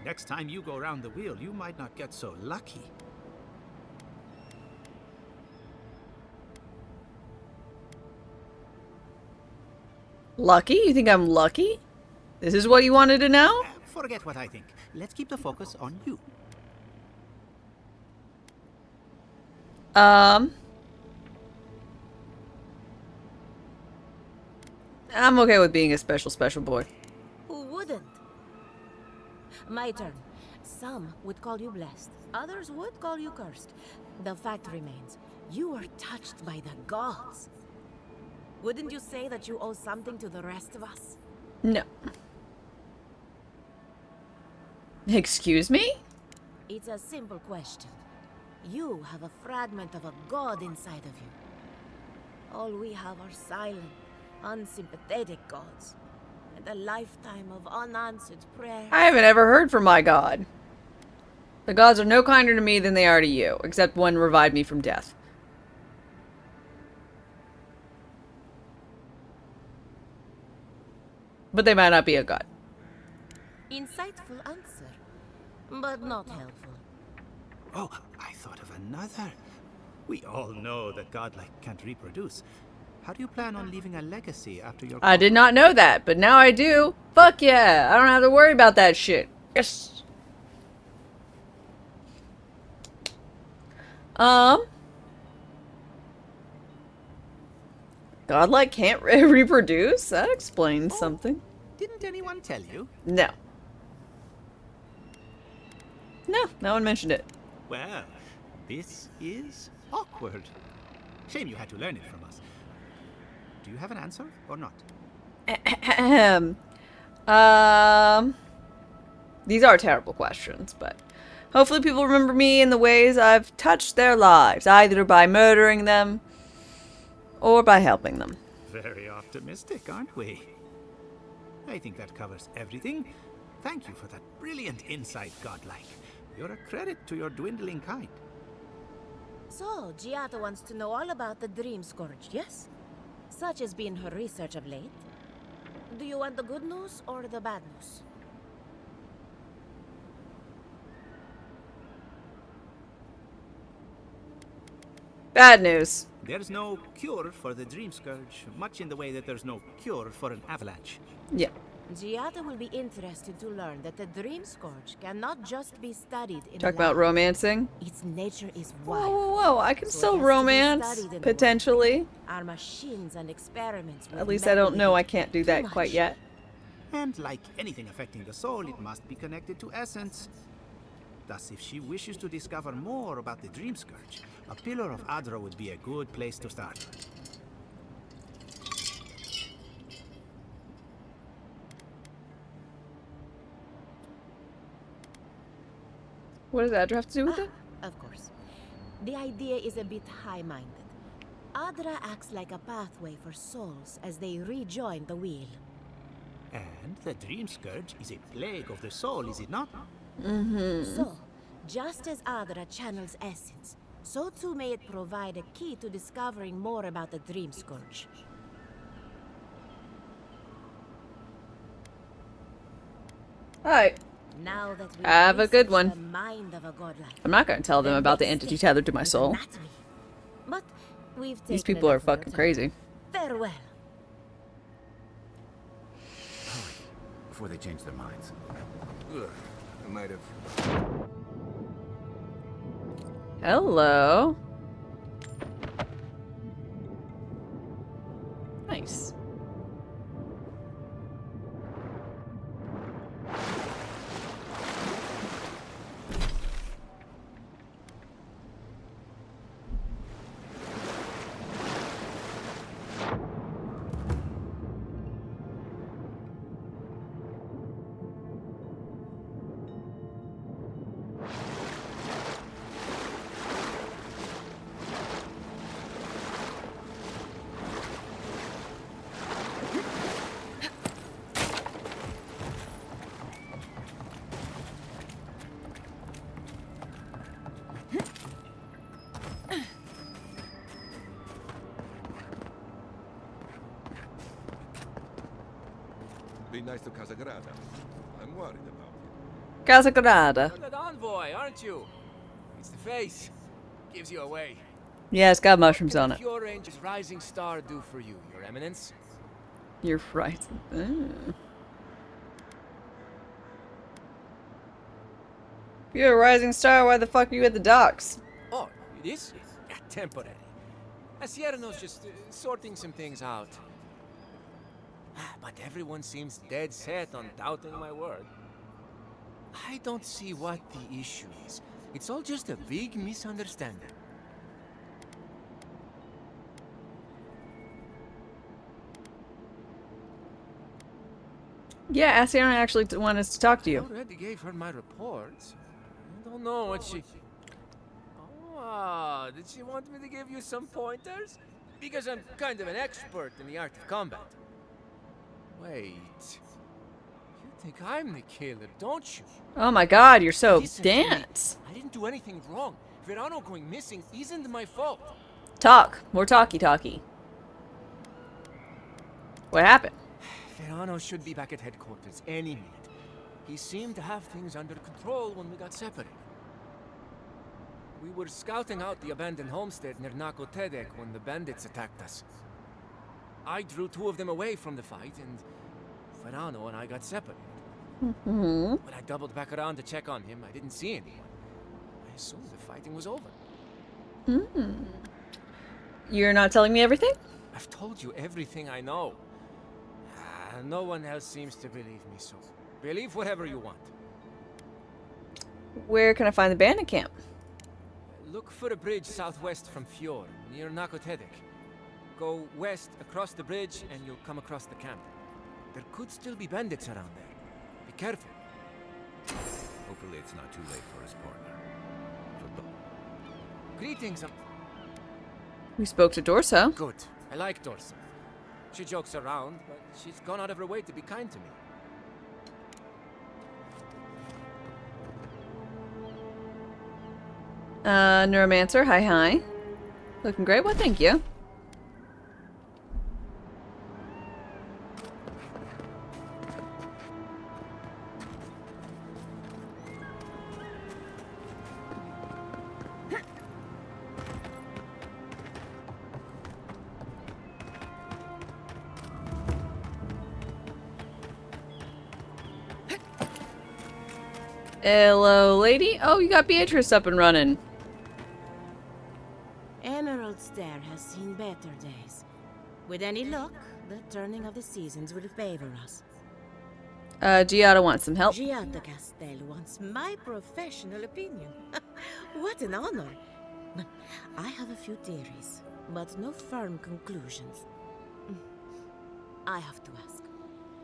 Next time you go around the wheel, you might not get so lucky. Lucky? You think I'm lucky? This is what you wanted to know? Forget what I think. Let's keep the focus on you. I'm okay with being a special boy. Who wouldn't? My turn. Some would call you blessed. Others would call you cursed. The fact remains, you are touched by the gods. Wouldn't you say that you owe something to the rest of us? No. Excuse me? It's a simple question. You have a fragment of a god inside of you. All we have are silent, unsympathetic gods, and a lifetime of unanswered prayers. I haven't ever heard from my god. The gods are no kinder to me than they are to you, except one revived me from death. But they might not be a god. Insightful answer, but not helpful. Oh, I thought of another. We all know that godlike can't reproduce. How do you plan on leaving a legacy after your... I did not know that, but now I do. Fuck yeah, I don't have to worry about that shit. Yes. Godlike can't reproduce? That explains something. Didn't anyone tell you? No. No one mentioned it. Well, this is awkward. Shame you had to learn it from us. Do you have an answer or not? These are terrible questions, but hopefully people remember me in the ways I've touched their lives, either by murdering them or by helping them. Very optimistic, aren't we? I think that covers everything. Thank you for that brilliant insight, godlike. You're a credit to your dwindling kind. So, Giada wants to know all about the Dream Scourge, yes? Such has been her research of late. Do you want the good news or the bad news? Bad news. There's no cure for the Dream Scourge, much in the way that there's no cure for an avalanche. Yeah. Giada will be interested to learn that the Dream Scourge cannot just be studied in Talk a about lab. romancing. Its nature is Whoa, wild. whoa, I can So it still has to be romance, studied in the potentially. wild. Our machines and experiments will At least I don't know I manipulate can't do too that much. quite yet. And like anything affecting the soul, it must be connected to essence. Thus, if she wishes to discover more about the Dream Scourge, a Pillar of Adra would be a good place to start. What does Adra have to do with it? Of course. The idea is a bit high-minded. Adra acts like a pathway for souls as they rejoin the wheel. And the Dream Scourge is a plague of the soul, is it not? So, just as Adra channels essence, so too may it provide a key to discovering more about the Dream Scourge. Alright. Now that we Have a good one. the mind of a godlike, I'm not going to tell them the about the next entity step tethered to my is soul. anatomy. But we've These taken people are enough of your fucking time. crazy. Farewell. Before they change their minds. Ugh, I might have... Hello. Nice. Be nice to Casagrada. I'm worried about you. Casagrada. You're that envoy, aren't you? It's the face. Gives you away. Yeah, it's got mushrooms What on can it. the Pure Ranger's Rising Star do for you, Your Eminence? You're right. You're a rising star, why the fuck are you at the docks? Oh, it is? Yeah, temporary. Asierno's just sorting some things out. But everyone seems dead set on doubting my word. I don't see what the issue is. It's all just a big misunderstanding. Yeah, Asierno actually wanted us to talk to I you. already gave her my reports. I don't know what she... Oh, did she want me to give you some pointers? Because I'm kind of an expert in the art of combat. Wait... You think I'm the killer, don't you? Oh my god, you're so Listen to me. dense. I didn't do anything wrong. Verano going missing isn't my fault. Talk. More talky. What happened? Verano should be back at headquarters any minute. He seemed to have things under control when we got separated. We were scouting out the abandoned homestead near Nakotedek when the bandits attacked us. I drew 2 of them away from the fight, and Verano and I got separated. When I doubled back around to check on him, I didn't see anyone. I assumed the fighting was over. You're not telling me everything? I've told you everything I know. No one else seems to believe me, so believe whatever you want. Where can I find the bandit camp? Look for a bridge southwest from Fjord, near Nakotedek. Go west across the bridge and you'll come across the camp. There could still be bandits around there. Be careful. Hopefully it's not too late for his partner. Greetings. We spoke to Dorsa. Good. I like Dorsa. She jokes around, but she's gone out of her way to be kind to me. Neuromancer, hi. Looking great, well thank you. Hello, lady. Oh, you got Beatrice up and running. Emerald Stair has seen better days. With any luck, the turning of the seasons will favor us. Giada wants some help. Giada Castel wants my professional opinion. What an honor. I have a few theories, but no firm conclusions. I have to ask,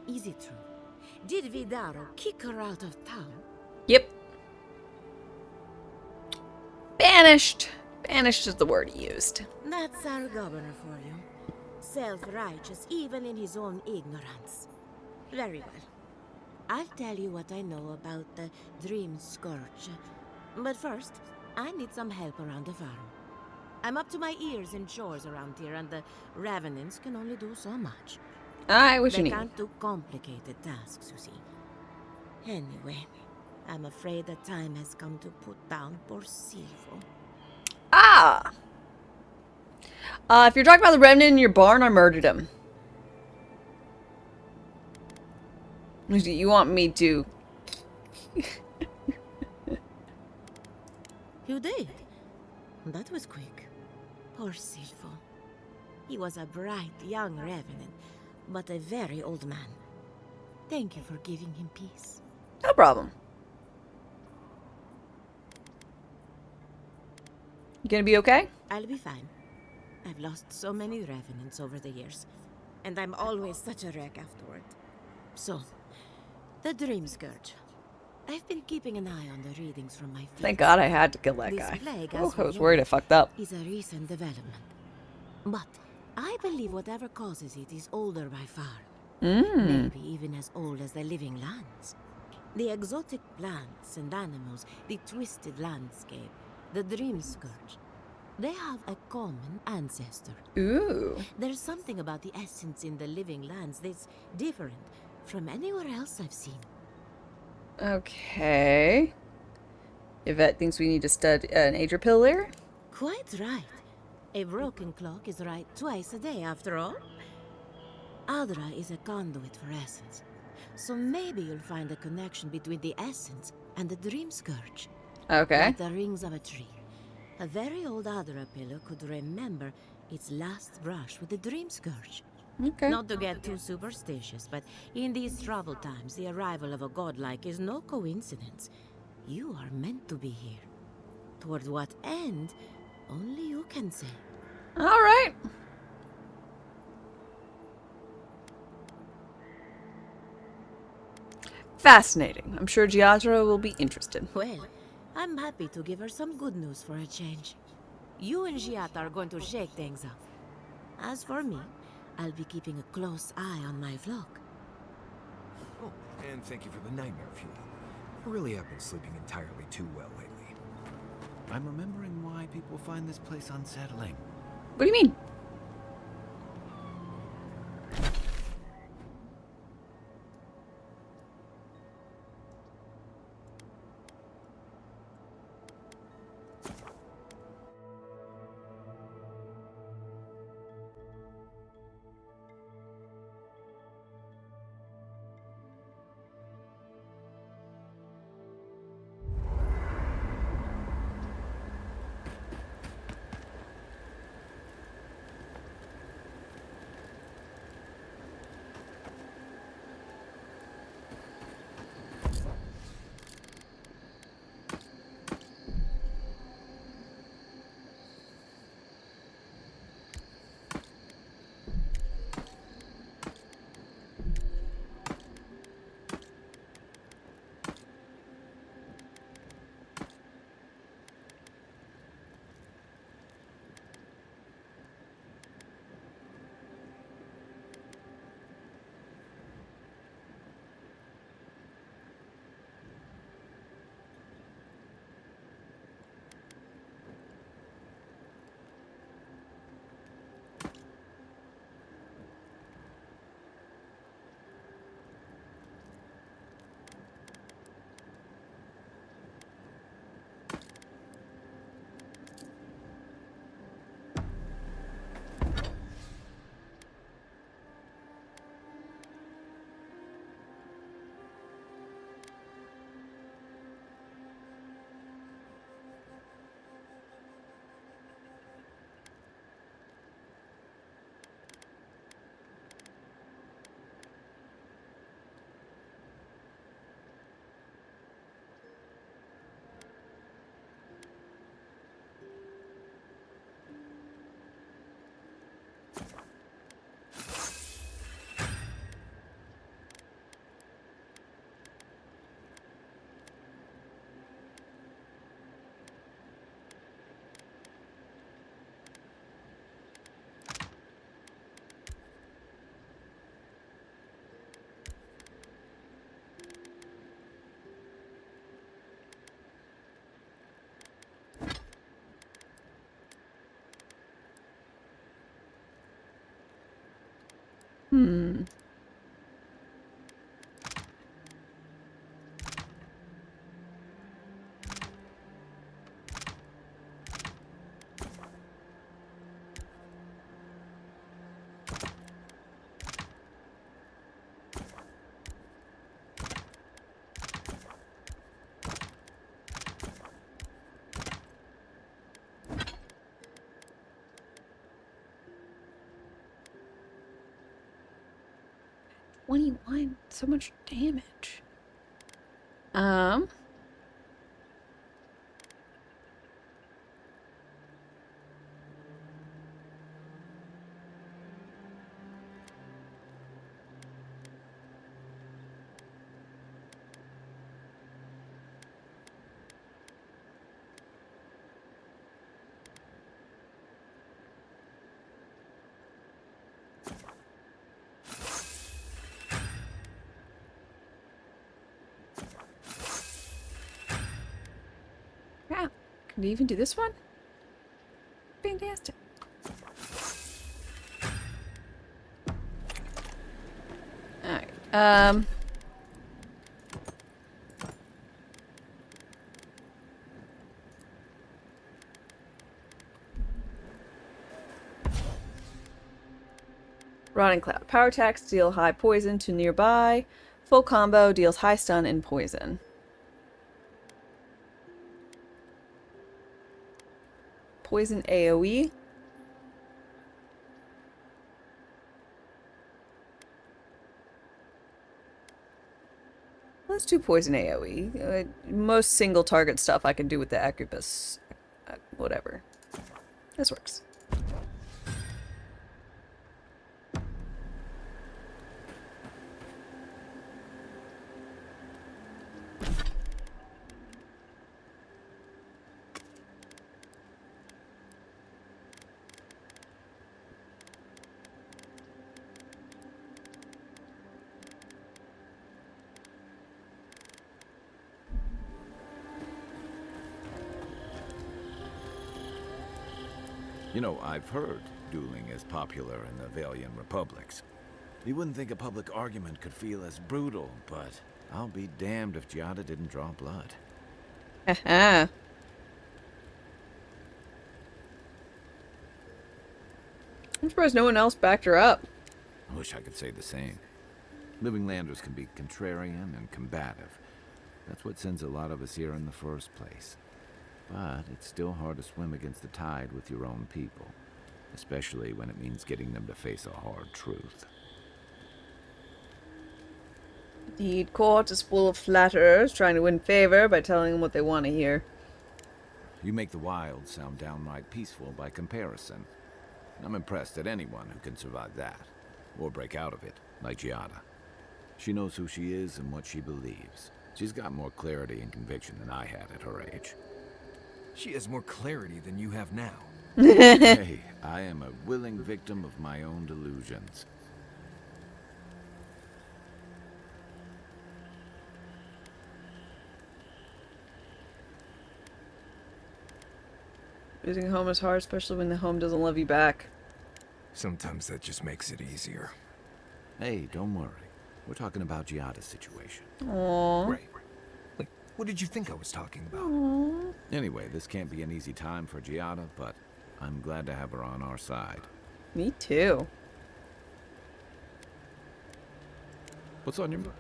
is it true? Did Vidaro kick her out of town? Yep. Banished. Banished is the word he used. That's our governor for you. Self-righteous even in his own ignorance. Very well. I'll tell you what I know about the Dream Scourge. But first, I need some help around the farm. I'm up to my ears in chores around here, and the Revenants can only do so much. What you They need? can't do complicated tasks, you see. Anyway, I'm afraid the time has come to put down poor Silvo. If you're talking about the remnant in your barn, I murdered him. You want me to... You did? That was quick. Poor Silvo. He was a bright young revenant, but a very old man. Thank you for giving him peace. No problem. You gonna be okay? I'll be fine. I've lost so many revenants over the years, and I'm always such a wreck afterward. So, the Dream Scourge. I've been keeping an eye on the readings from my field. Thank God I had to kill that This guy. plague, Oh, as I we was know worried I it, fucked up. is a recent development. But I believe whatever causes it is older by far. Maybe even as old as the living lands. The exotic plants and animals, the twisted landscape, the Dream Scourge. They have a common ancestor. Ooh. There's something about the essence in the living lands that's different, from anywhere else I've seen. Okay. Yvette thinks we need to stud an Ager pill there? Quite right. A broken clock is right twice a day, after all. Adra is a conduit for essence. So maybe you'll find a connection between the essence and the dream scourge. Okay. Like the rings of a tree. A very old Adra pillar could remember its last brush with the dream scourge. Okay. Not to get too superstitious, but in these troubled times, the arrival of a godlike is no coincidence. You are meant to be here. Toward what end, only you can say. All right. Fascinating. I'm sure Giadra will be interested. Well, I'm happy to give her some good news for a change. You and Giata are going to shake things up. As for me, I'll be keeping a close eye on my flock. Oh, and thank you for the nightmare fuel. I really have been sleeping entirely too well lately. I'm remembering why people find this place unsettling. What do you mean? Hmm. $21. So much damage. Wow. Can we even do this one? Fantastic. Alright. Um. Rotting Cloud. Power attacks deal high poison to nearby. Full combo deals high stun and poison. Poison AoE. Let's do poison AoE. Most single target stuff I can do with the Arquebus. Whatever. This works. You know, I've heard dueling is popular in the Valiant Republics. You wouldn't think a public argument could feel as brutal, but I'll be damned if Giada didn't draw blood. Haha. I'm surprised no one else backed her up. I wish I could say the same. Living Landers can be contrarian and combative. That's what sends a lot of us here in the first place. But it's still hard to swim against the tide with your own people, especially when it means getting them to face a hard truth. The court is full of flatterers trying to win favor by telling them what they want to hear. You make the wild sound downright peaceful by comparison. I'm impressed at anyone who can survive that, or break out of it, like Giada. She knows who she is and what she believes. She's got more clarity and conviction than I had at her age. She has more clarity than you have now. Hey, I am a willing victim of my own delusions. Losing a home is hard, especially when the home doesn't love you back. Sometimes that just makes it easier. Hey, don't worry. We're talking about Giada's situation. Aww. Right. Wait, what did you think I was talking about? Aww. Anyway, this can't be an easy time for Giada, but I'm glad to have her on our side. Me too. What's on your mind?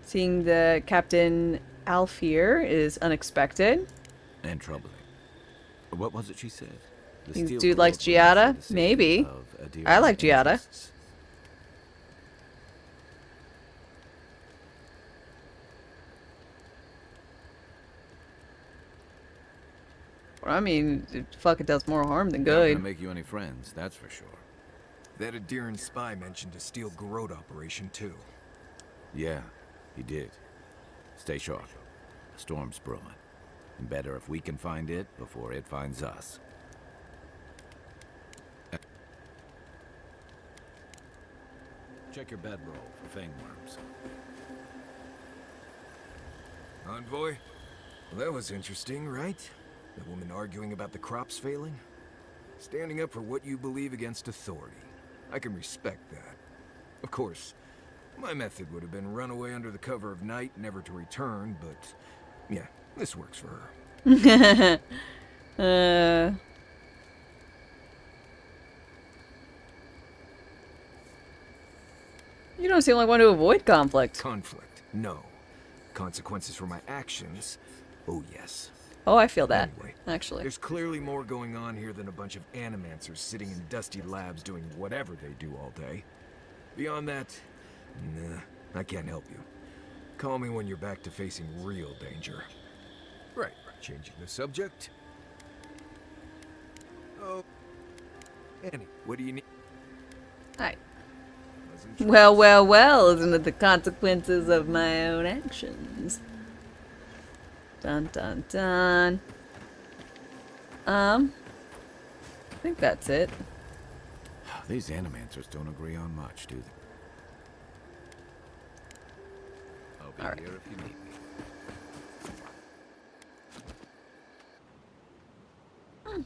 Seeing the Captain Alfir is unexpected. And troubling. What was it she said? You dude likes Giada? Maybe. I like Giada. I mean, it does more harm than good. Not gonna make you any friends, that's for sure. That Adiran spy mentioned a Steel Garrote operation, too. Yeah, he did. Stay sharp. A storm's brewing. And better if we can find it before it finds us. Check your bedroll for fangworms. Envoy? Well, that was interesting, right? The woman arguing about the crops failing? Standing up for what you believe against authority. I can respect that. Of course, my method would have been run away under the cover of night, never to return, but yeah, this works for her. You don't seem like one to avoid conflict. Conflict? No. Consequences for my actions? Oh, yes. Oh, I feel that, Anyway, actually. There's clearly more going on here than a bunch of animancers sitting in dusty labs doing whatever they do all day. Beyond that, nah, I can't help you. Call me when you're back to facing real danger. Right, changing the subject. Oh, Annie, what do you need? Hi. Well, well, well, isn't it the consequences of my own actions? Dun, dun, dun. I think that's it. These animancers don't agree on much, do they? I'll be here if you need me.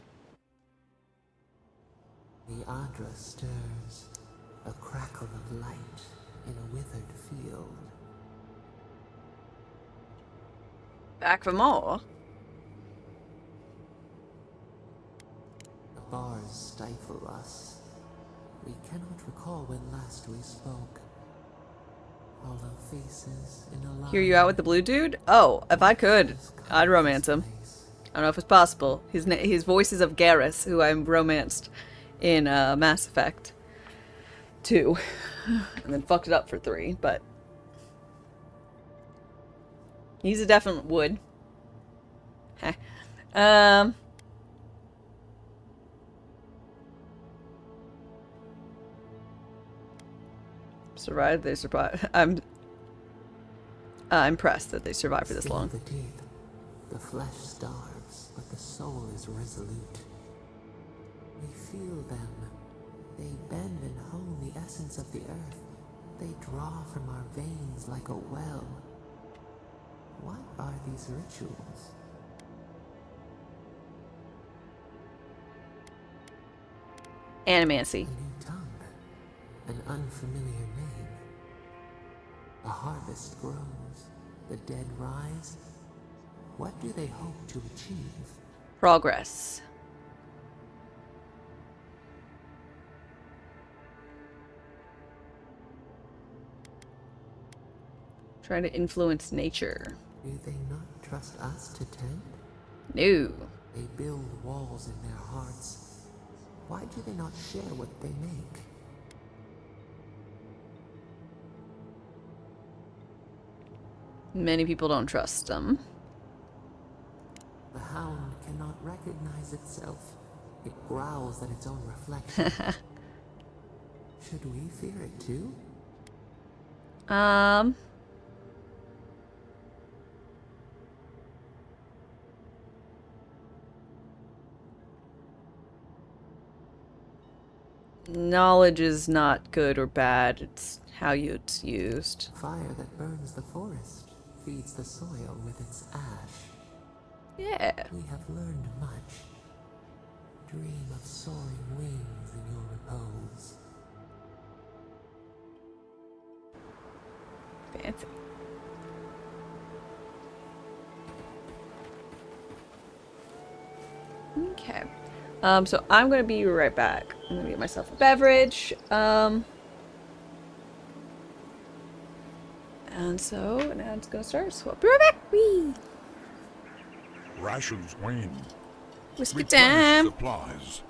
The Adra stirs, A crackle of light in a withered field. Back for more. The bars stifle us. We cannot recall when last we spoke. Hollow faces in a line. Hear you out with the blue dude? Oh, if I could, I'd romance him. I don't know if it's possible. His voice is of Garrus, who I romanced in Mass Effect 2. And then fucked it up for 3, but he's a definite would. Heh. Survived. They survived. I'm impressed that they survived for this long. The teeth. The flesh starves, but the soul is resolute. We feel them. They bend and hone the essence of the earth. They draw from our veins like a well. What are these rituals? Animancy. A new tongue. An unfamiliar name. A harvest grows. The dead rise. What do they hope to achieve? Progress. Trying to influence nature. Do they not trust us to tend? No. They build walls in their hearts. Why do they not share what they make? Many people don't trust them. The hound cannot recognize itself. It growls at its own reflection. Should we fear it too? Knowledge is not good or bad. It's how it's used. Fire that burns the forest feeds the soil with its ash. Yeah. We have learned much. Dream of soaring wings in your repose. Fancy. Okay. So I'm gonna be right back. I'm gonna get myself a beverage. And so now it's gonna start. So I'll be right back. Whee! Rations wane. Whiskey Replenish time. supplies.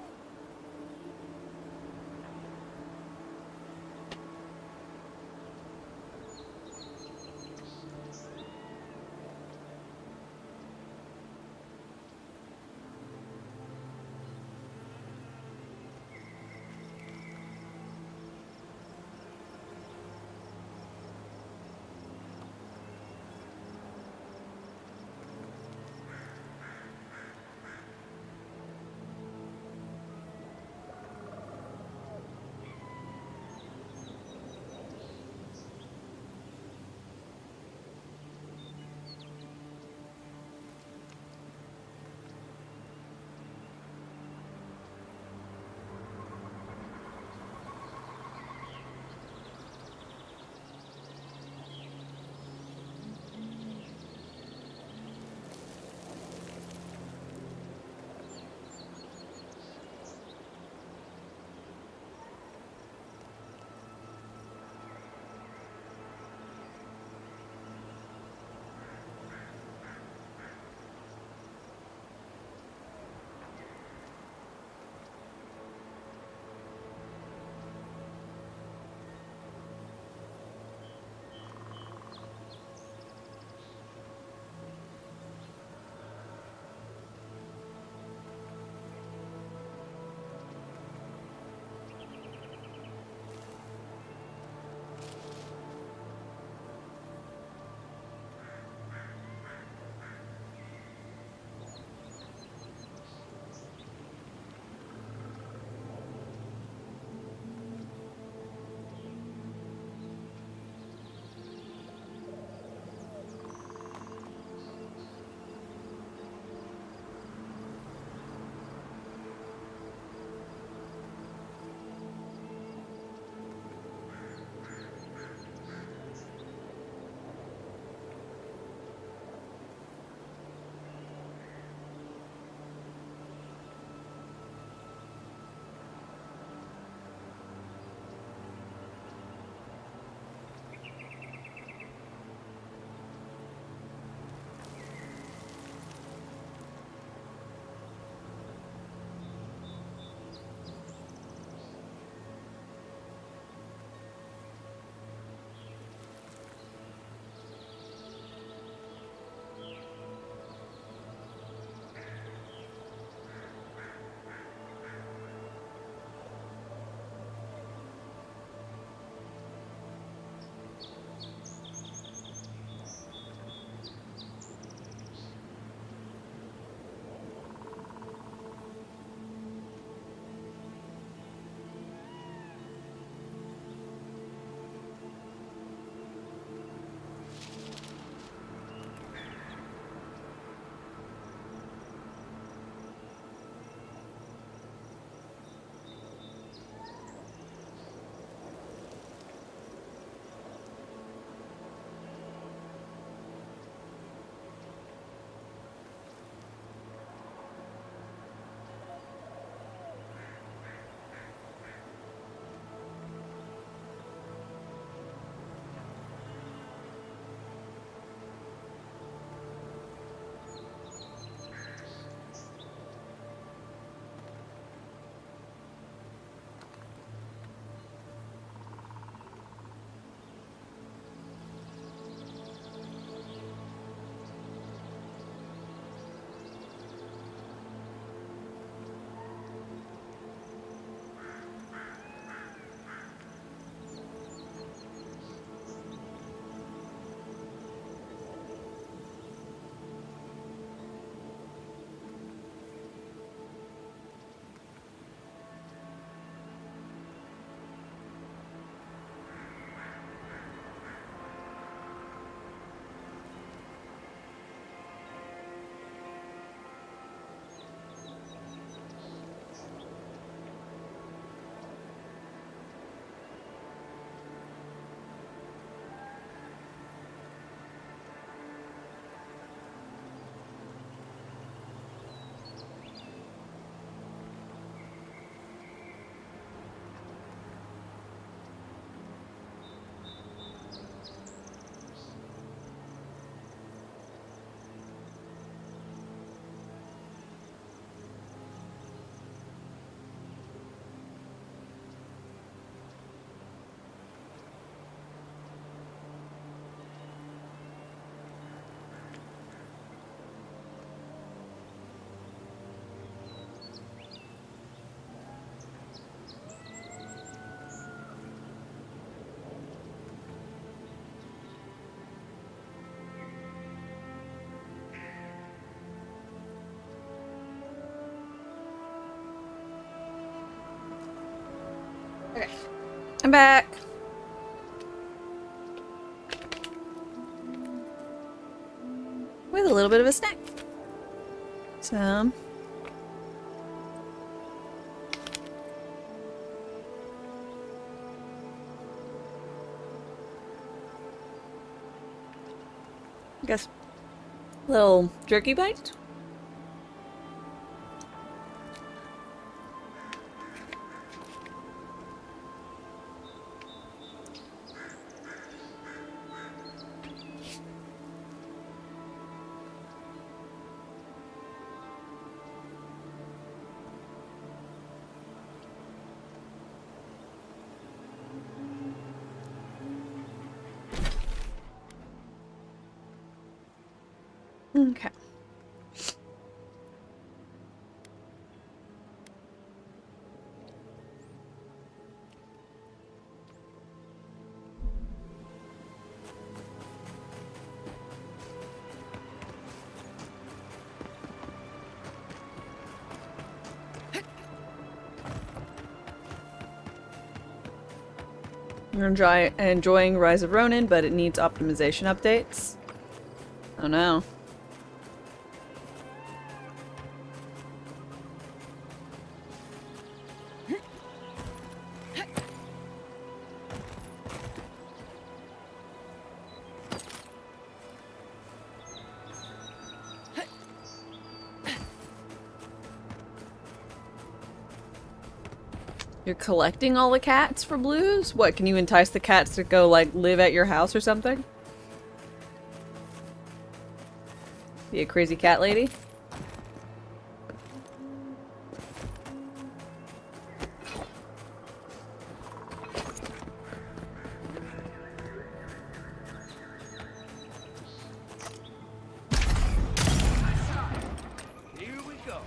I'm back. With a little bit of a snack. Some. I guess little jerky bite. Okay. You're enjoying Rise of Ronin, but it needs optimization updates. Oh no. You're collecting all the cats for blues? What, can you entice the cats to go, like, live at your house or something? Be a crazy cat lady? Here we go.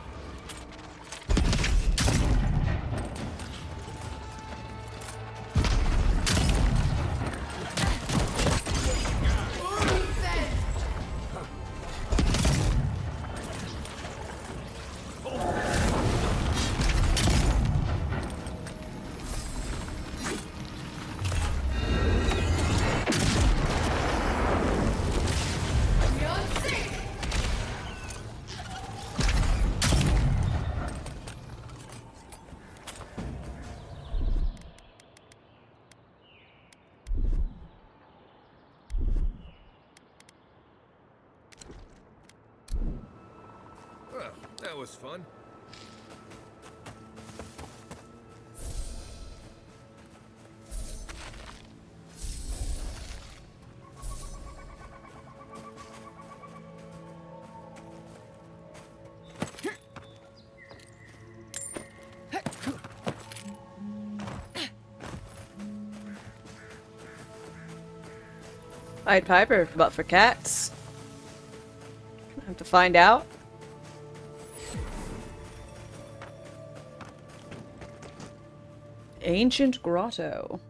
Well, that was fun. Pied Piper, but for cats. I have to find out. Ancient grotto.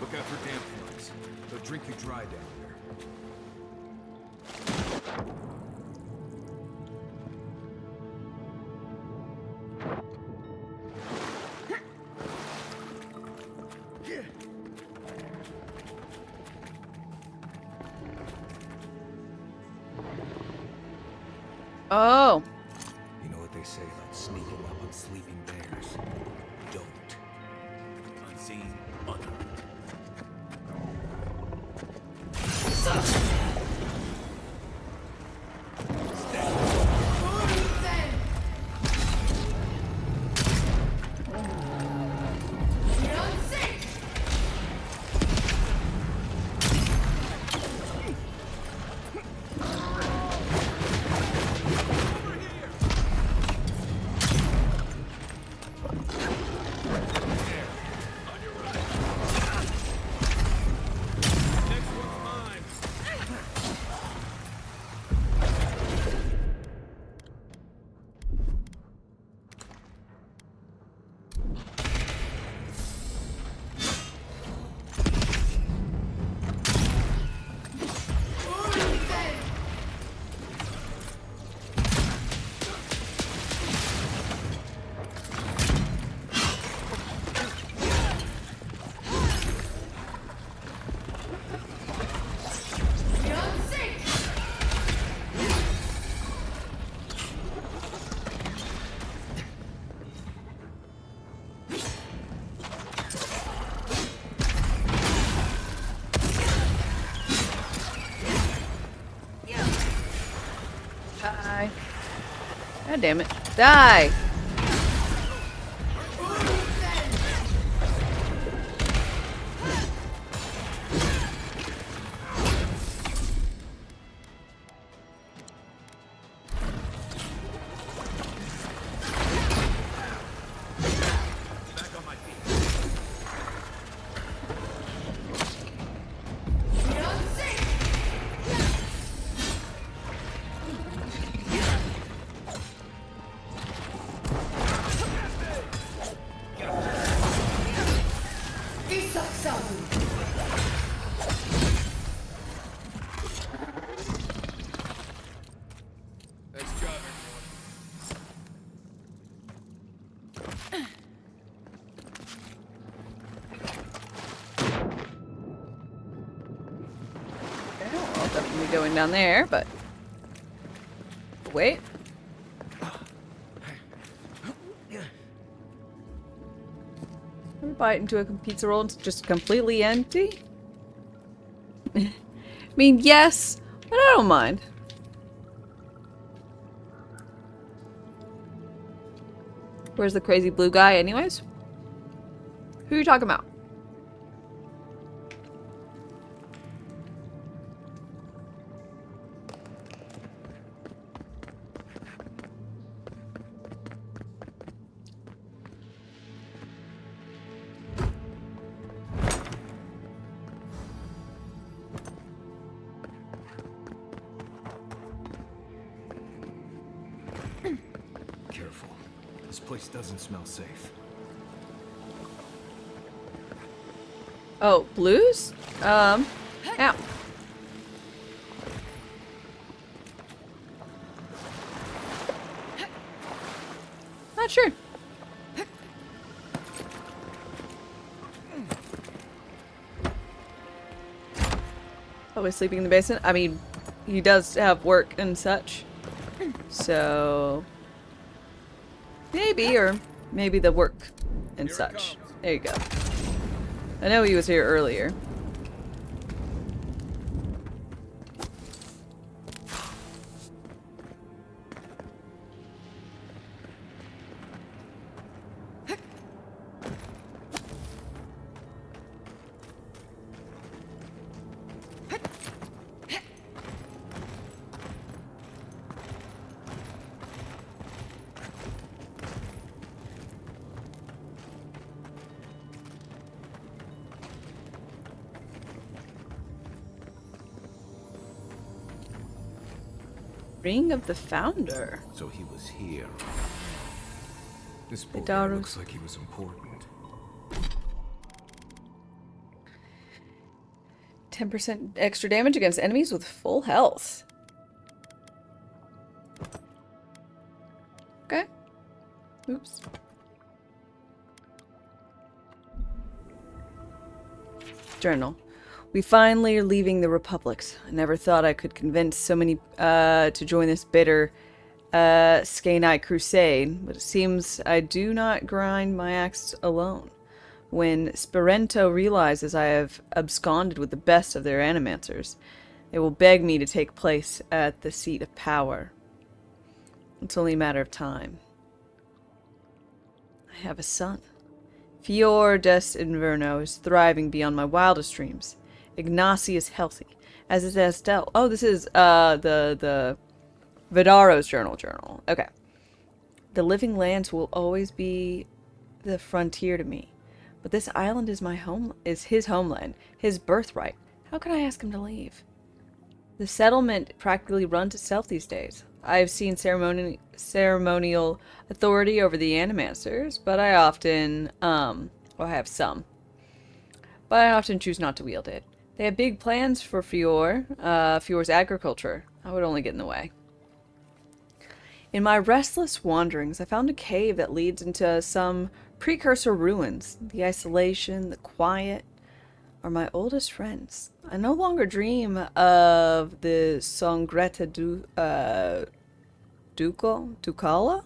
Look out for damp flies. They'll drink you dry down there. Oh. You know what they say about sneaking up on sleeping bears? Don't. Unseen, unknown. God damn it. Die! I'll definitely be going down there, but wait. Bite into a pizza roll and it's just completely empty? I mean, yes, but I don't mind. Where's the crazy blue guy anyways? Who are you talking about? Careful. This place doesn't smell safe. Oh, blues? Ow. Not sure. Always sleeping in the basement. I mean, he does have work and such. So maybe, or maybe the work and such. There you go. I know he was here earlier. Ring of the Founder. So he was here. This boy daughter- looks like he was important. 10% extra damage against enemies with full health. Okay. Oops. Journal. We finally are leaving the Republics. I never thought I could convince so many to join this bitter Skanite crusade, but it seems I do not grind my axe alone. When Sparento realizes I have absconded with the best of their animancers, they will beg me to take place at the seat of power. It's only a matter of time. I have a son. Fior des Inverno is thriving beyond my wildest dreams. Ignacy is healthy, as is Estelle. Oh, this is the Vidaro's journal. Okay. The living lands will always be the frontier to me, but this island is his homeland, his birthright. How can I ask him to leave? The settlement practically runs itself these days. I have seen ceremonial authority over the animancers, but I often, well, I have some, but I often choose not to wield it. They have big plans for Fior's agriculture. I would only get in the way. In my restless wanderings, I found a cave that leads into some precursor ruins. The isolation, the quiet are my oldest friends. I no longer dream of the Songreta Ducala?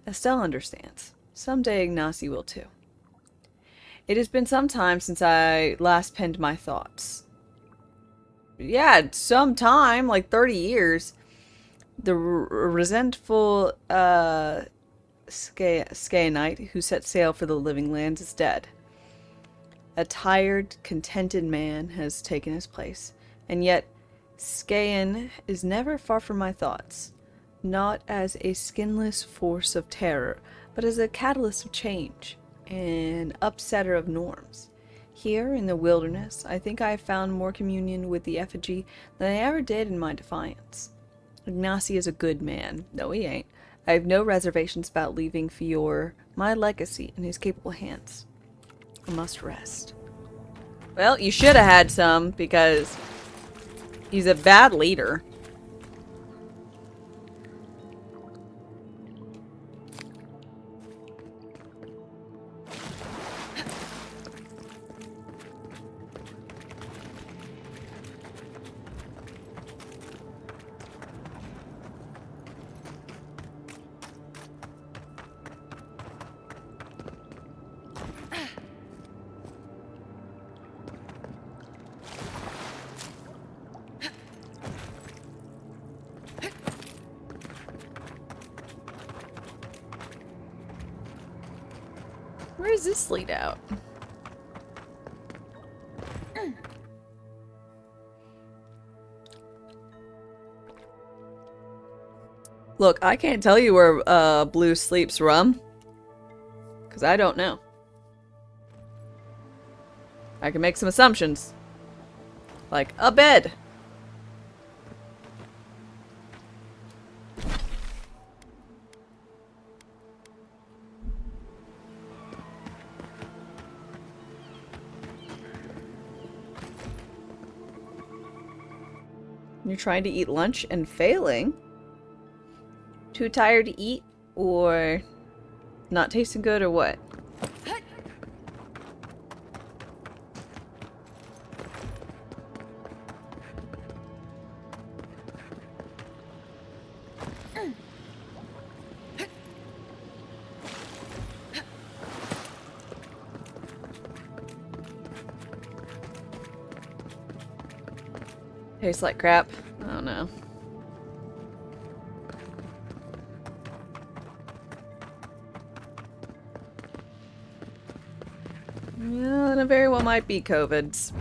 Estelle understands. Someday Ignacy will too. It has been some time since I last penned my thoughts. Yeah, some time, like 30 years. The resentful Knight who set sail for the living lands is dead. A tired, contented man has taken his place, and yet Skaen is never far from my thoughts, not as a skinless force of terror, but as a catalyst of change, an upsetter of norms. Here in the wilderness, I think I have found more communion with the effigy than I ever did in my defiance. Ignacy is a good man. No, he ain't. I have no reservations about leaving Fior my legacy in his capable hands. I must rest. Well, you should have had some, because he's a bad leader. Where does this lead out? Look, I can't tell you where Blue sleeps, Rum. Because I don't know. I can make some assumptions. Like, a bed. You're trying to eat lunch and failing? Too tired to eat? Or not tasting good, or what? Tastes like crap. I don't know. Yeah, and it very well might be COVID's.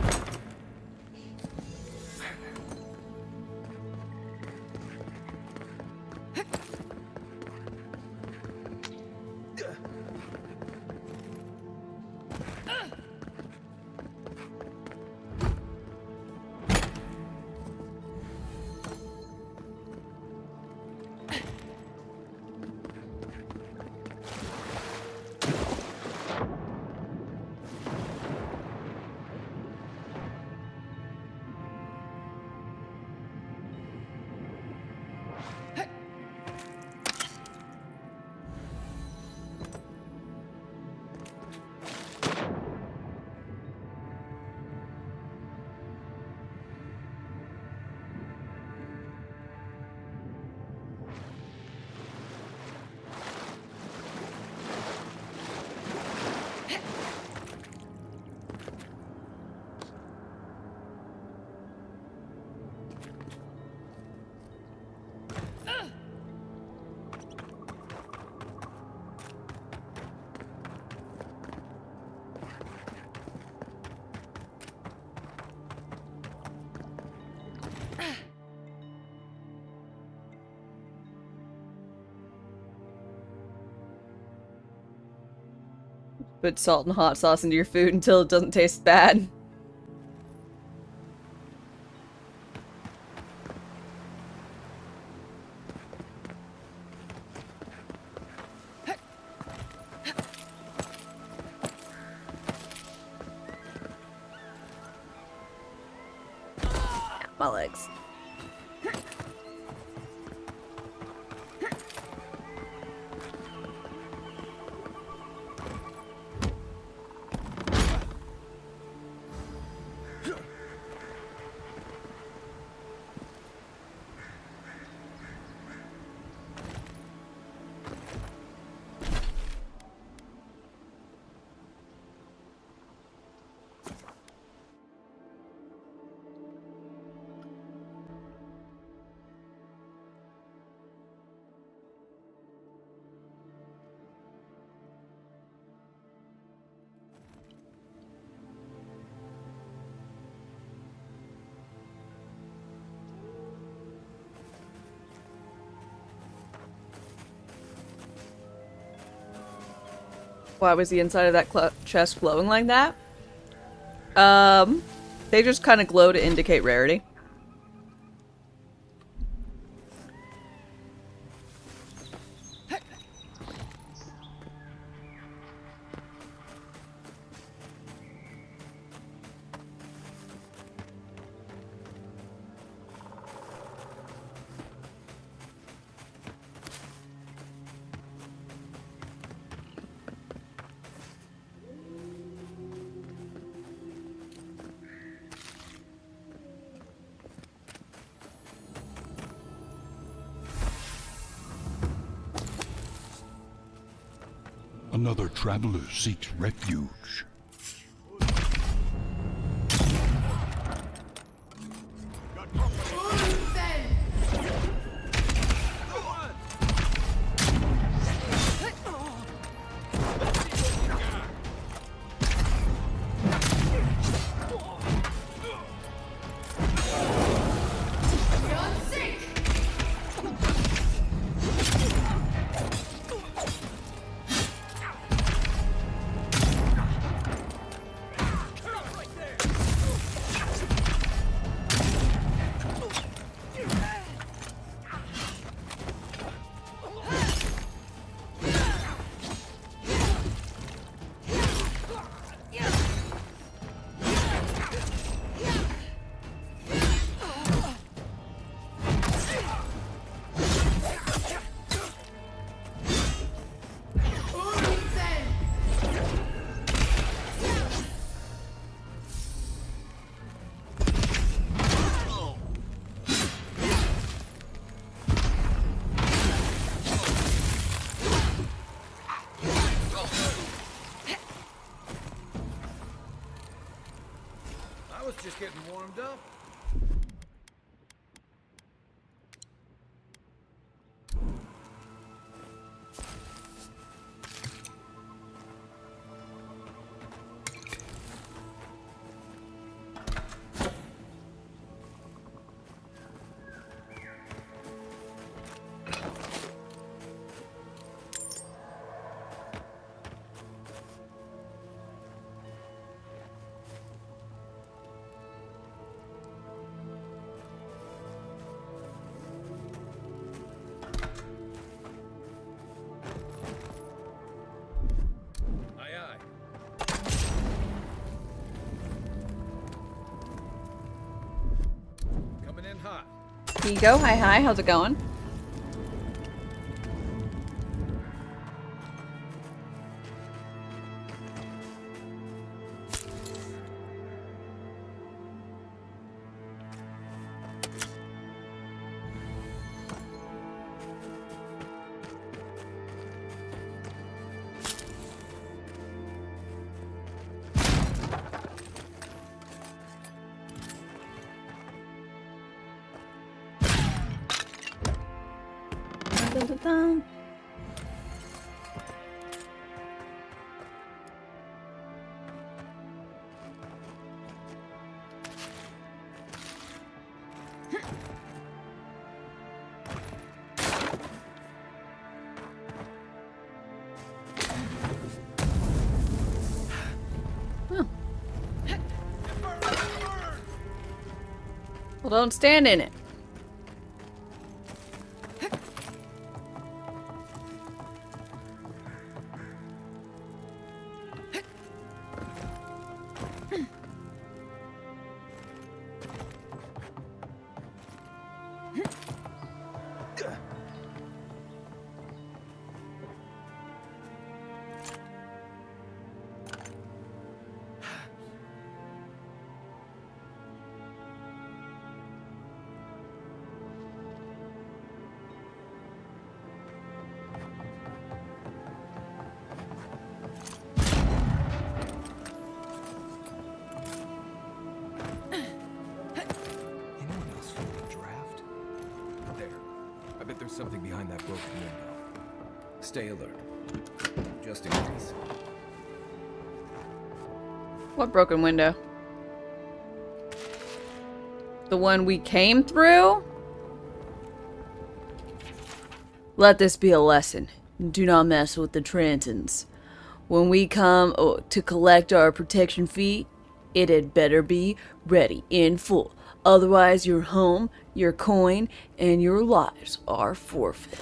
Put salt and hot sauce into your food until it doesn't taste bad. My legs. Why was the inside of that chest glowing like that? They just kind of glow to indicate rarity. Another traveler seeks refuge. Just getting warmed up. Here you go. Hi, hi. How's it going? Dun, dun, dun. Well, don't stand in it. Something behind that broken window. Stay alert. Just in case. What broken window? The one we came through? Let this be a lesson. Do not mess with the Trantons. when we come to collect our protection fee, it had better be ready in full. Otherwise, your home, your coin, and your lives are forfeit.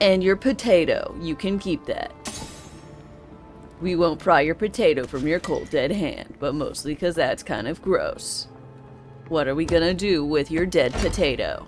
And your potato, you can keep that. We won't pry your potato from your cold dead hand, but mostly because that's kind of gross. What are we gonna do with your dead potato?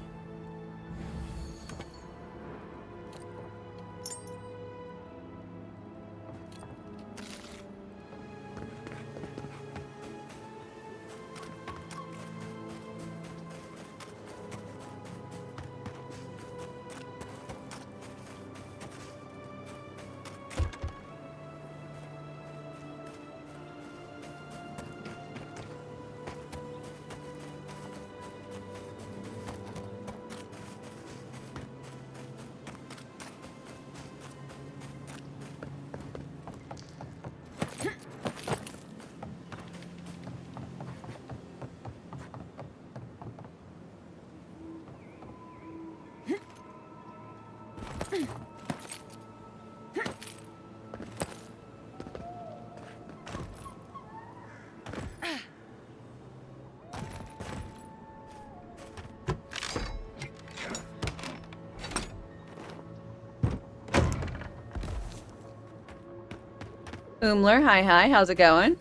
Umler, hi, how's it going?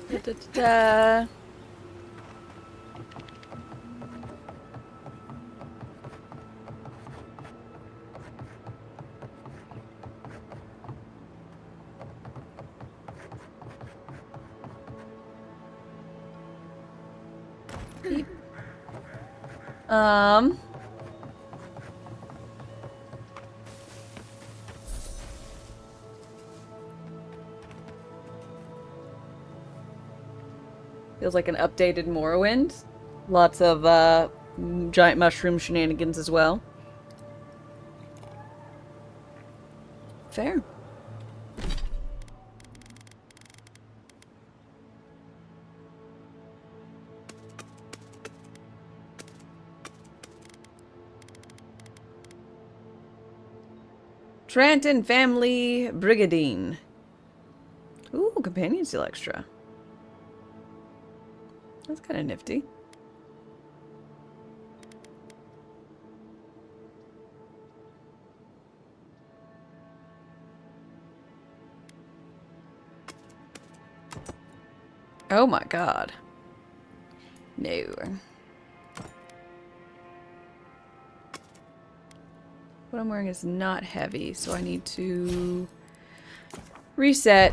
Da-da-da-da. Um. Feels like an updated Morrowind. Lots of giant mushroom shenanigans as well. Fair. Tranton Family Brigadine. Ooh, companion seal extra. That's kind of nifty. Oh my god. No. What I'm wearing is not heavy, so I need to reset.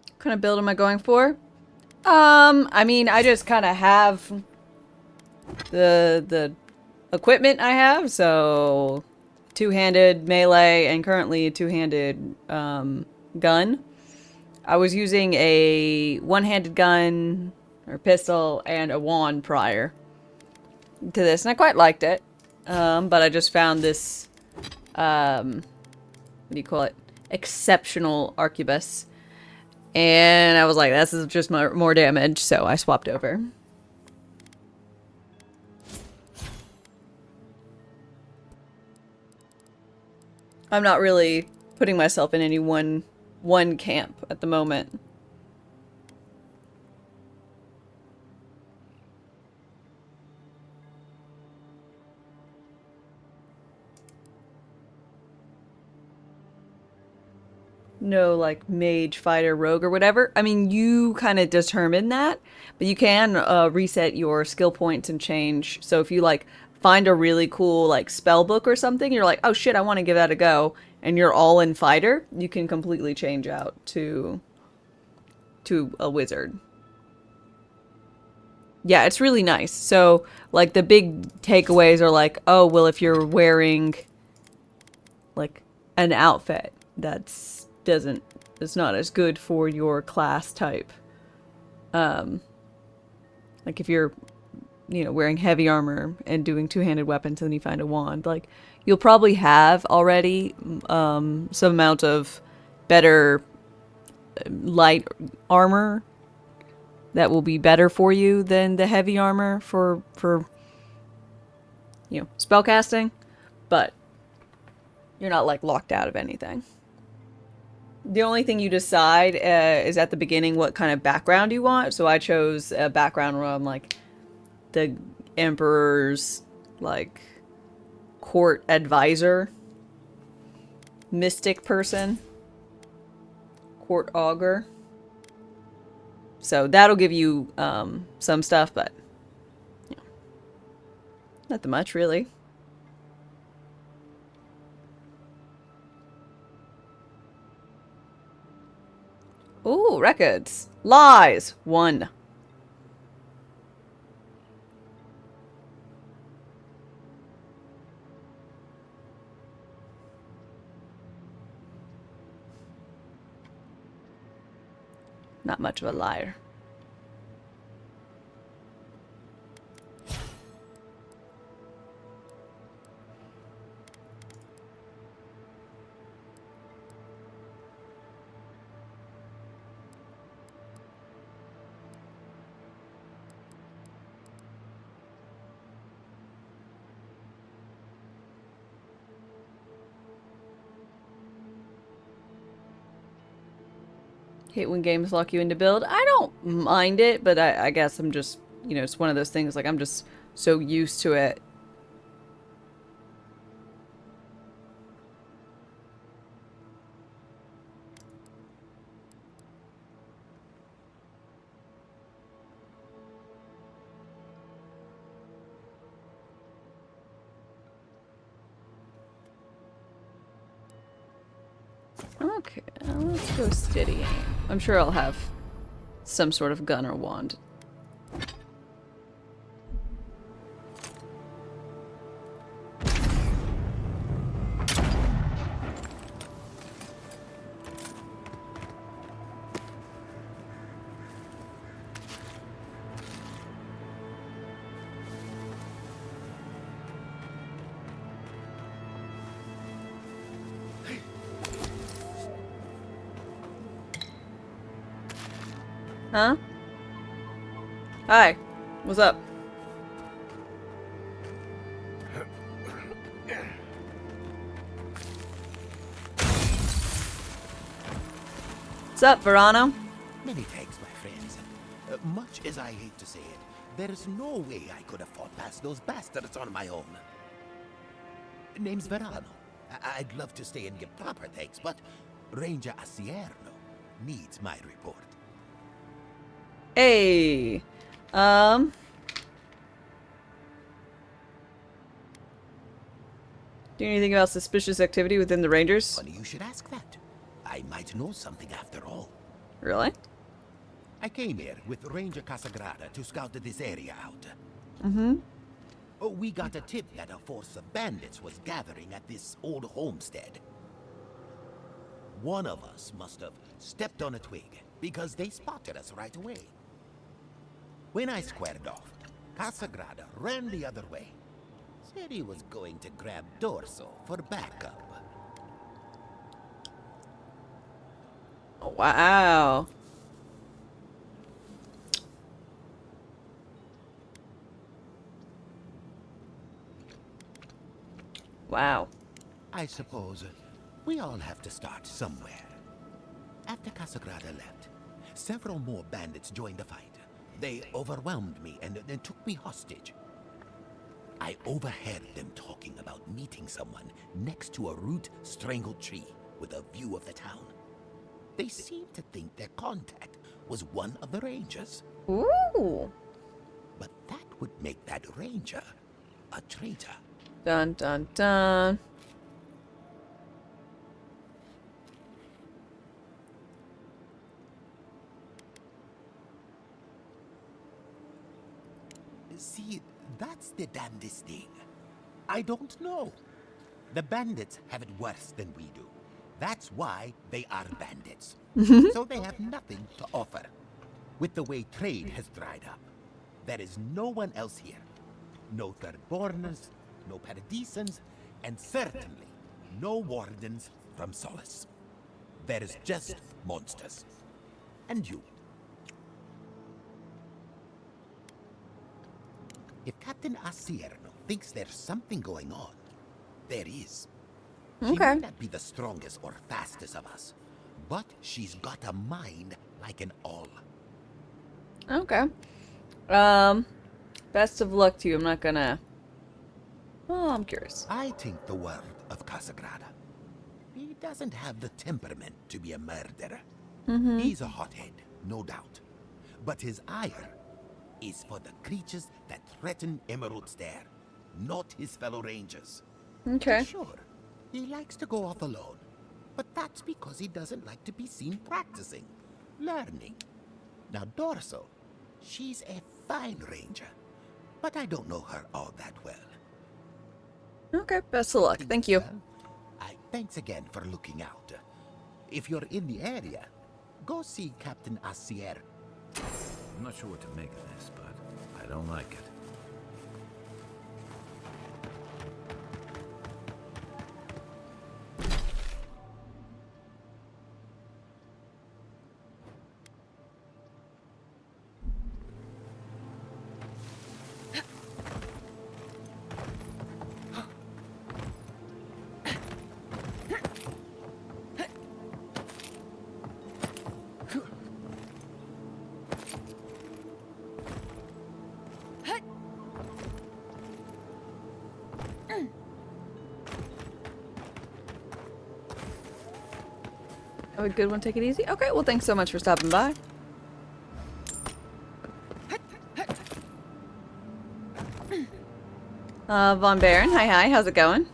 What kind of build am I going for? I mean, I just kind of have the equipment I have, so two-handed melee and currently a two-handed gun. I was using a one-handed gun or pistol and a wand prior to this, and I quite liked it. But I just found this what do you call it? Exceptional arquebus. And I was like, this is just more damage, so I swapped over. I'm not really putting myself in any one camp at the moment. No, like, mage, fighter, rogue, or whatever. I mean, you kind of determine that, but you can reset your skill points and change. So if you, like, find a really cool, like, spell book or something, you're like, oh shit, I want to give that a go, and you're all in fighter, you can completely change out to a wizard. Yeah, it's really nice. So, like, the big takeaways are like, oh, well, if you're wearing, like, an outfit that's it's not as good for your class type. Like if you're, you know, wearing heavy armor and doing two-handed weapons and then you find a wand, like, you'll probably have already some amount of better light armor that will be better for you than the heavy armor for you know, spellcasting, but you're not, like, locked out of anything. The only thing you decide is at the beginning what kind of background you want. So I chose a background where I'm like the emperor's, like, court advisor, mystic person, court augur. So that'll give you some stuff, but you know, not that much really. Ooh, records. Lies. 1. Not much of a liar. Hate when games lock you into build. I don't mind it, but I guess I'm just, you know, it's one of those things, like, I'm just so used to it. Okay, let's go steady aim. I'm sure I'll have some sort of gun or wand. Huh? Hi. What's up? What's up, Verano? Many thanks, my friends. Much as I hate to say it, there is no way I could have fought past those bastards on my own. Name's Verano. I'd love to stay and give proper thanks, but Ranger Asierno needs my report. Hey. Do anything about suspicious activity within the Rangers? Funny you should ask that. I might know something after all. Really? I came here with Ranger Casagrada to scout this area out. Mm-hmm. Oh, we got a tip that a force of bandits was gathering at this old homestead. One of us must have stepped on a twig, because they spotted us right away. When I squared off, Casagrada ran the other way. Said he was going to grab Dorso for backup. Wow. Wow. I suppose we all have to start somewhere. After Casagrada left, several more bandits joined the fight. They overwhelmed me and took me hostage. I overheard them talking about meeting someone next to a root-strangled tree with a view of the town. They seemed to think their contact was one of the rangers. Ooh. But that would make that ranger a traitor. Dun dun dun. See, that's the damnedest thing. I don't know. The bandits have it worse than we do. That's why they are bandits. So they have nothing to offer. With the way trade has dried up, there is no one else here. No Third-borners, no Paradisans, and certainly no wardens from Solace. There is just monsters. And you. If Captain Asierno thinks there's something going on, there is. She may not be the strongest or fastest of us, but she's got a mind like an all. Okay. Best of luck to you. I'm not gonna... Oh, I'm curious. I think the word of Casagrada. He doesn't have the temperament to be a murderer. Mm-hmm. He's a hothead, no doubt. But his ire is for the creatures that threaten Emerald's Stair, not his fellow rangers. Okay. Sure, he likes to go off alone, but that's because he doesn't like to be seen practicing, learning. Now Dorso, she's a fine ranger, but I don't know her all that well. Okay, best of luck. Thank you. Thanks again for looking out. If you're in the area, go see Captain Asier. I'm not sure what to make of this, but I don't like it. a good one. Take it easy. Okay, well, thanks so much for stopping by. Von Baron, hi, how's it going?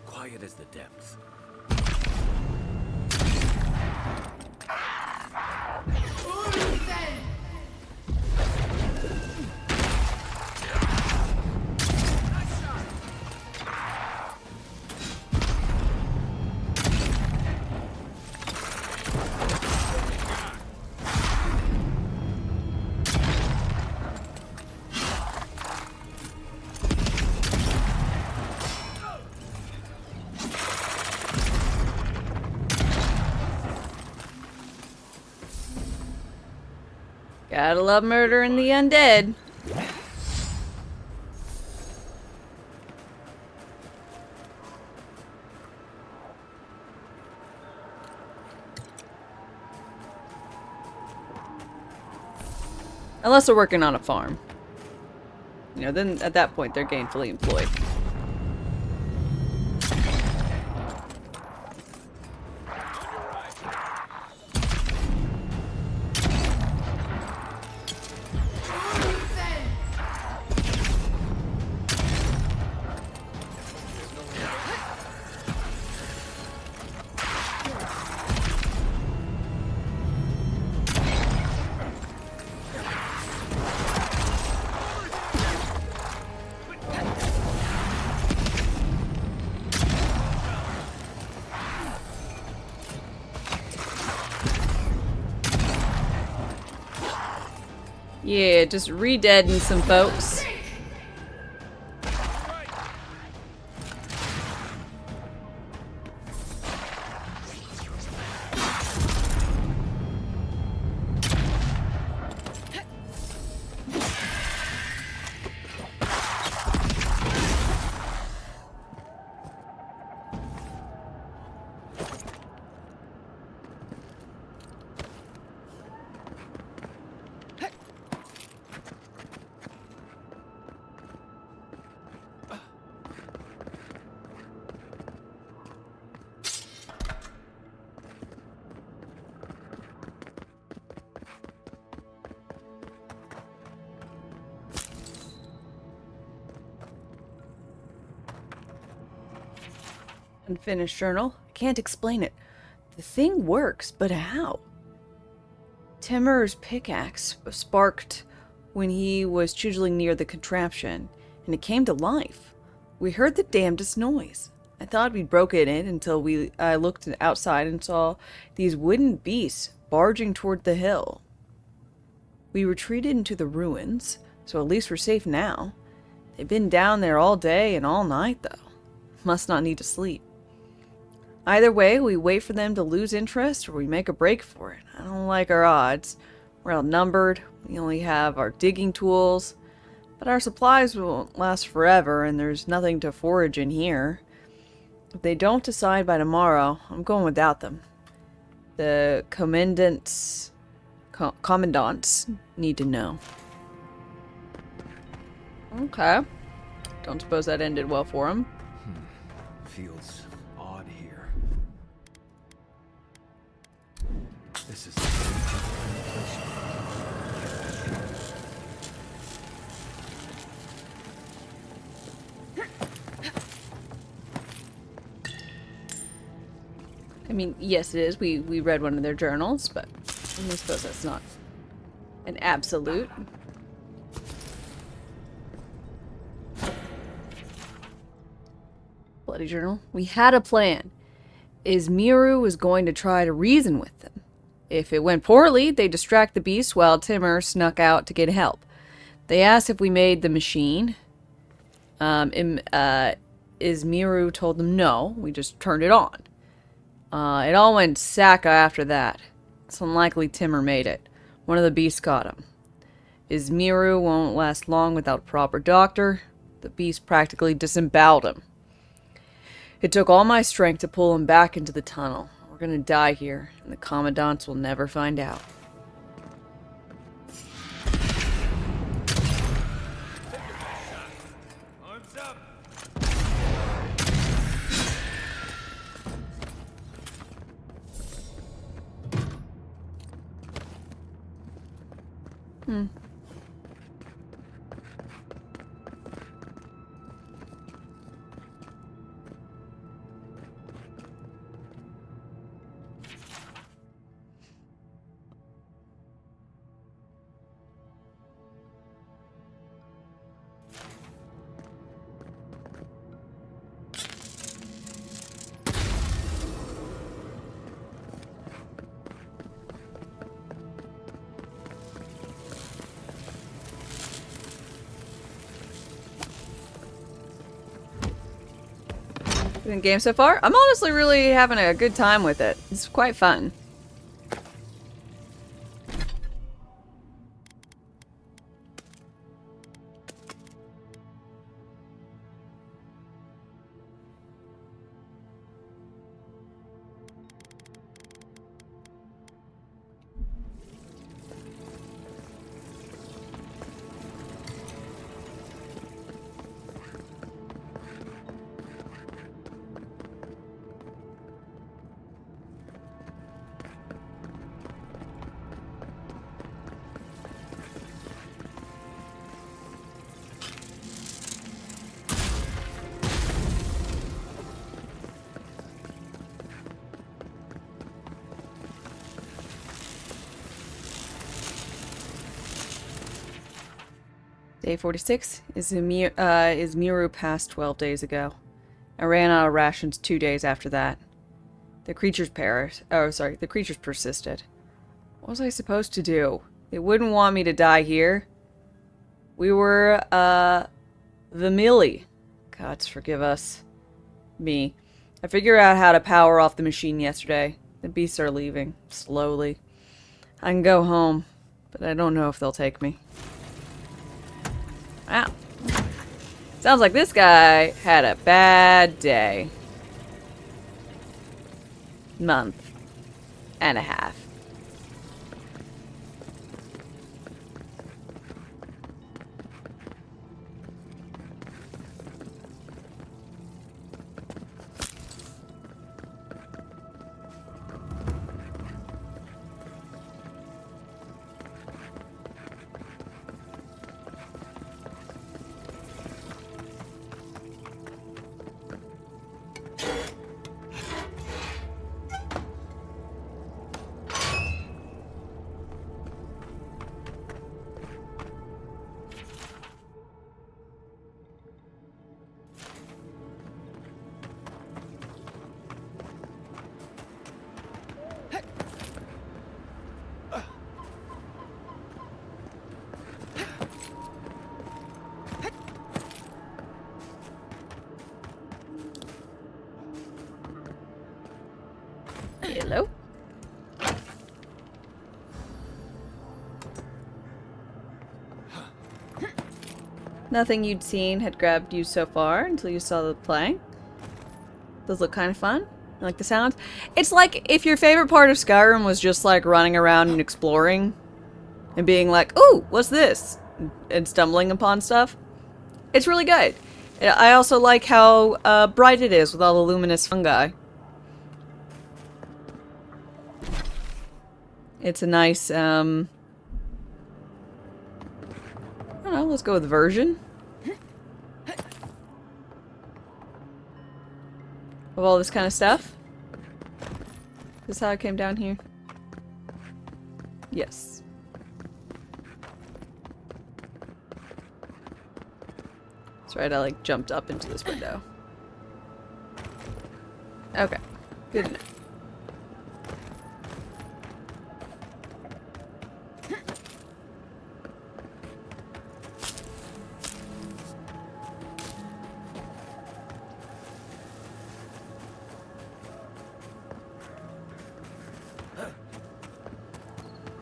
Quiet as the depths. Gotta love murdering the undead. Unless they're working on a farm. You know, then at that point they're gainfully employed. Yeah, just re-deading some folks. Unfinished journal. I can't explain it. The thing works, but how? Timur's pickaxe sparked when he was chiseling near the contraption, and it came to life. We heard the damnedest noise. I thought we'd broken it until I looked outside and saw these wooden beasts barging toward the hill. We retreated into the ruins, so at least we're safe now. They've been down there all day and all night, though. Must not need to sleep. Either way, we wait for them to lose interest or we make a break for it. I don't like our odds. We're outnumbered. We only have our digging tools. But our supplies won't last forever and there's nothing to forage in here. If they don't decide by tomorrow, I'm going without them. The commandants need to know. Okay. Don't suppose that ended well for them. Feels odd here. This is I mean, yes it is. We read one of their journals, but I suppose that's not an absolute. Bloody journal. We had a plan. Izmiru was going to try to reason with them. If it went poorly, they distract the beast while Timur snuck out to get help. They asked if we made the machine. Izmiru told them no, we just turned it on. It all went sacca after that. It's unlikely Timur made it. One of the beasts caught him. Izmiru won't last long without a proper doctor. The beast practically disemboweled him. It took all my strength to pull him back into the tunnel. We're gonna die here, and the commandants will never find out. Arms up! Hmm. Good game so far? I'm honestly really having a good time with it. It's quite fun. Day 46 is Miru passed 12 days ago. I ran out of rations 2 days after that. The creatures the creatures persisted. What was I supposed to do? They wouldn't want me to die here. We were, the Millie. Gods forgive us. Me. I figured out how to power off the machine yesterday. The beasts are leaving. Slowly. I can go home, but I don't know if they'll take me. Wow. Sounds like this guy had a bad day. Month and a half. Hello? Nothing you'd seen had grabbed you so far until you saw the play. Those look kind of fun. You like the sounds? It's like if your favorite part of Skyrim was just like running around and exploring and being like, ooh, what's this? And stumbling upon stuff. It's really good. I also like how bright it is with all the luminous fungi. It's a nice, I don't know, let's go with version. Of all this kind of stuff. This is how I came down here? Yes. That's right, I like jumped up into this window. Okay, good enough.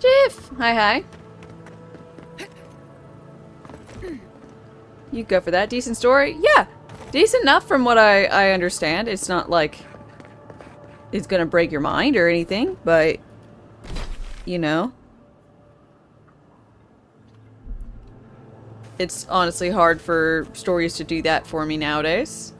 Jiff! Hi, hi. You go for that. Decent story? Yeah. Decent enough from what I understand. It's not like it's gonna break your mind or anything, but you know. It's honestly hard for stories to do that for me nowadays.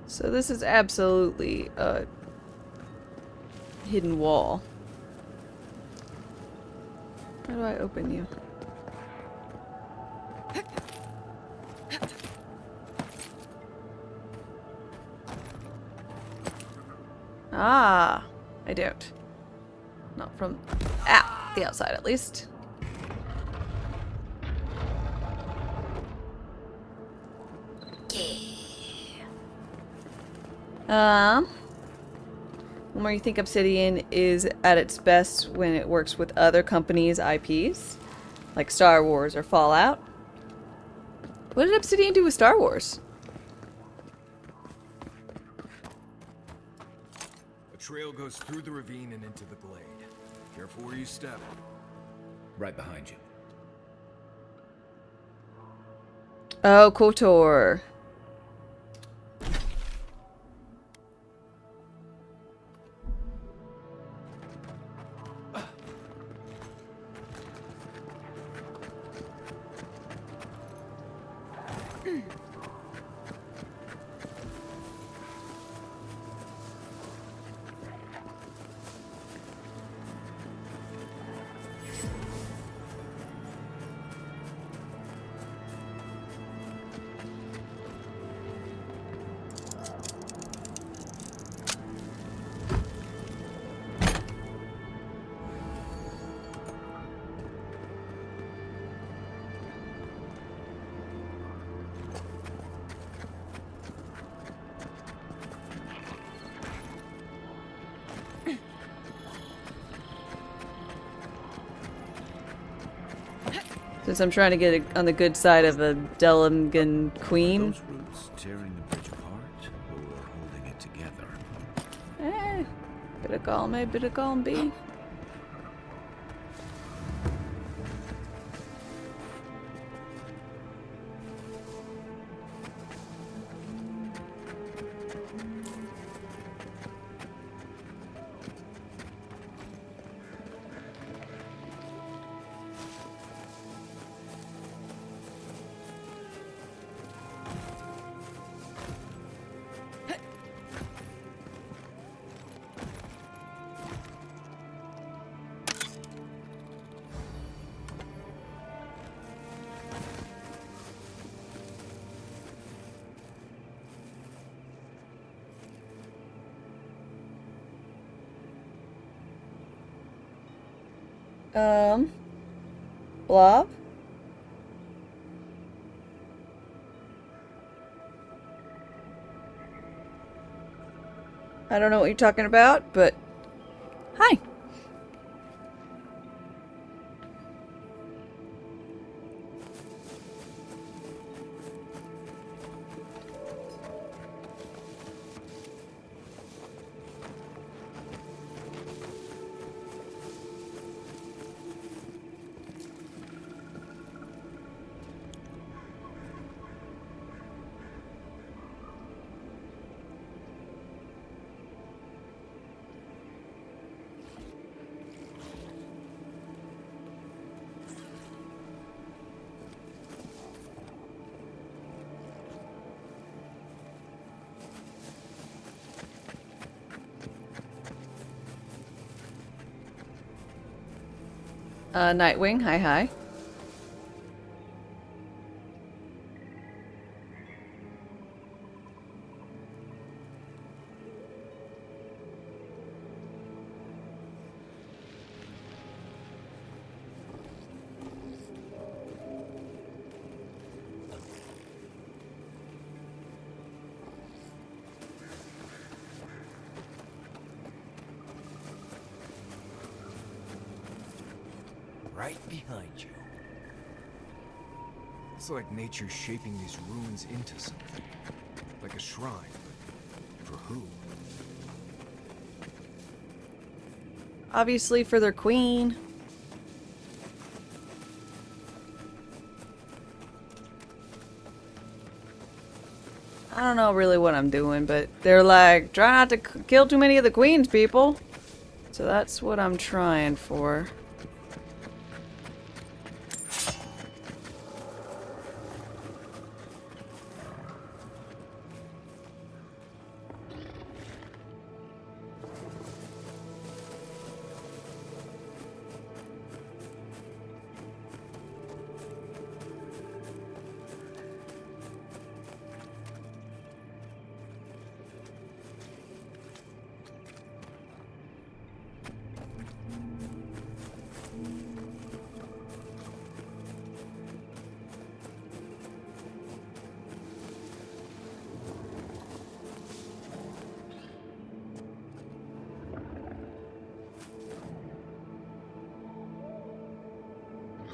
So this is absolutely a hidden wall. How do I open you? Ah, I don't. Not from the outside at least. One more, you think Obsidian is at its best when it works with other companies' IPs, like Star Wars or Fallout. What did Obsidian do with Star Wars? A trail goes through the ravine and into the glade. Careful where you step. Right behind you. Oh, KOTOR. Since I'm trying to get it on the good side of a Delimgan queen. Those roots tearing the bridge apart or holding it together? Bit of column A, bit of column B. Blob? I don't know what you're talking about, but hi. Nightwing, hi hi. right behind you. It's like nature shaping these ruins into something. Like a shrine. For who? Obviously for their queen. I don't know really what I'm doing, but they're like, try not to kill too many of the queen's people. So that's what I'm trying for.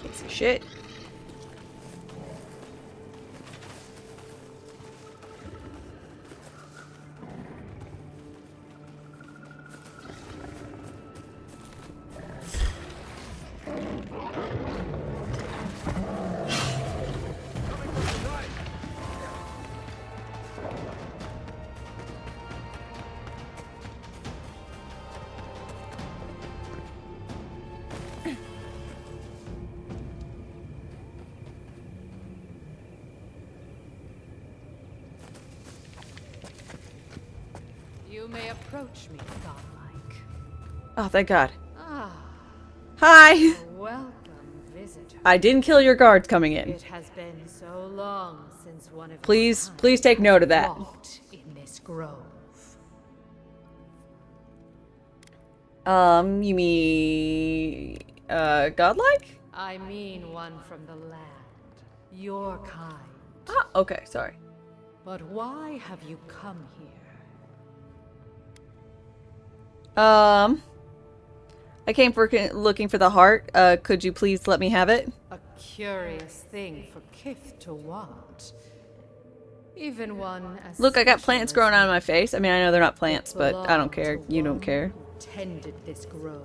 Piece of shit. You may approach me, godlike. Oh, thank God. Ah. Hi! Welcome, visitor. I didn't kill your guards coming in. It has been so long since one of Please take note of that. walked in this grove. You mean... godlike? I mean one from the land. Your kind. Ah, okay, sorry. But why have you come here? I came for looking for the heart. Could you please let me have it? A curious thing for Kith to want. Even one as Look, I got special plants as growing out you. of my face. I mean, I know they're not plants, but I don't Belong care. to You don't one care. who tended this grove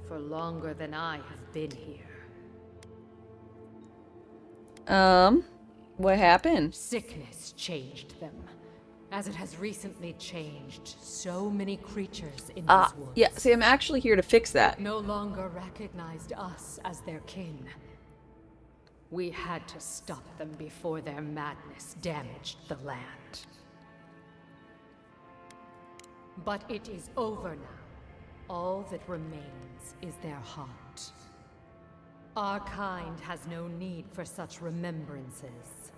for longer than I have been here. What happened? Sickness changed them, as it has recently changed so many creatures in these woods. Yeah, see, I'm actually here to fix that. No longer recognized us as their kin. We had to stop them before their madness damaged the land. But it is over now. All that remains is their heart. Our kind has no need for such remembrances.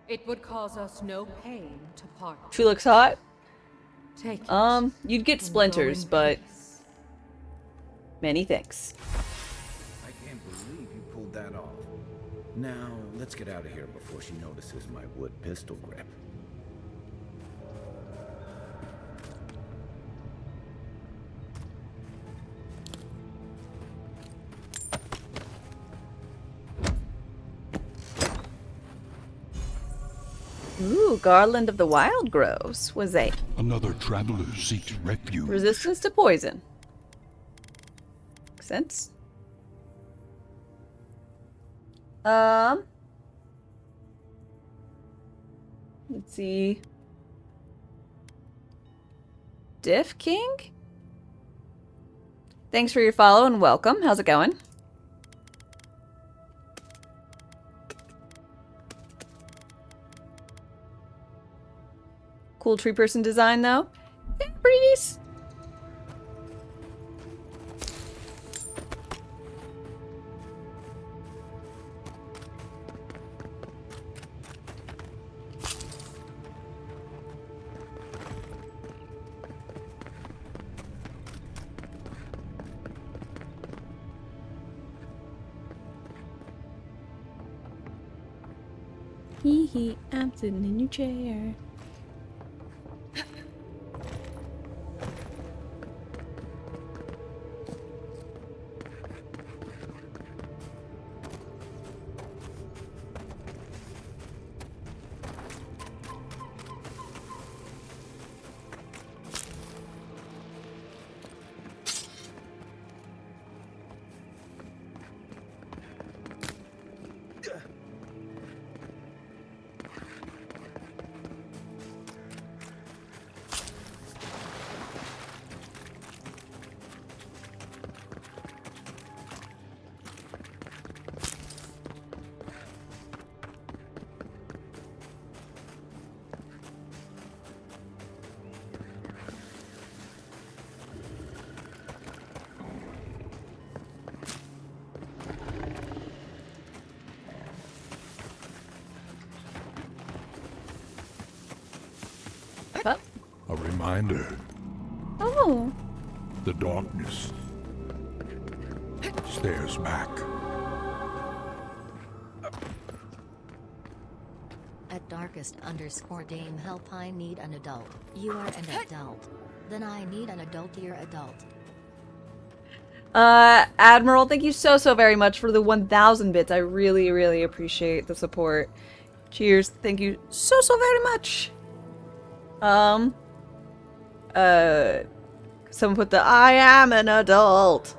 It would cause us no pain to part. She looks hot. Take it You'd get and splinters, go in but many thanks. I can't believe you pulled that off. Now, let's get out of here before she notices my wood pistol grip. Ooh, Garland of the Wild Groves was a Another traveler seeks refuge. resistance to poison. Makes sense. Let's see. Diff King? Thanks for your follow and welcome. How's it going? Cool tree person design, though. Yeah, pretty nice. Hee hee, I'm sitting in your chair. reminder. Oh. The darkness stares back. At darkest_dame help, I need an adult. You are an adult. Then I need an adultier adult. Admiral, thank you so very much for the 1,000 bits. I really, really appreciate the support. Cheers. Thank you so very much. Someone put the I am an adult.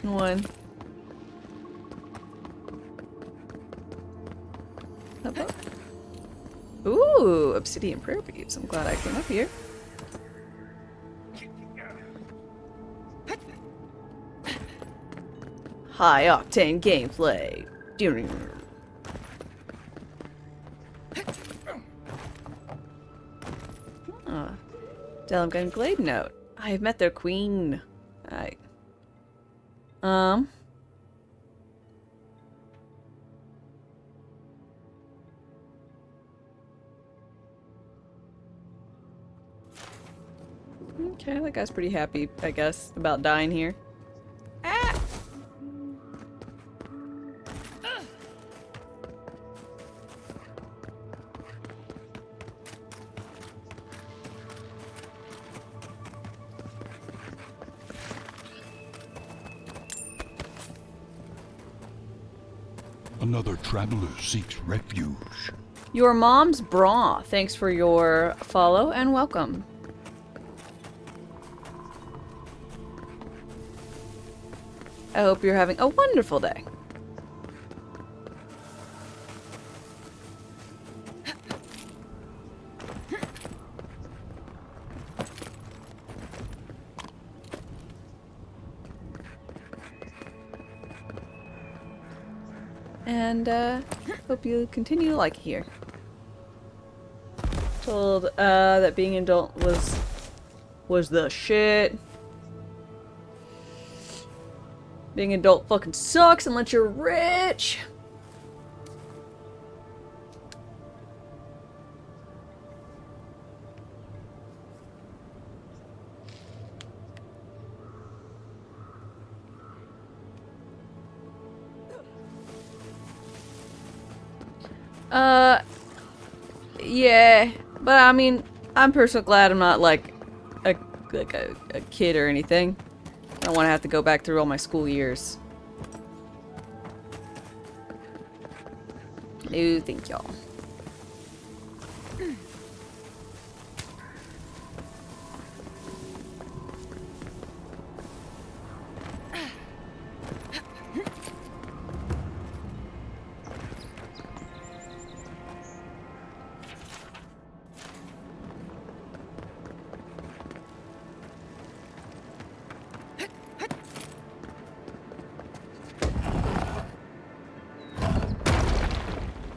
One. Ooh, obsidian prayer beads. I'm glad I came up here. High octane gameplay. Delmgun Glade note. I have met their queen. Okay, that guy's pretty happy, I guess, about dying here. Ah! Another traveler seeks refuge. Your mom's bra. Thanks for your follow and welcome. I hope you're having a wonderful day. And hope you continue to like it here. Told that being an adult was the shit. Being an adult fucking sucks unless you're rich. Yeah, but I mean, I'm personally glad I'm not like a kid or anything. I don't want to have to go back through all my school years. No, thank y'all.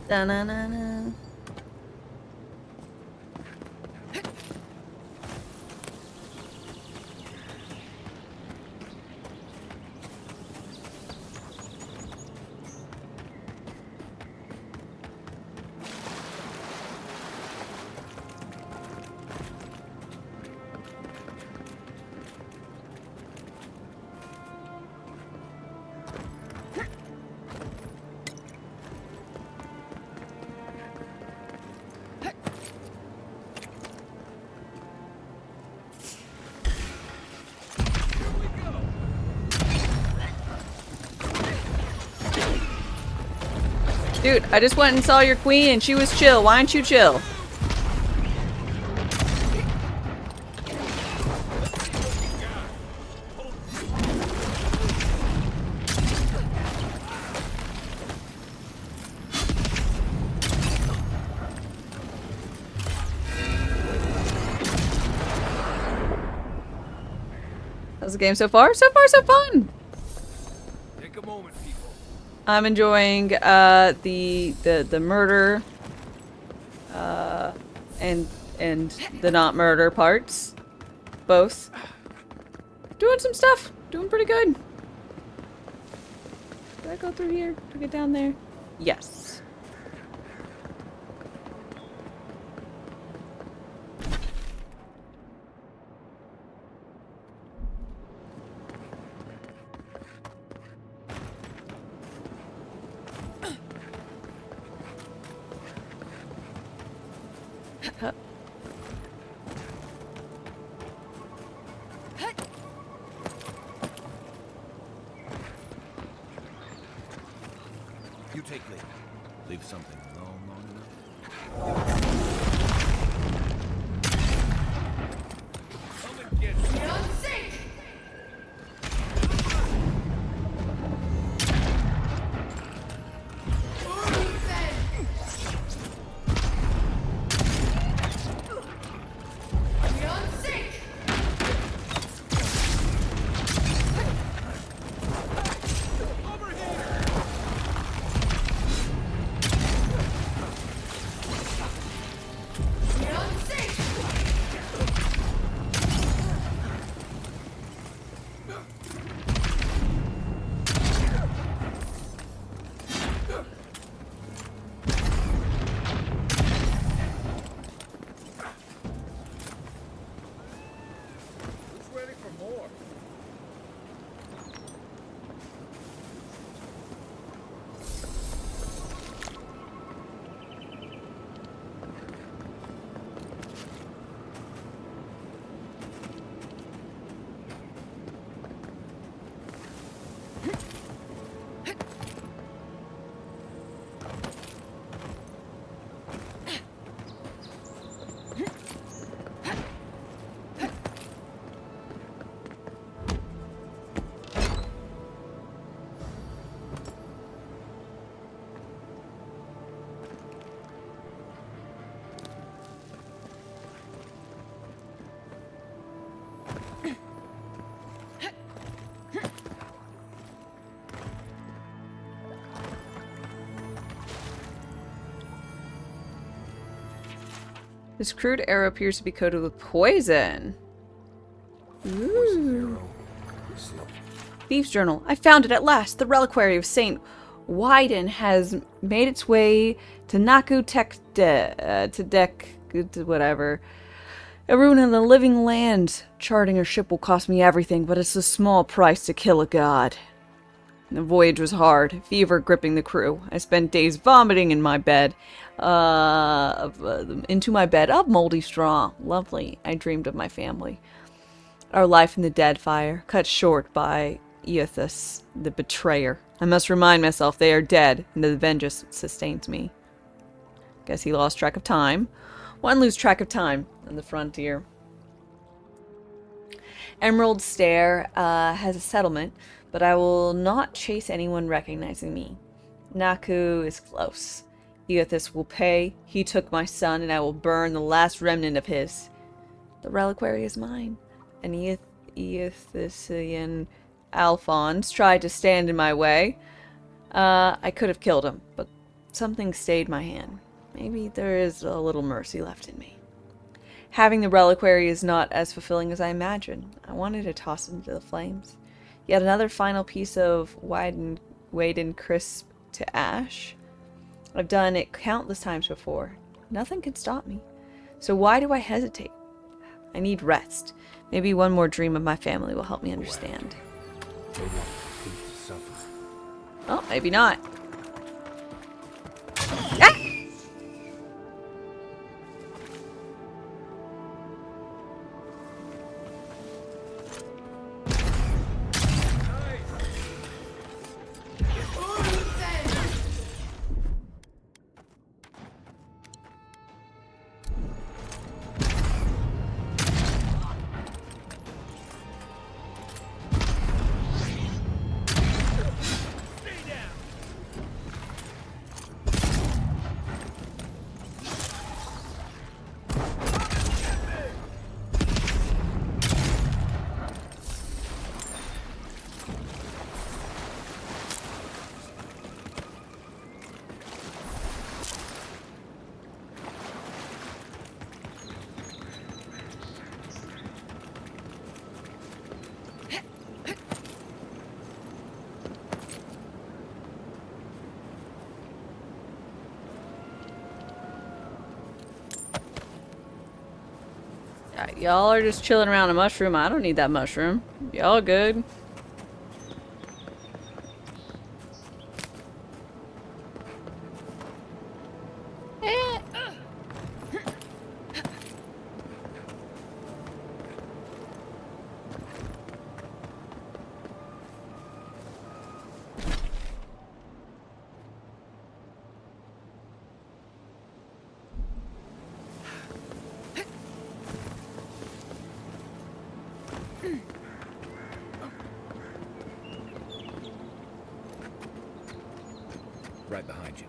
Da-na-na-na. Dude, I just went and saw your queen and she was chill. Why aren't you chill? How's the game so far? So far, so fun! Take a moment, people. I'm enjoying the murder and the not murder parts. both. Doing some stuff. Doing pretty good. Did I go through here to get down there? Yes. You take lead. Leave something alone long enough. Come and get me. This crude arrow appears to be coated with poison. Ooh. Thieves' Journal. I found it at last. The reliquary of Saint Wyden has made its way to whatever. A ruin in the living land. Charting a ship will cost me everything, but it's a small price to kill a god. The voyage was hard, fever gripping the crew. I spent days vomiting in my bed, into my bed of moldy straw. Lovely. I dreamed of my family. Our life in the dead fire, cut short by Eothas, the betrayer. I must remind myself they are dead, and the vengeance sustains me. Guess he lost track of time. One lose track of time on the frontier. Emerald Stair has a settlement, but I will not chase anyone recognizing me. Naku is close. Eothas will pay. He took my son, and I will burn the last remnant of his. The reliquary is mine. And Eothasian Alphonse tried to stand in my way. I could have killed him, but something stayed my hand. Maybe there is a little mercy left in me. Having the reliquary is not as fulfilling as I imagined. I wanted to toss it into the flames. Yet another final piece of Wyden crisp to ash. I've done it countless times before. Nothing can stop me. So why do I hesitate? I need rest. Maybe one more dream of my family will help me understand. Oh, maybe not. Ah! Y'all are just chilling around a mushroom. I don't need that mushroom. Y'all good. Right behind you.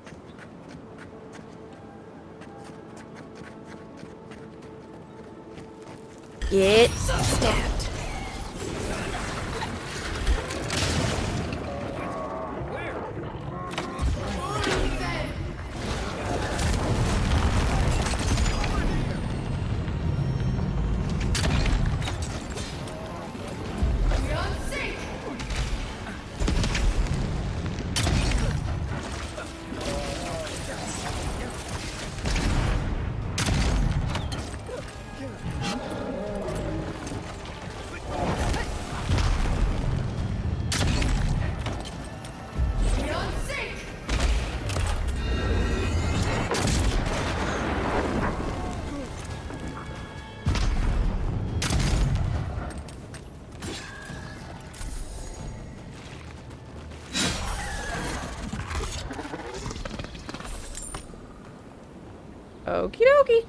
Get stabbed. Okie dokie.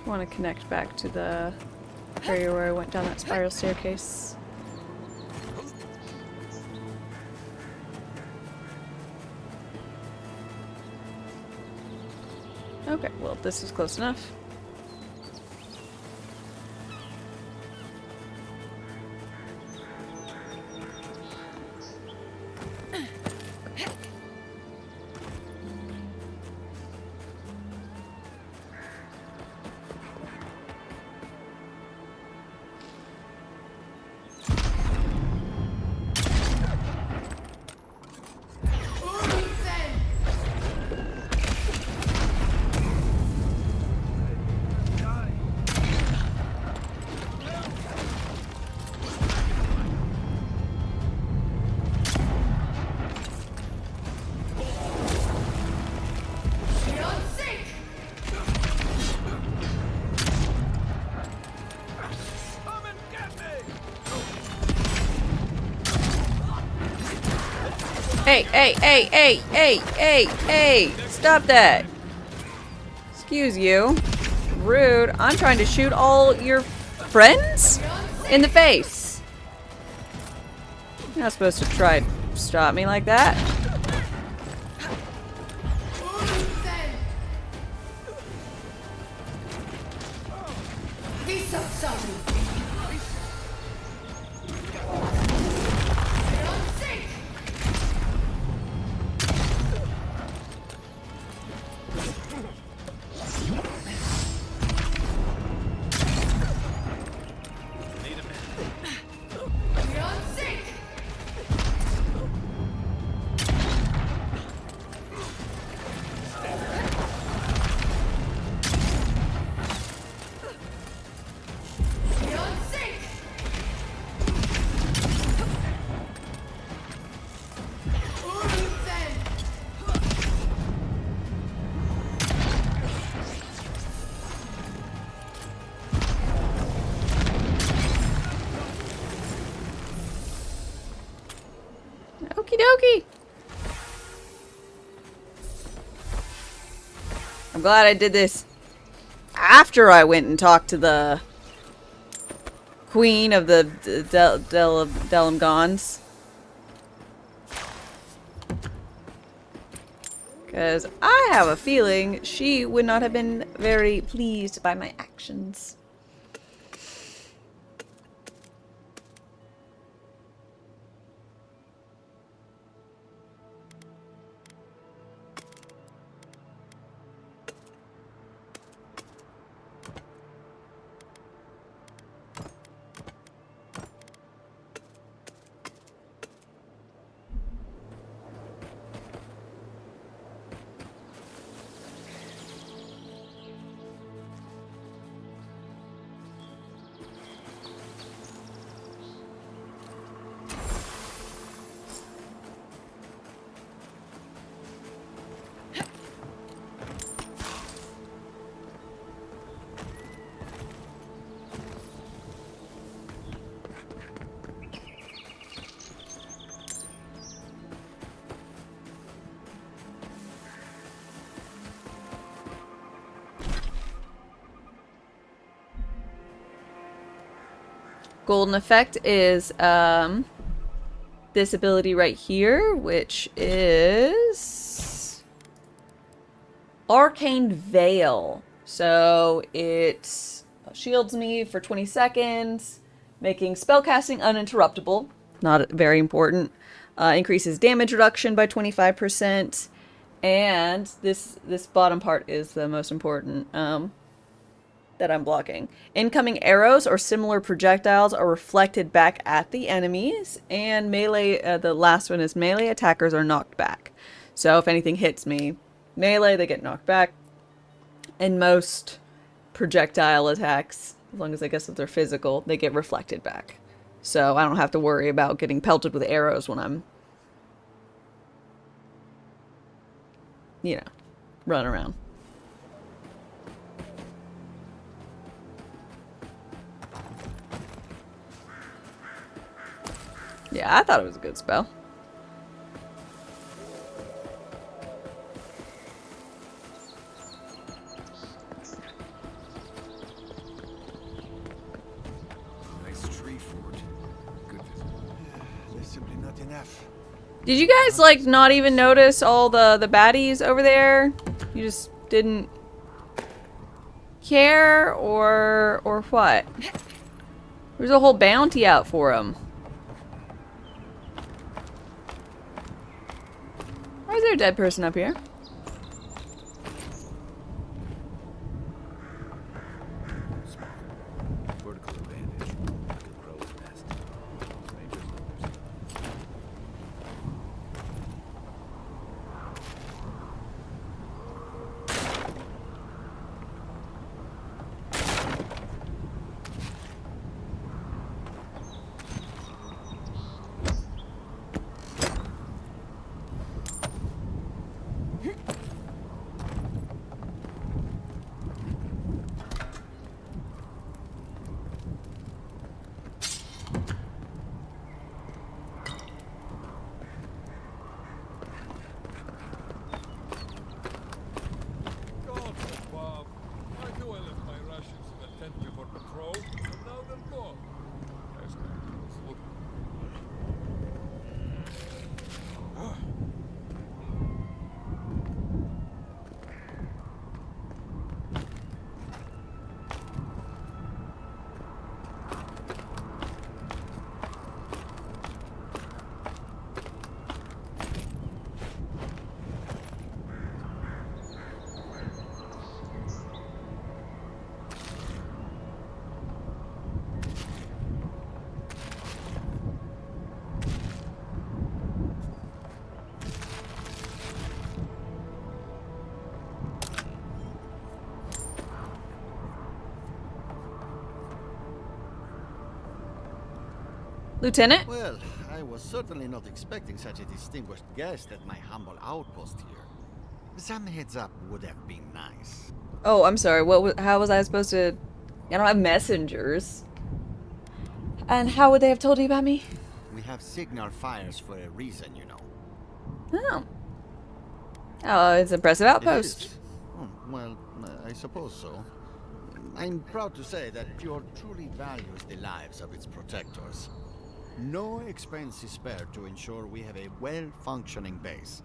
Want to connect back to the area where I went down that spiral staircase. Okay, well, this is close enough. Hey, hey, hey, hey, hey, hey, hey! Stop that! Excuse you. Rude. I'm trying to shoot all your friends in the face. You're not supposed to try to stop me like that. He's so sorry. Okie dokie. I'm glad I did this after I went and talked to the queen of the Delamgons. Because I have a feeling she would not have been very pleased by my actions. Golden effect is this ability right here, which is Arcane Veil. So it shields me for 20 seconds, making spellcasting uninterruptible. Not very important. Increases damage reduction by 25%. And this bottom part is the most important that I'm blocking. Incoming arrows or similar projectiles are reflected back at the enemies. And melee, the last one is melee attackers are knocked back. So if anything hits me, melee, they get knocked back. And most projectile attacks, as long as I guess if they're physical, they get reflected back. So I don't have to worry about getting pelted with arrows when I'm, you know, running around. Yeah, I thought it was a good spell. Nice tree fort. Good visit. There's simply not enough. Did you guys, like, not even notice all the baddies over there? You just didn't care, or what? There's a whole bounty out for them. Why is there a dead person up here? Vertical advantage. Like a crow's nest. Strangers numbers. God, Bob. I knew I left my rations in the tent before patrol, and now they're gone. Nice guy. Look. Lieutenant? Well, I was certainly not expecting such a distinguished guest at my humble outpost here. Some heads up would have been nice. Oh, I'm sorry. How was I supposed to... I don't have messengers. And how would they have told you about me? We have signal fires for a reason, you know. Oh. Oh, it's an impressive outpost. It is. Oh, well, I suppose so. I'm proud to say that Fjord truly values the lives of its protectors. No expense is spared to ensure we have a well-functioning base.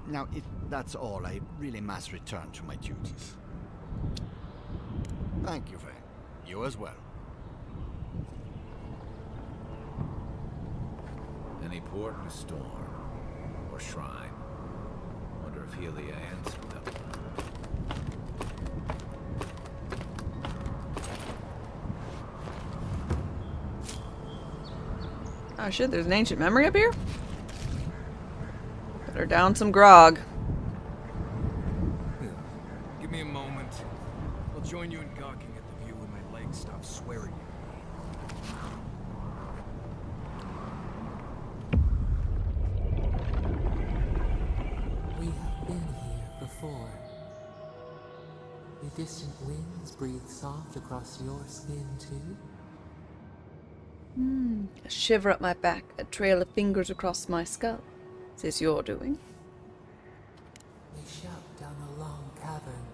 Now, if that's all, I really must return to my duties. Thank you, Faye. You as well. Any port in a storm. Or shrine. Wonder if Helia answered them. Oh shit, there's an ancient memory up here? Better down some grog. Give me a moment. I'll join you in gawking at the view when my legs stop swearing at me. We have been here before. The distant winds breathe soft across your skin too? A shiver up my back, a trail of fingers across my skull. Is this your doing? They shout down a long cavern.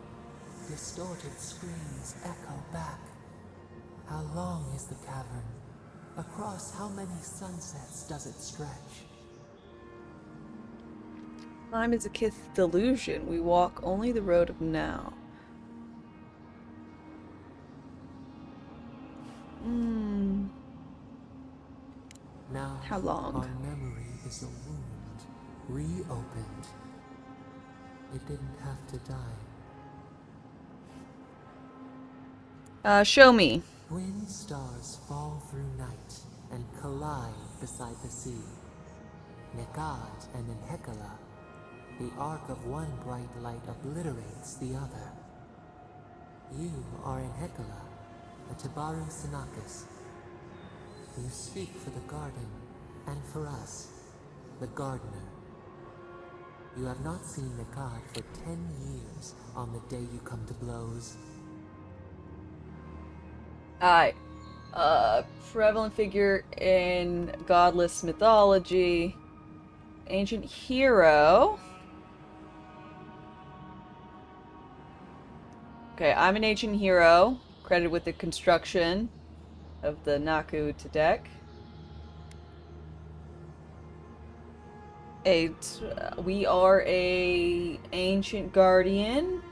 Distorted screams echo back. How long is the cavern? Across how many sunsets does it stretch? Time is a kith delusion. We walk only the road of now. Now, how long? Our memory is a wound, reopened. It didn't have to die. Show me. Twin stars fall through night and collide beside the sea. Nekad and Enhekala. The arc of one bright light obliterates the other. You are Enhekala, a Tabaru Sinakis. You speak for the garden, and for us, the gardener. You have not seen Nekad for 10 years on the day you come to blows. Prevalent figure in godless mythology. Ancient hero. Okay, I'm an ancient hero, credited with the construction of the Naku Tedek. We are a ancient guardian,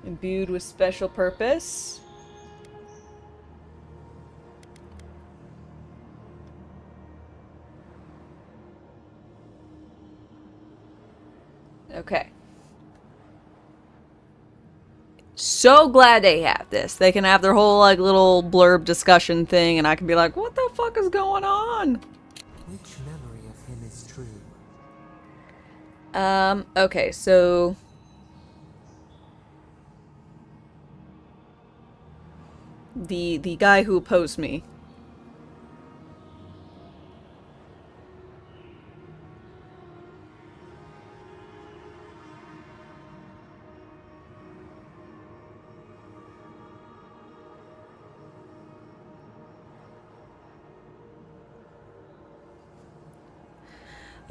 imbued with special purpose. Okay. So glad they have this. They can have their whole like little blurb discussion thing, and I can be like, "What the fuck is going on?" Which memory of him is true? Okay, so the guy who opposed me.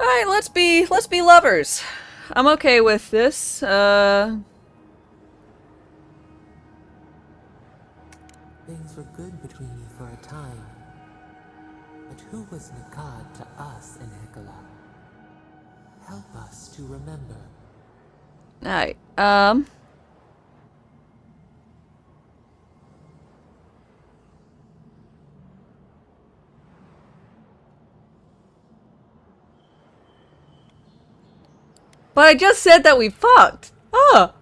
All right, let's be lovers. I'm okay with this. Things were good between you for a time. But who was Nekad to us in Hekala? Help us to remember. Alright, but I just said that we fucked. I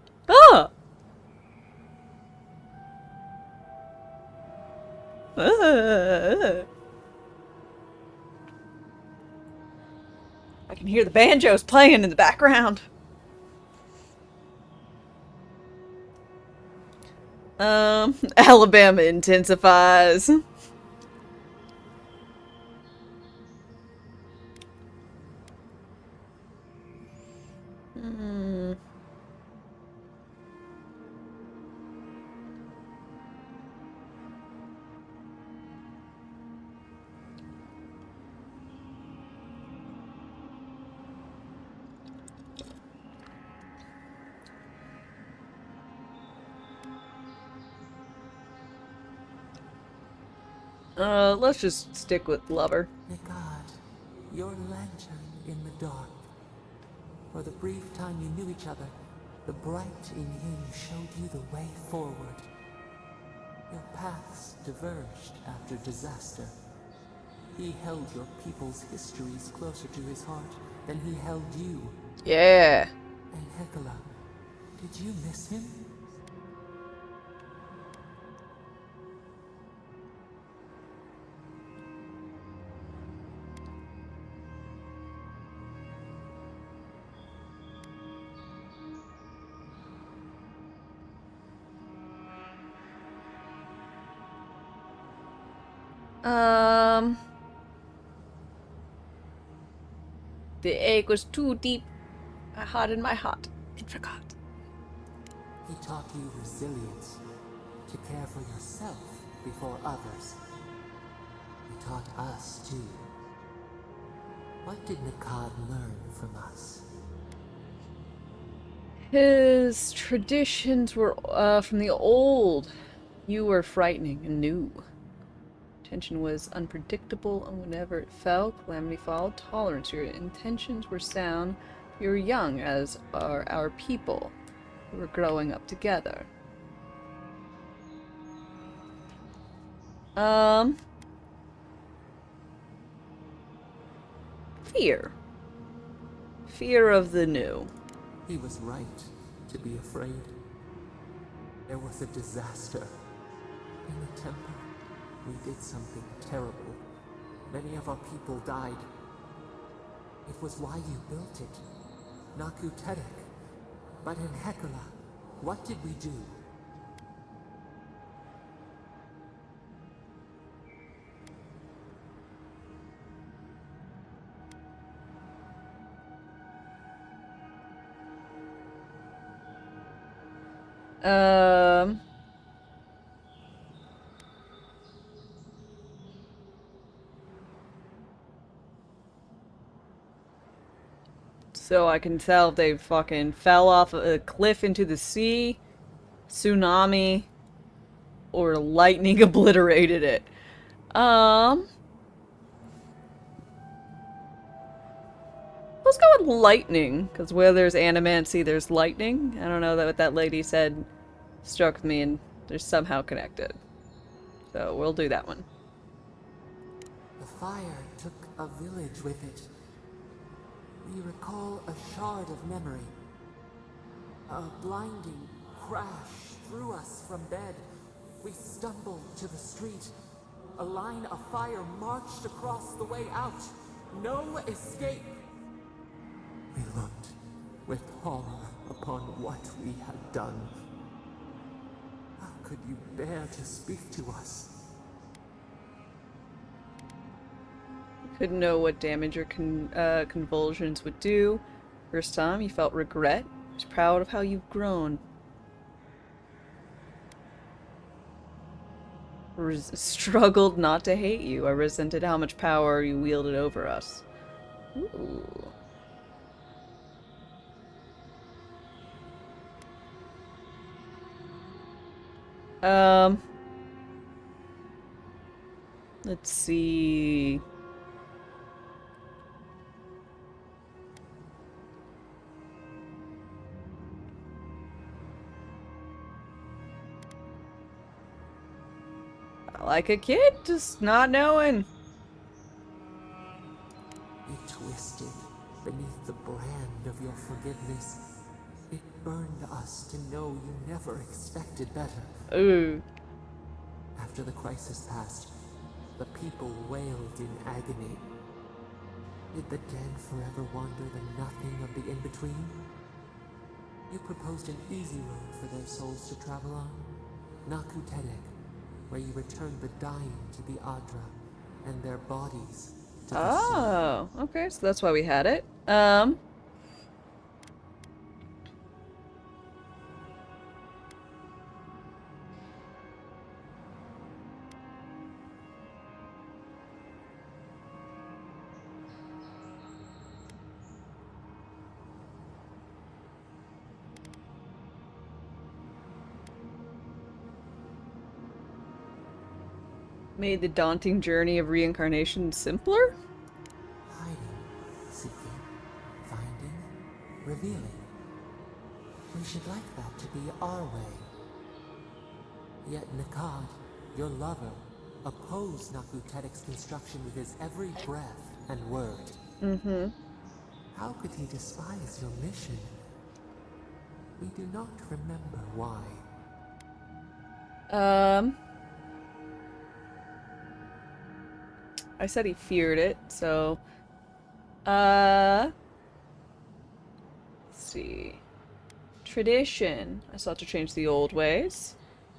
can hear the banjos playing in the background. Alabama intensifies. Let's just stick with lover. Nikad, your lantern in the dark. For the brief time you knew each other, the bright in him showed you the way forward. Your paths diverged after disaster. He held your people's histories closer to his heart than he held you. Yeah. And Hekala, did you miss him? The ache was too deep. I hardened my heart. It forgot. He taught you resilience, to care for yourself before others. He taught us too. What did Nikad learn from us? His traditions were from the old. You were frightening and new. Tension was unpredictable, and whenever it fell, calamity followed. Tolerance. Your intentions were sound. You were young, as are our people. We were growing up together. Fear. Fear of the new. He was right to be afraid. There was a disaster. In the temple, we did something terrible. Many of our people died. It was why you built it. Naku Tedek. But in Hekala, what did we do? So I can tell if they fucking fell off a cliff into the sea, tsunami, or lightning obliterated it. Let's go with lightning, because where there's animancy, there's lightning. I don't know that what that lady said struck me, and they're somehow connected. So we'll do that one. The fire took a village with it. We recall a shard of memory. A blinding crash threw us from bed. We stumbled to the street. A line of fire marched across the way out. No escape. We looked with horror upon what we had done. How could you bear to speak to us? Couldn't know what damage your convulsions would do. First time, you felt regret. Was proud of how you've grown. Struggled not to hate you. I resented how much power you wielded over us. Ooh. Let's see. Like a kid, just not knowing. You twisted beneath the brand of your forgiveness. It burned us to know you never expected better. Ooh. After the crisis passed, the people wailed in agony. Did the dead forever wander the nothing of the in-between? You proposed an easy road for their souls to travel on. Naku Tedek, where you returned the dying to the Adra, and their bodies to the sun. Oh, okay, so that's why we had it. Made the daunting journey of reincarnation simpler? Hiding, seeking, finding, revealing. We should like that to be our way. Yet Nikad, your lover, opposed Nakutedek's construction with his every breath and word. Mm-hmm. How could he despise your mission? We do not remember why. I said he feared it, so... Let's see. Tradition. I sought to change the old ways.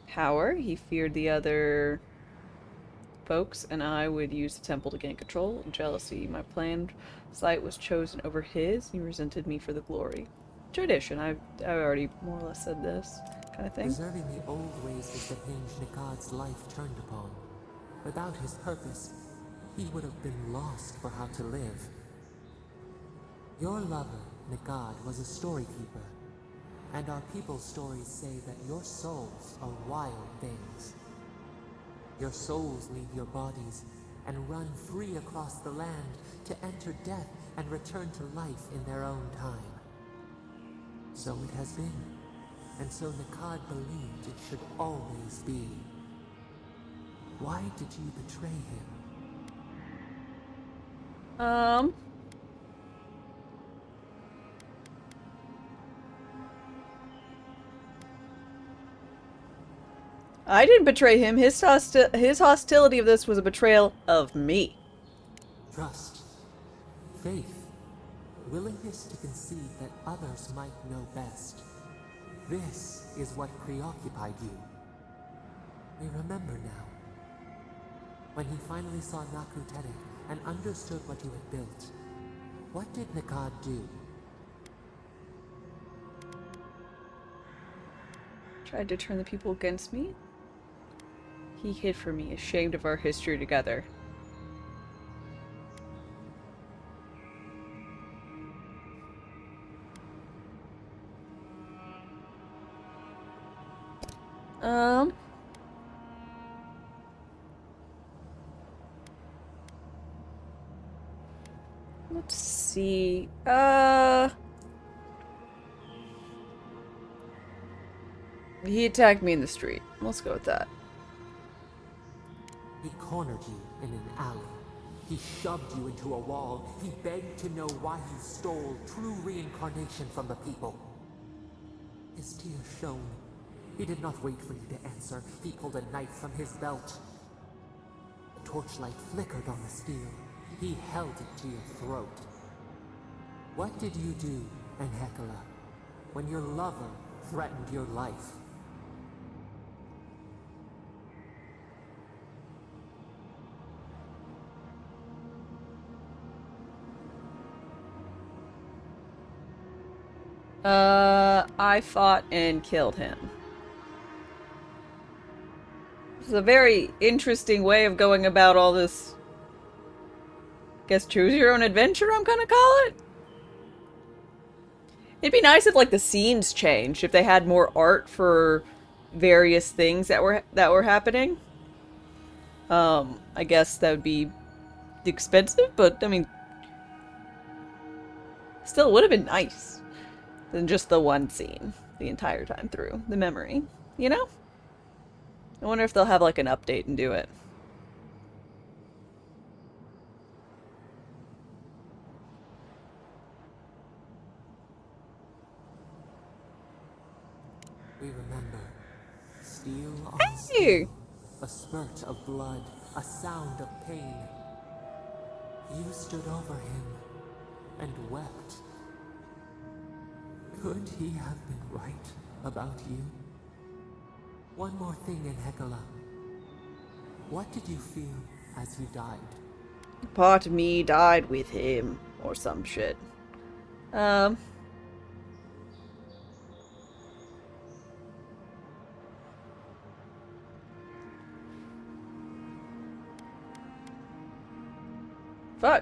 Power. He feared the other folks, and I would use the temple to gain control. Jealousy. My planned site was chosen over his. He resented me for the glory. Tradition. I already more or less said this kind of thing. Preserving the old ways was the hinge Nikad's life turned upon. Without his purpose, he would have been lost for how to live. Your lover, Nikad, was a storykeeper, and our people's stories say that your souls are wild things. Your souls leave your bodies and run free across the land to enter death and return to life in their own time. So it has been, and so Nikad believed it should always be. Why did you betray him? I didn't betray him. His hostility of this was a betrayal of me. Trust, faith, willingness to concede that others might know best. This is what preoccupied you. We remember now. When he finally saw Nakutedek and understood what you had built, what did Nikad do? Tried to turn the people against me. He hid from me, ashamed of our history together. Let's see. He attacked me in the street. Let's go with that. He cornered you in an alley. He shoved you into a wall. He begged to know why you stole true reincarnation from the people. His tears shone. He did not wait for you to answer. He pulled a knife from his belt. The torchlight flickered on the steel. He held it to your throat. What did you do, Anhekala, when your lover threatened your life? I fought and killed him. This is a very interesting way of going about all this. Guess choose your own adventure, I'm gonna call it. It'd be nice if, like, the scenes changed, if they had more art for various things that were happening. I guess that would be expensive, but I mean, still would have been nice than just the one scene the entire time through the memory, you know? I wonder if they'll have like an update and do it. We remember. Steel on steel. A spurt of blood. A sound of pain. You stood over him and wept. Could he have been right about you? One more thing, Anhekala. What did you feel as you died? Part of me died with him, or some shit. Fuck,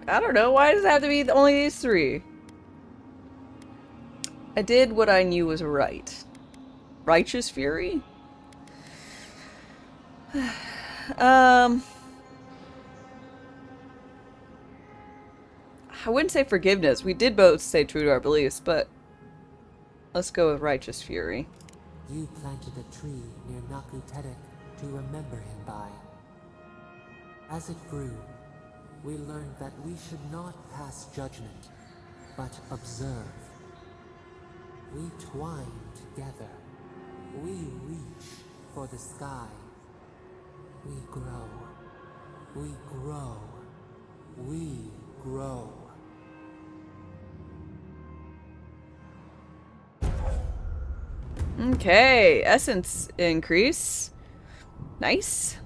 I don't know. Why does it have to be only these three? I did what I knew was right. Righteous fury? I wouldn't say forgiveness. We did both stay true to our beliefs, but let's go with righteous fury. You planted a tree near Naku Tedek to remember him by. As it grew, we learned that we should not pass judgment, but observe. We twine together. We reach for the sky. We grow. We grow. We grow. Okay, essence increase. Nice.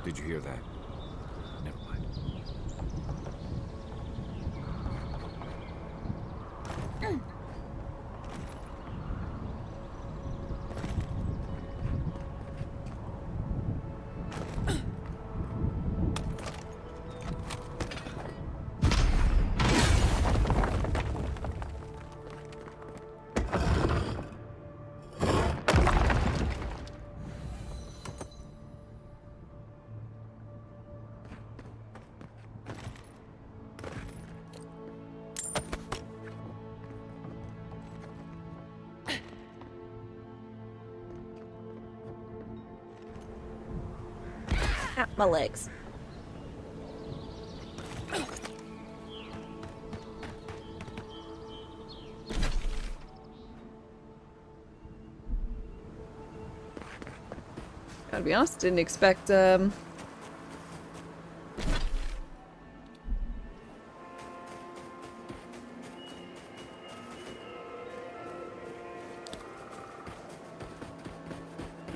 Did you hear that? Never mind. Ow, my legs. Gotta be honest, didn't expect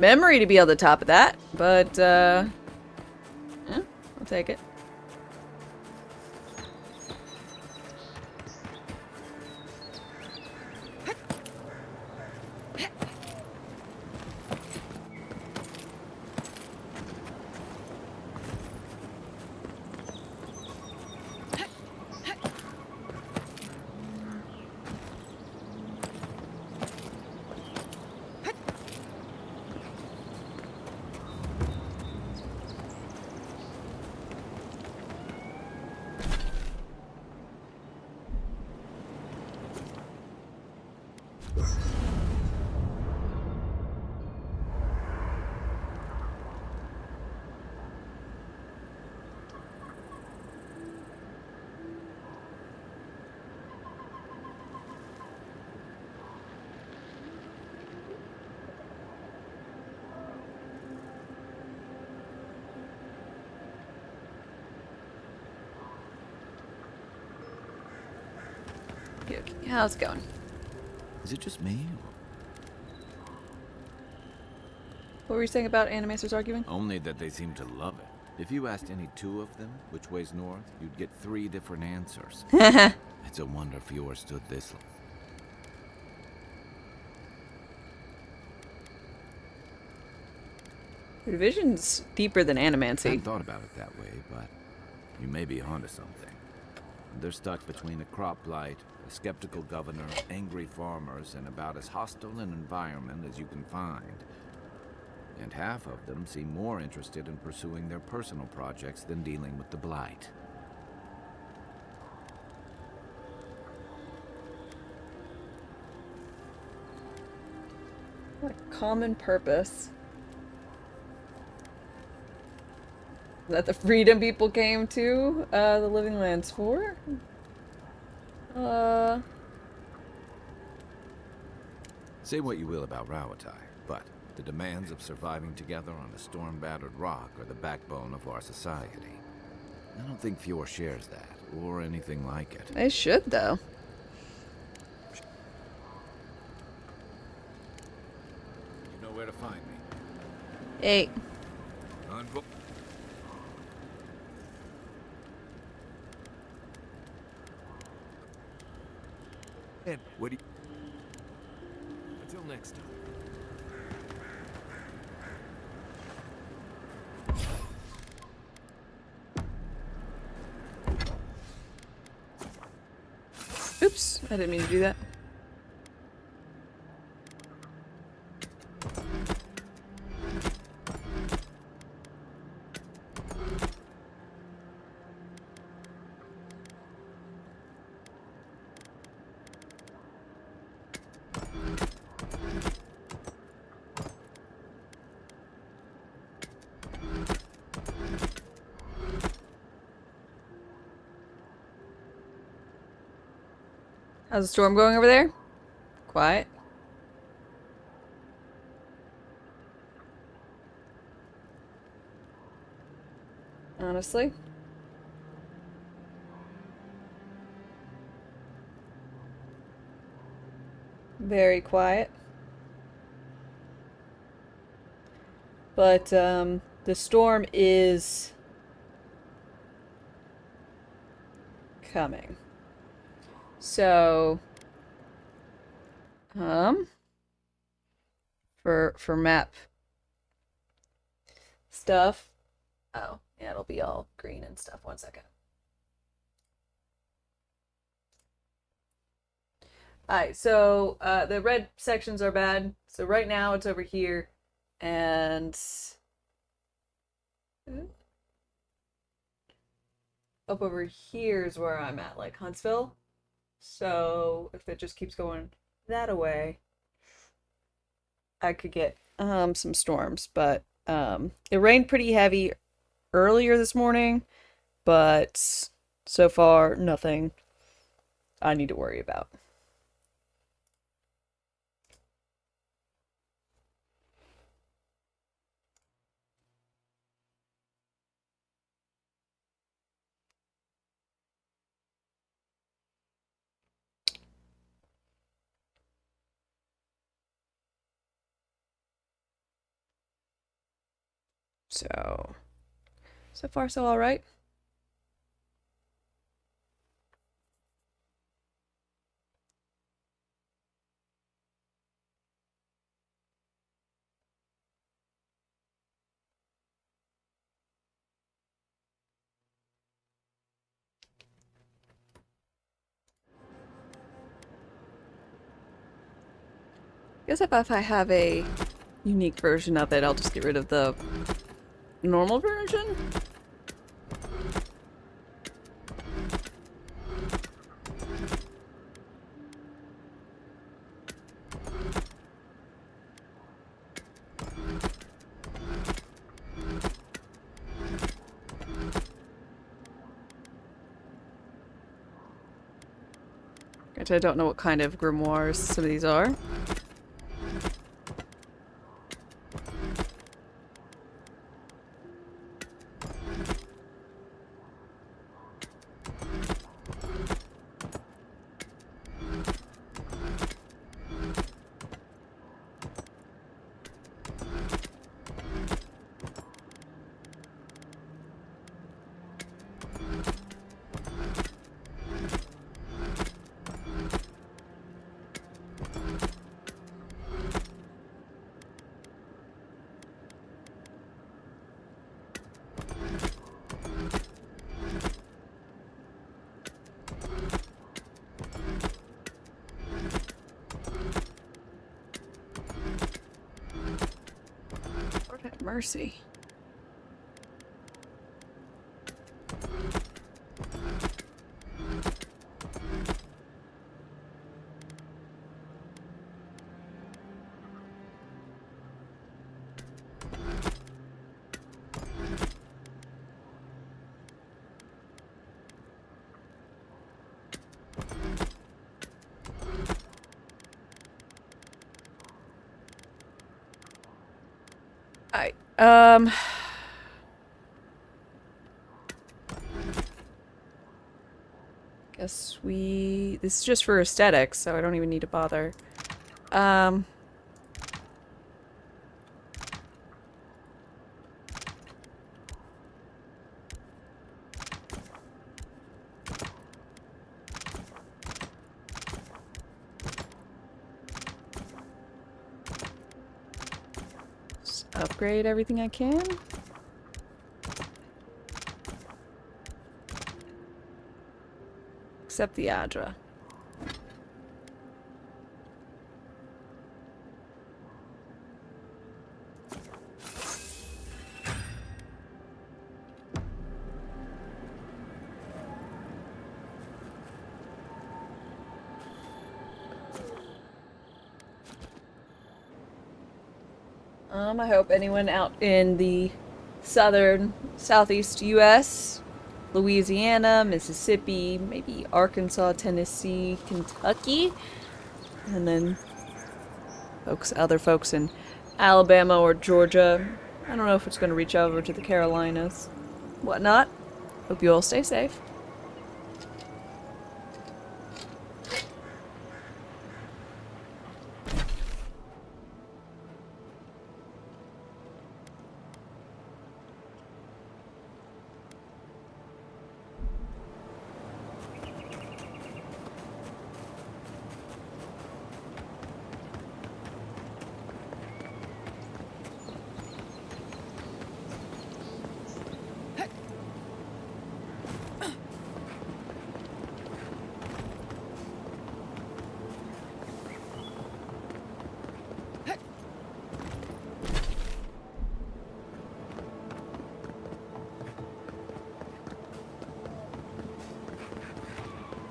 memory to be on the top of that, but yeah, I'll take it. Okay, how's it going? Is it just me? What were you saying about Animaster's arguing? Only that they seem to love it. If you asked any two of them which way's north, you'd get 3 different answers. It's a wonder Fjord stood this long. Your division's deeper than I Animancy. hadn't thought about it that way, but you may be onto something. They're stuck between a crop blight, a skeptical governor, angry farmers, and about as hostile an environment as you can find. And half of them seem more interested in pursuing their personal projects than dealing with the blight. What a common purpose. That the freedom people came to the Living Lands for? Say what you will about Rawatai, but the demands of surviving together on a storm-battered rock are the backbone of our society. I don't think Fjord shares that, or anything like it. They should, though. You know where to find me. Hey. And what do you... Until next time. Oops, I didn't mean to do that. How's the storm going over there? Quiet. Honestly. Very quiet. But, the storm is coming. So, for map stuff. Oh, yeah, it'll be all green and stuff. 1 second. Alright, so the red sections are bad. So right now it's over here, and up over here is where I'm at, like Huntsville. So if it just keeps going that away, I could get some storms. But it rained pretty heavy earlier this morning, but so far nothing I need to worry about. So far so all right. Guess if I have a unique version of it, I'll just get rid of the normal version. Granted, I don't know what kind of grimoires some of these are. Lord have mercy. Alright, guess this is just for aesthetics, so I don't even need to bother. Just upgrade everything I can. Except the Adra. I hope anyone out in the southeast US Louisiana, Mississippi, maybe Arkansas, Tennessee, Kentucky, and then other folks in Alabama or Georgia. I don't know if it's going to reach over to the Carolinas. Whatnot. Hope you all stay safe.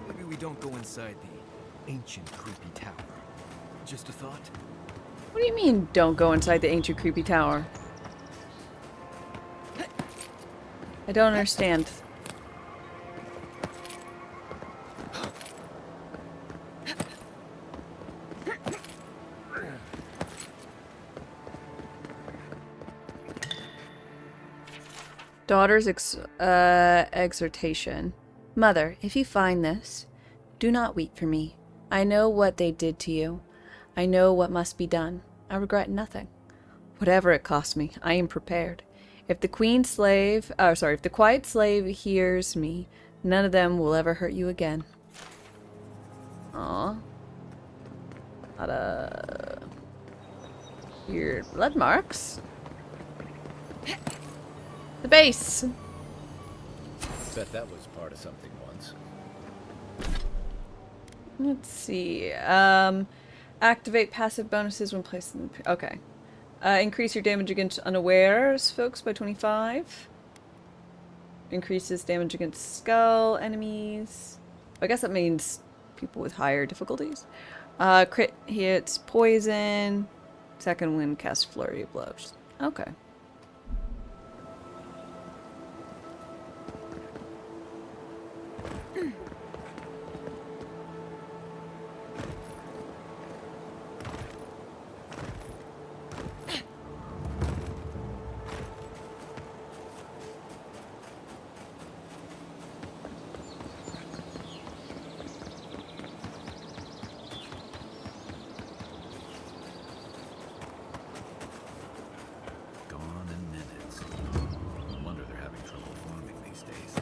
Maybe we don't go inside the ancient creepy tower. Just a thought. What do you mean, don't go inside the ancient creepy tower? I don't understand. Daughter's exhortation. Mother, if you find this, do not weep for me. I know what they did to you. I know what must be done. I regret nothing. Whatever it costs me, I am prepared. If the if the quiet slave hears me, none of them will ever hurt you again. Aw. Lot of weird blood marks. The base. Bet that was part of something once. Let's see. Activate passive bonuses when placed in the... Okay. Increase your damage against unawares, folks, by 25. Increases damage against skull enemies. I guess that means people with higher difficulties. Crit hits poison. Second wind casts flurry of blows. Okay. Gone in minutes. No wonder they're having trouble farming these days.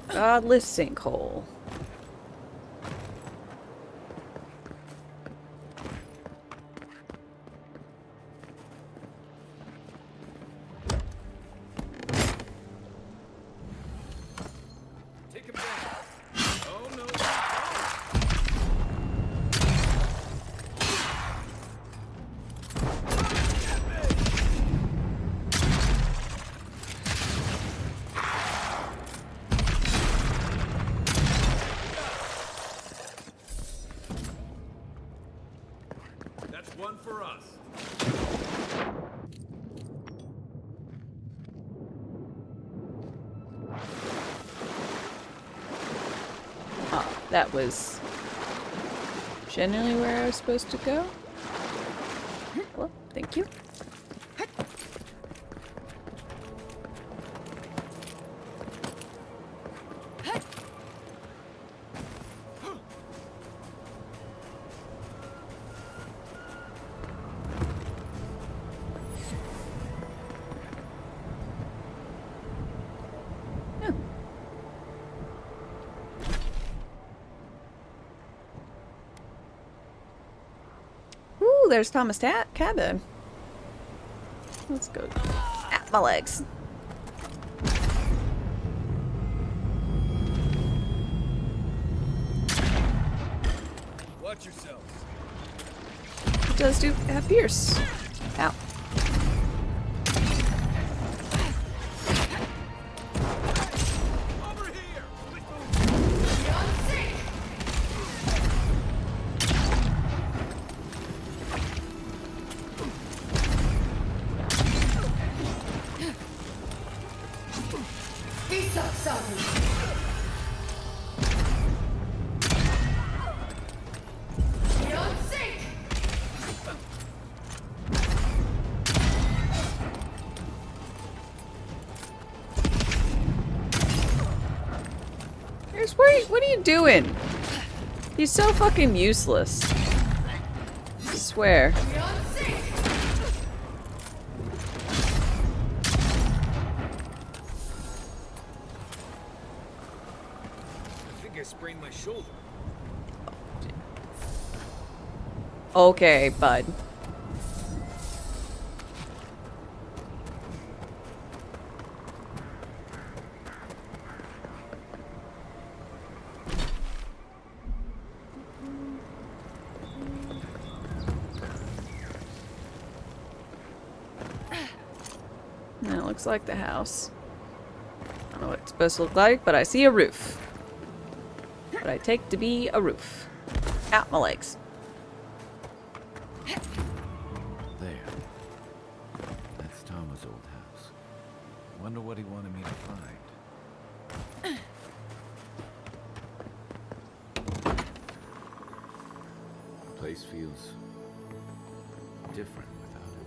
Godless sinkhole. Take him down. Oh no. That's one for us. Oh, that was generally where I was supposed to go. Well, thank you. Ooh, there's Thomas' cabin. Let's go. Ah, my legs. Watch yourselves. It does do have pierce. Ow. What are you doing? He's so fucking useless. I swear. I think I sprained my shoulder. Okay, bud. That looks like the house. I don't know what it's supposed to look like, but I see a roof. What I take to be a roof. Out my legs. There. That's Thomas' old house. Wonder what he wanted me to find. The place feels different without him.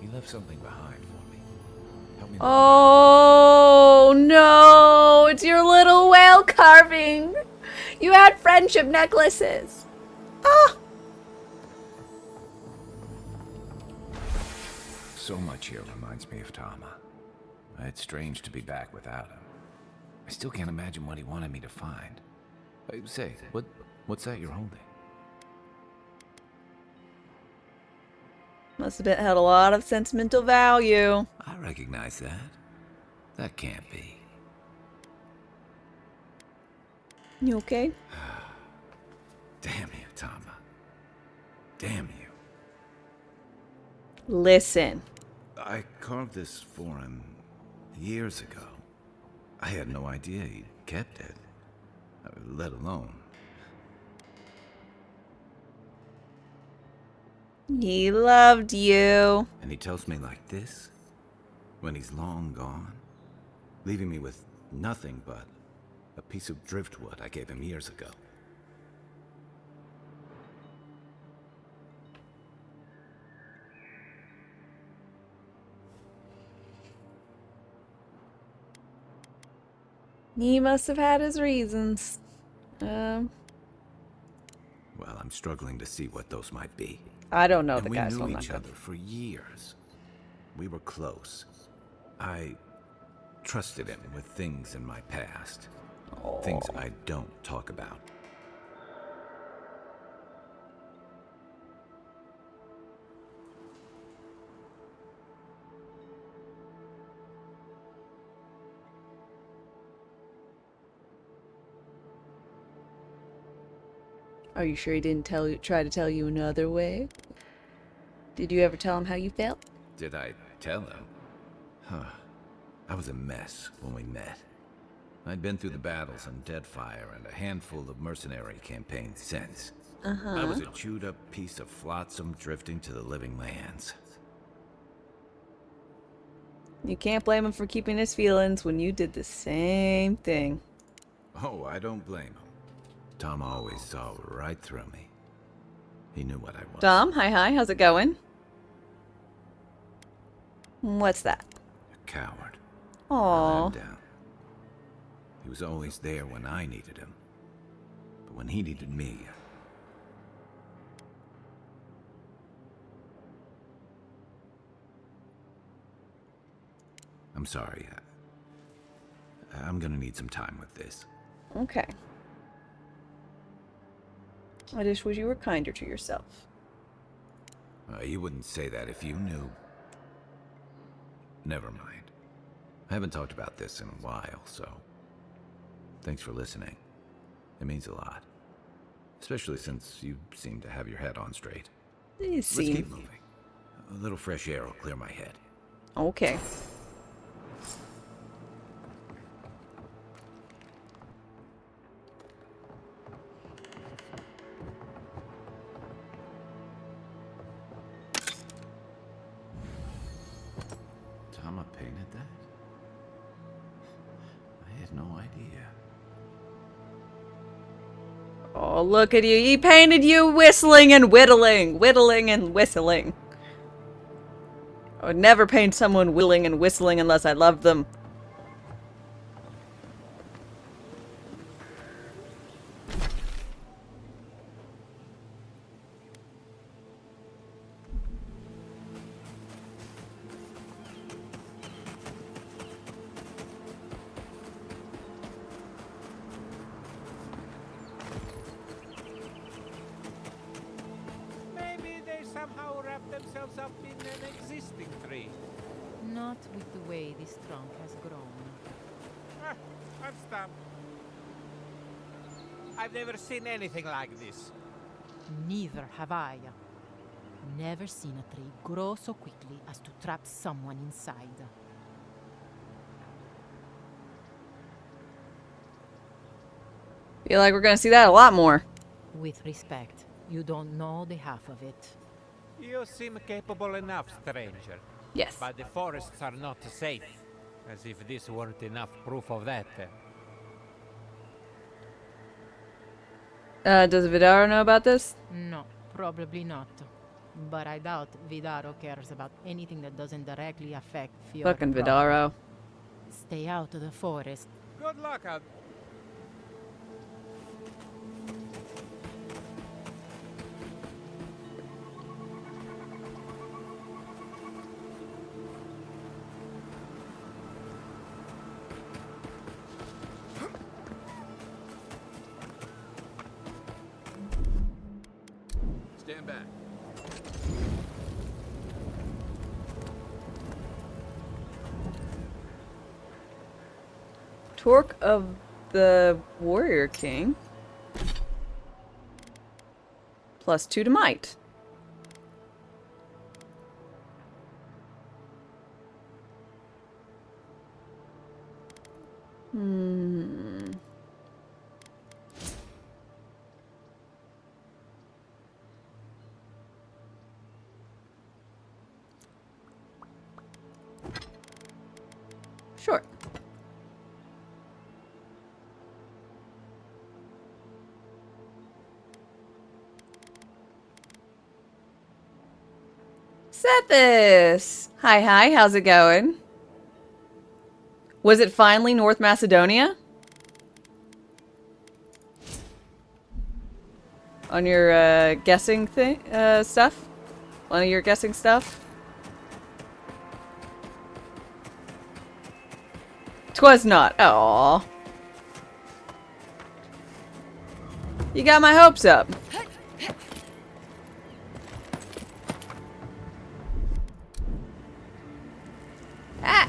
He left something behind for me. Help me. Oh no! It's your little whale carving! You had friendship necklaces! Ah! So much here reminds me of Tama. It's strange to be back without him. I still can't imagine what he wanted me to find. Say, what's that you're holding? Must have had a lot of sentimental value. I recognize that. That can't be. You okay? Damn you, Tama. Damn you. Listen. I carved this for him years ago. I had no idea he kept it, let alone. He loved you. And he tells me like this, when he's long gone, leaving me with nothing but a piece of driftwood I gave him years ago. He must have had his reasons. Well, I'm struggling to see what those might be. I don't know and the we guy, so knew I'm not each good. other for years. We were close. I trusted him with things in my past. Things I don't talk about. Are you sure he didn't try to tell you another way? Did you ever tell him how you felt? Did I tell him? Huh. I was a mess when we met. I'd been through the battles on Deadfire and a handful of mercenary campaigns since. I was a chewed up piece of flotsam drifting to the living lands. You can't blame him for keeping his feelings when you did the same thing. Oh, I don't blame him. Tom always saw right through me. He knew what I was. Dom, hi, how's it going? What's that? A coward. I Aww. let him down. He was always there when I needed him. But when he needed me... I'm sorry. I'm gonna need some time with this. Okay. I just wish you were kinder to yourself. You wouldn't say that if you knew. Never mind. I haven't talked about this in a while, so... Thanks for listening. It means a lot. Especially since you seem to have your head on straight. Let's keep moving. A little fresh air will clear my head. Okay. Tama painted that? I had no idea. Oh, look at you. He painted you whistling and whittling. Whittling and whistling. I would never paint someone whittling and whistling unless I loved them. Maybe they somehow wrap themselves up in an existing tree. Not with the way this trunk has grown. Ah, I'm stumped. I've never seen anything like this. Neither have I. Never seen a tree grow so quickly as to trap someone inside. Feel like we're gonna see that a lot more. With respect, you don't know the half of it. You seem capable enough, stranger. Yes. But the forests are not safe. As if this weren't enough proof of that. Does Vidaro know about this? No, probably not. But I doubt Vidaro cares about anything that doesn't directly affect Fiora. Fucking Vidaro. Stay out of the forest. Good luck out. Stand back. Torque of the Warrior King. +2 to might. Sure. Sethis! Hi, how's it going? Was it finally North Macedonia? On your, guessing thing, stuff? One of your guessing stuff? 'Twas not. Aww. You got my hopes up. Ah!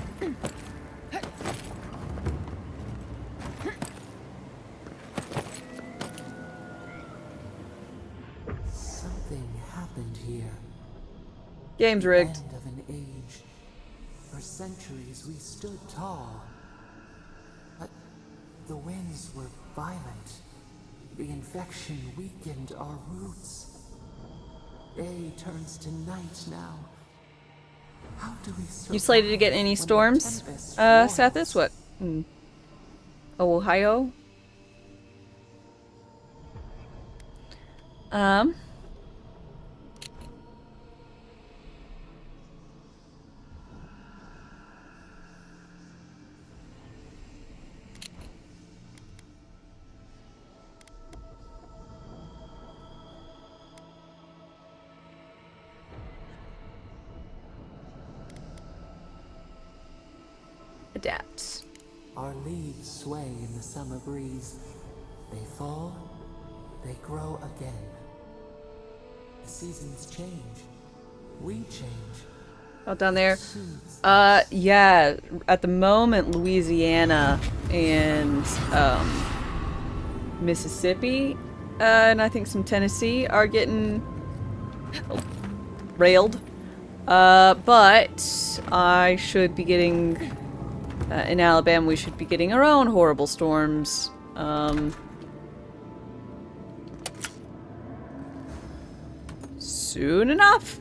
Something happened here. Game's rigged. End of an age. For centuries we stood tall. But the winds were violent. The infection weakened our roots. Day turns to night now. How do we survive? You slated to get any storms, Sethis? What? Ohio? Adapt. Our leaves sway in the summer breeze. They fall, they grow again. The seasons change. We change. Out down there. Yeah. At the moment, Louisiana and Mississippi and I think some Tennessee are getting railed. But I should be getting, in Alabama, we should be getting our own horrible storms. Soon enough.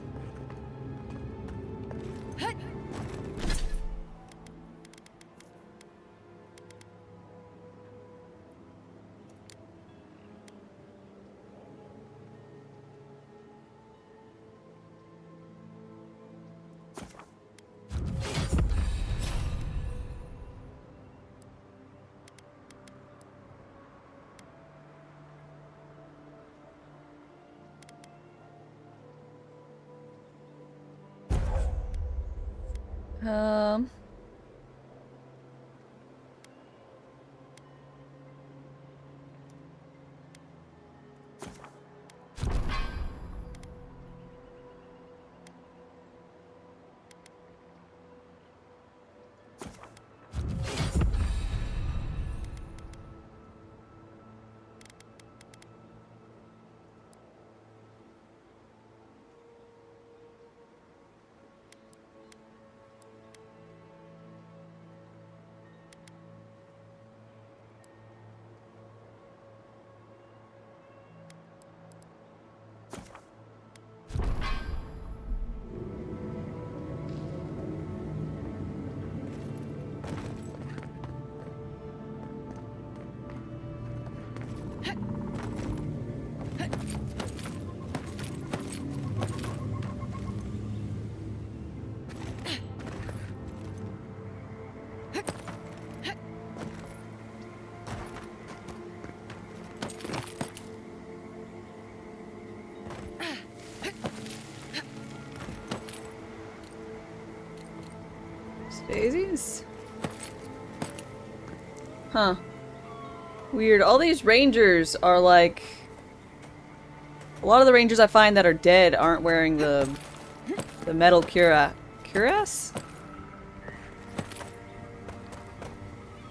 Um... Daisies? Huh. Weird. All these rangers are like... A lot of the rangers I find that are dead aren't wearing the metal cuirass?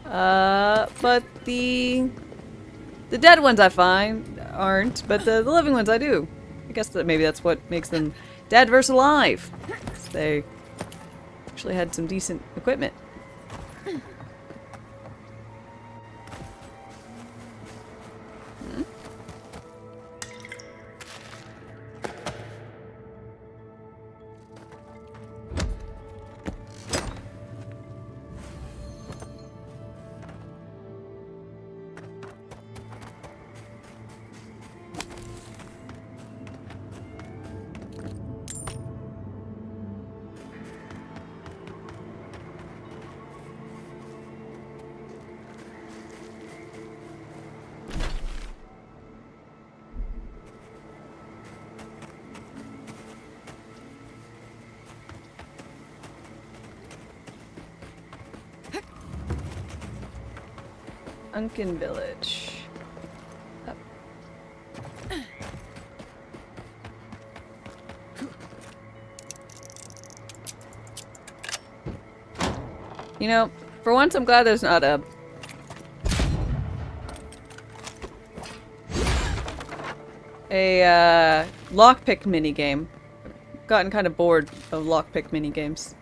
But the dead ones I find aren't, but the living ones I do. I guess that maybe that's what makes them dead versus alive. They actually had some decent equipment. Unkin Village. Up. You know, for once I'm glad there's not a lockpick minigame. Gotten kind of bored of lockpick minigames.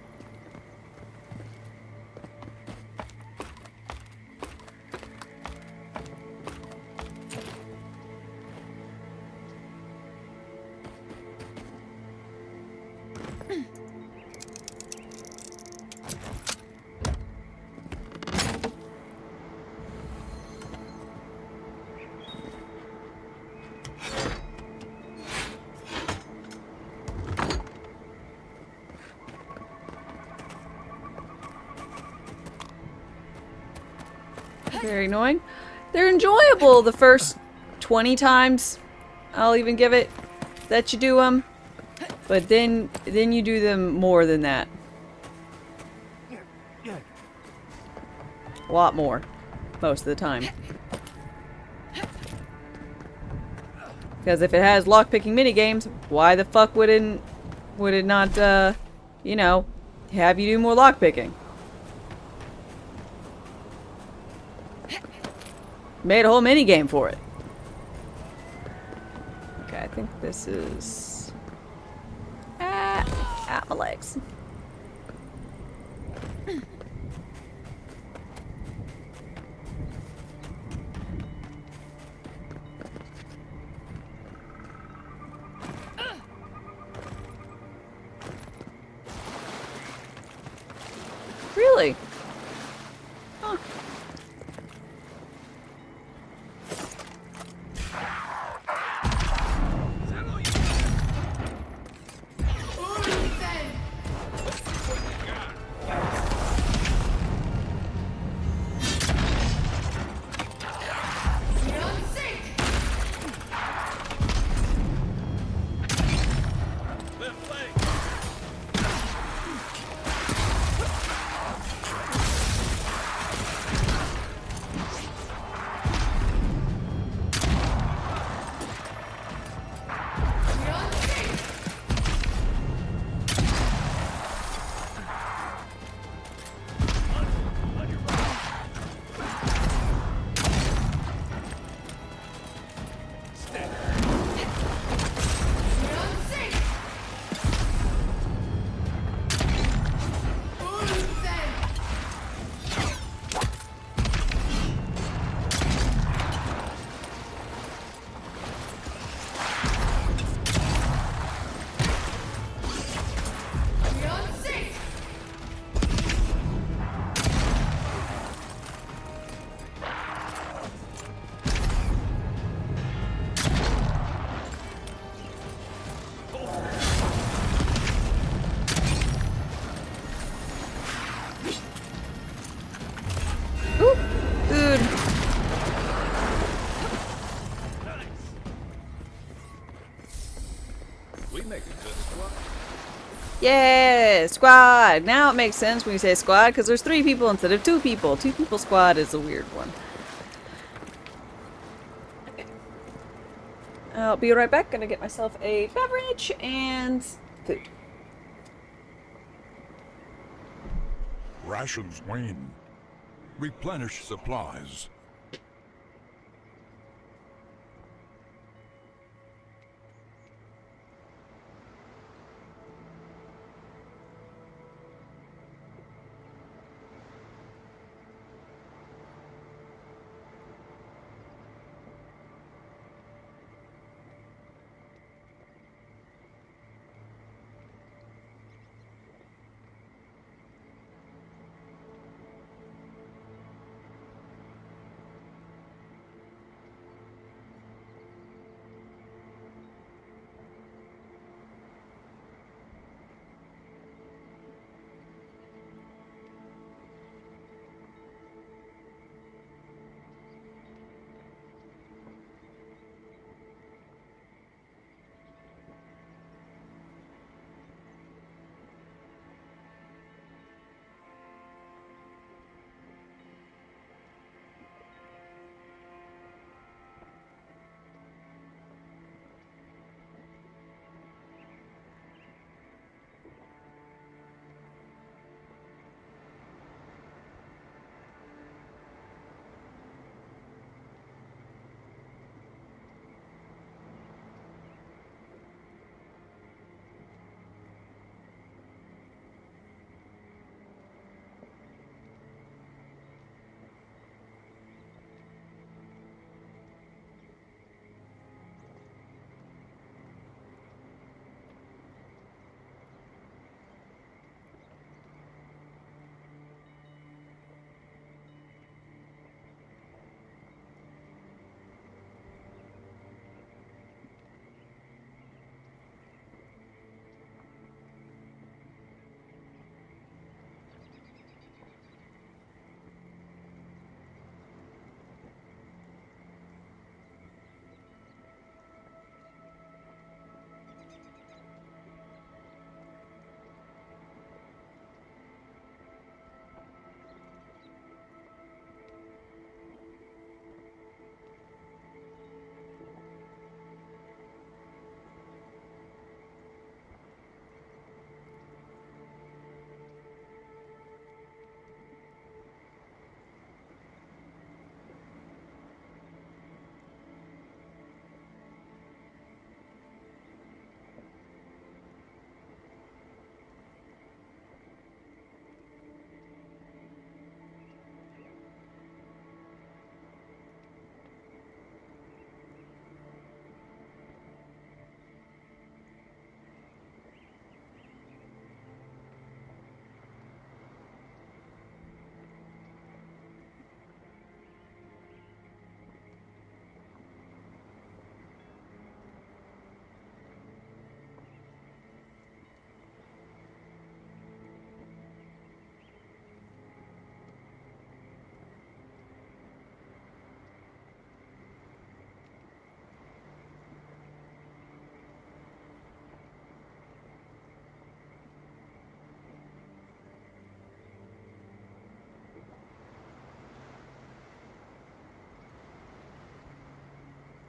Very annoying. They're enjoyable the first 20 times. I'll even give it that you do them. But then you do them more than that. A lot more. Most of the time. Because if it has lockpicking minigames, why the fuck would it not, you know, have you do more lockpicking? Made a whole minigame for it. think this is... my legs. Really? Huh. Yeah, squad. Now it makes sense when you say squad because there's 3 people instead of 2 people. 2 people squad is a weird one. Okay. I'll be right back. Gonna get myself a beverage and food. Rations wane. Replenish supplies.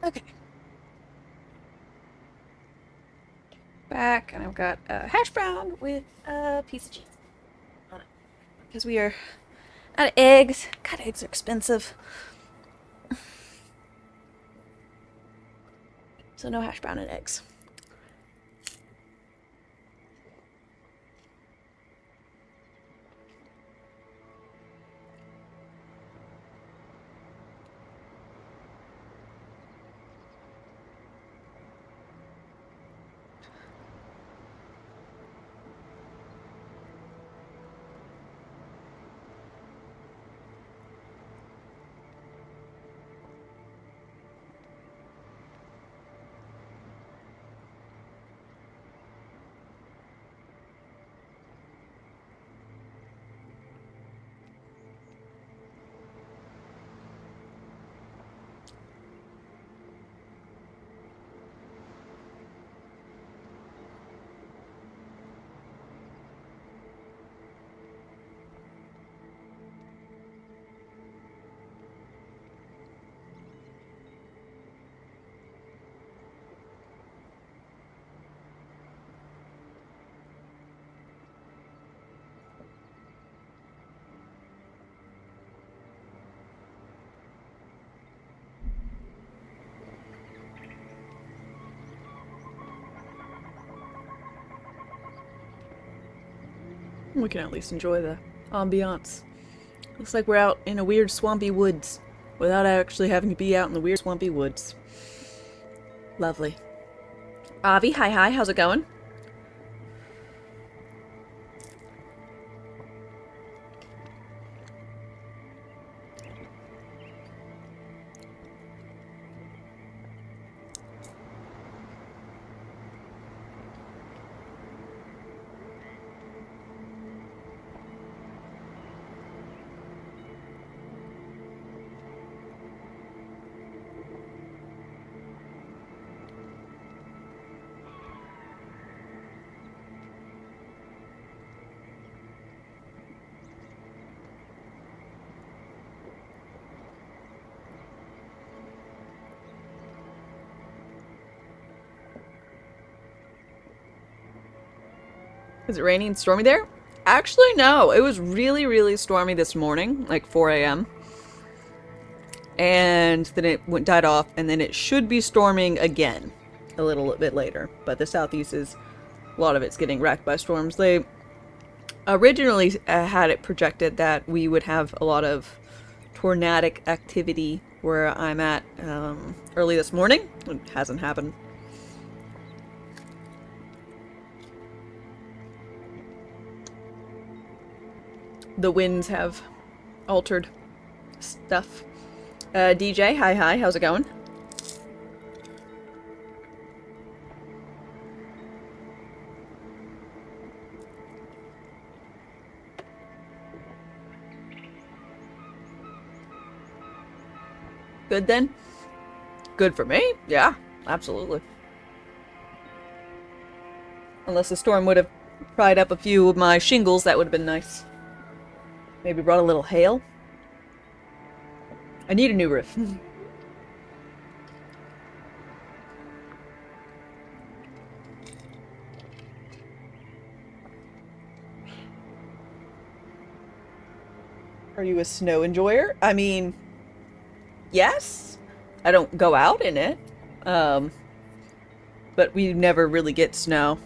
Okay. Back, and I've got a hash brown with a piece of cheese on it. Because we are out of eggs. God, eggs are expensive. So no hash brown and eggs. We can at least enjoy the ambiance. Looks like we're out in a weird swampy woods without actually having to be out in the weird swampy woods. Lovely. Avi, hi, how's it going? Is it raining and stormy there? Actually, no. It was really, really stormy this morning, like 4 a.m. And then it died off, and then it should be storming again a little bit later. But the southeast is, a lot of it's getting wrecked by storms. They originally had it projected that we would have a lot of tornadic activity where I'm at early this morning. It hasn't happened. The winds have altered stuff. DJ, hi, how's it going? Good then? Good for me? Yeah, absolutely. Unless the storm would have pried up a few of my shingles, that would have been nice. Maybe brought a little hail. I need a new roof. Are you a snow enjoyer? I mean, yes. I don't go out in it. But we never really get snow.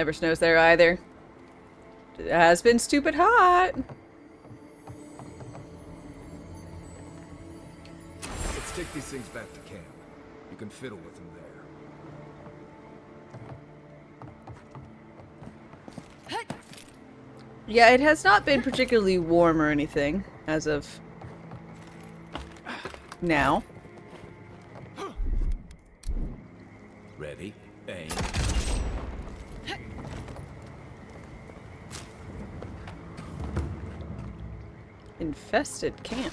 Never snows there either. It has been stupid hot. Let's take these things back to camp. You can fiddle with them there. Yeah, it has not been particularly warm or anything as of now. Ready? Aim. Infested camp.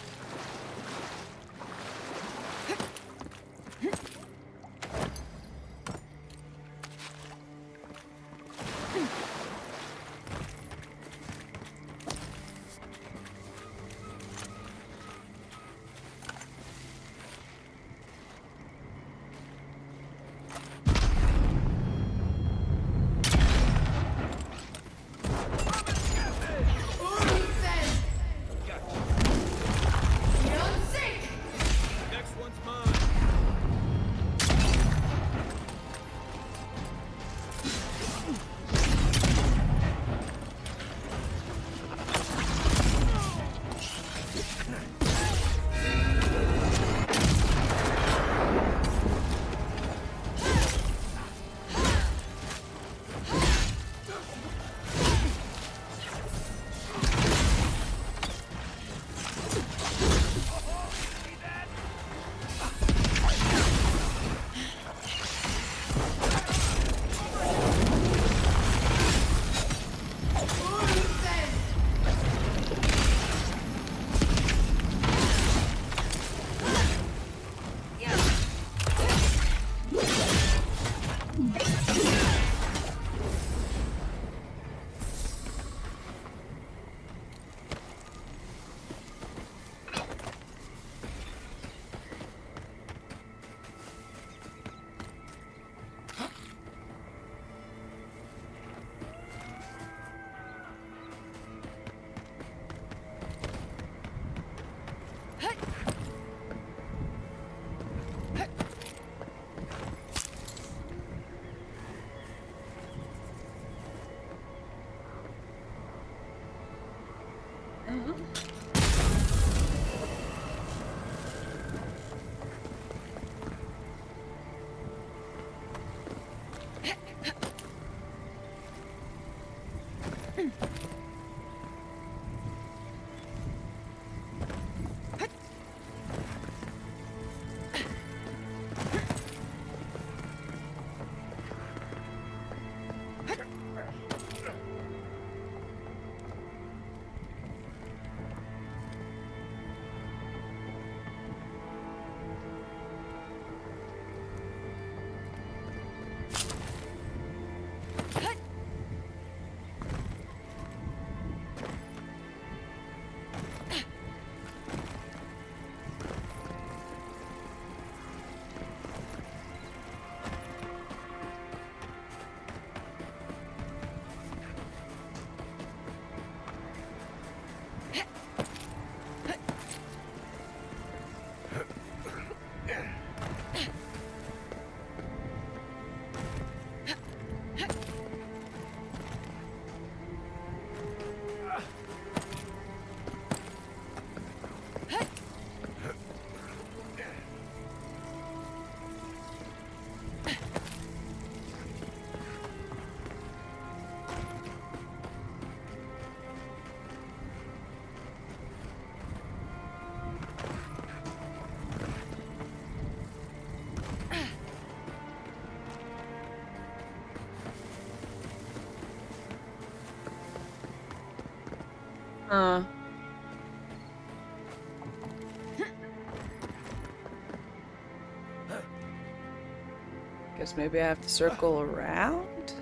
Guess maybe I have to circle around?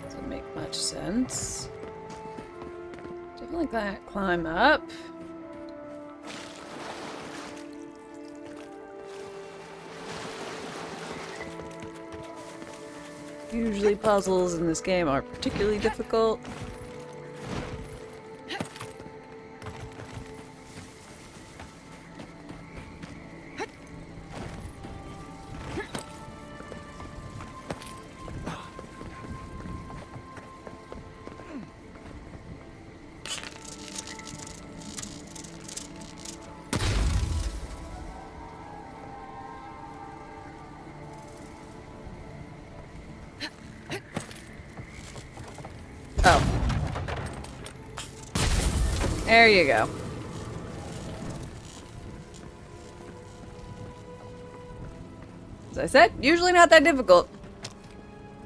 Doesn't make much sense. Definitely climb up. Usually puzzles in this game are particularly difficult. There you go. As I said, usually not that difficult.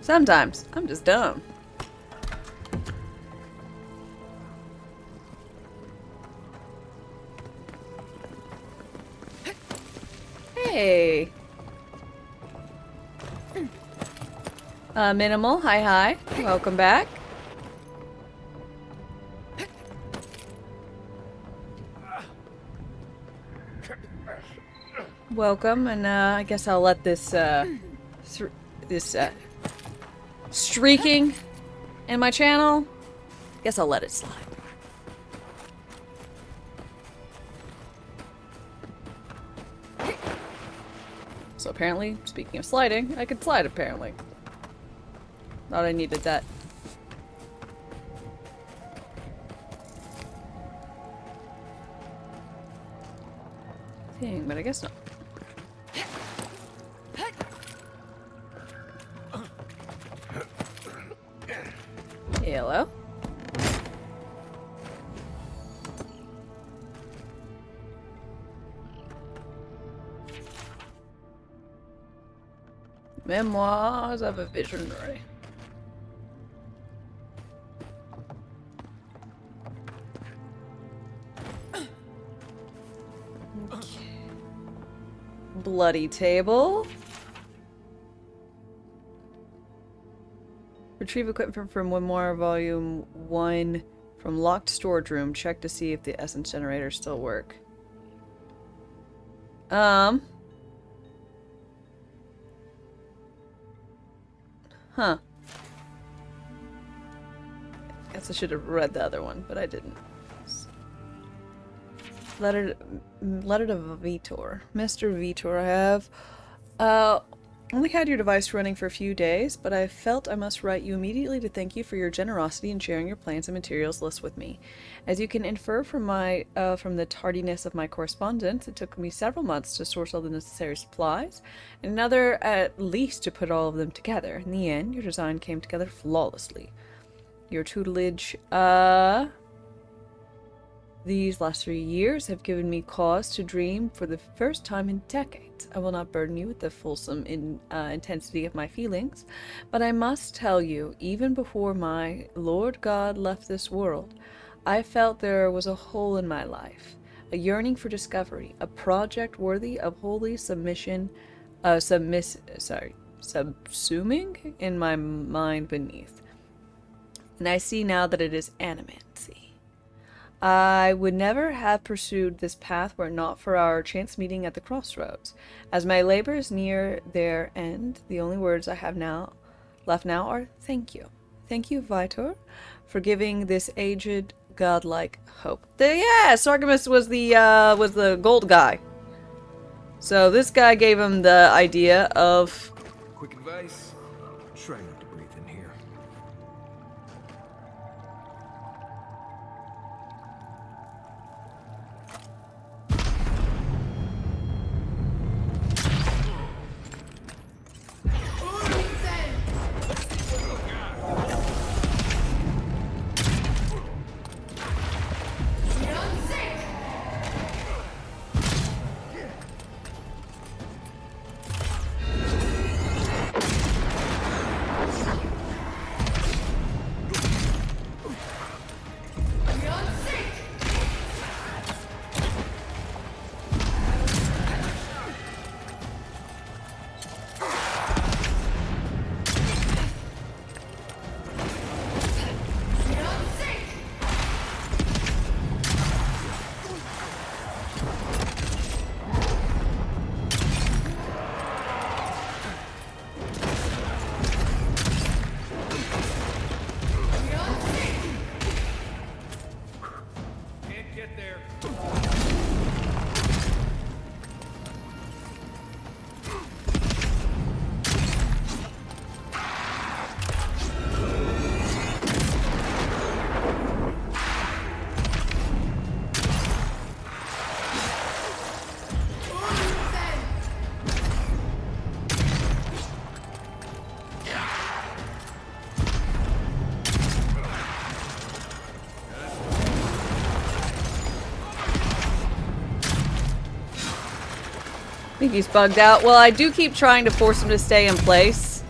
Sometimes I'm just dumb. Hey. Minimal, hi. Welcome back. Welcome, and I guess I'll let this streaking in my channel, guess I'll let it slide. So apparently, speaking of sliding, I could slide apparently. Thought I needed that. Thing, but I guess not. Hello? Memoirs of a Visionary. Okay. Bloody table. Retrieve equipment from Memoir Volume 1 from locked storage room. Check to see if the essence generators still work. Huh. Guess I should have read the other one, but I didn't. Letter to Vitor. Mr. Vitor, I have only had your device running for a few days, but I felt I must write you immediately to thank you for your generosity in sharing your plans and materials list with me. As you can infer from from the tardiness of my correspondence, it took me several months to source all the necessary supplies, and another at least to put all of them together. In the end, your design came together flawlessly. Your tutelage, these last 3 years have given me cause to dream for the first time in decades. I will not burden you with the fulsome intensity of my feelings, but I must tell you, even before my Lord God left this world, I felt there was a hole in my life, a yearning for discovery, a project worthy of holy submission, subsuming in my mind beneath. And I see now that it is animancy. I would never have pursued this path were it not for our chance meeting at the crossroads. As my labors near their end, the only words I have left now are thank you. Thank you, Vitor, for giving this aged godlike hope. Yeah, Sargemus was the gold guy. So this guy gave him the idea of... Quick advice, try not to breathe in here. think he's bugged out. Well, I do keep trying to force him to stay in place.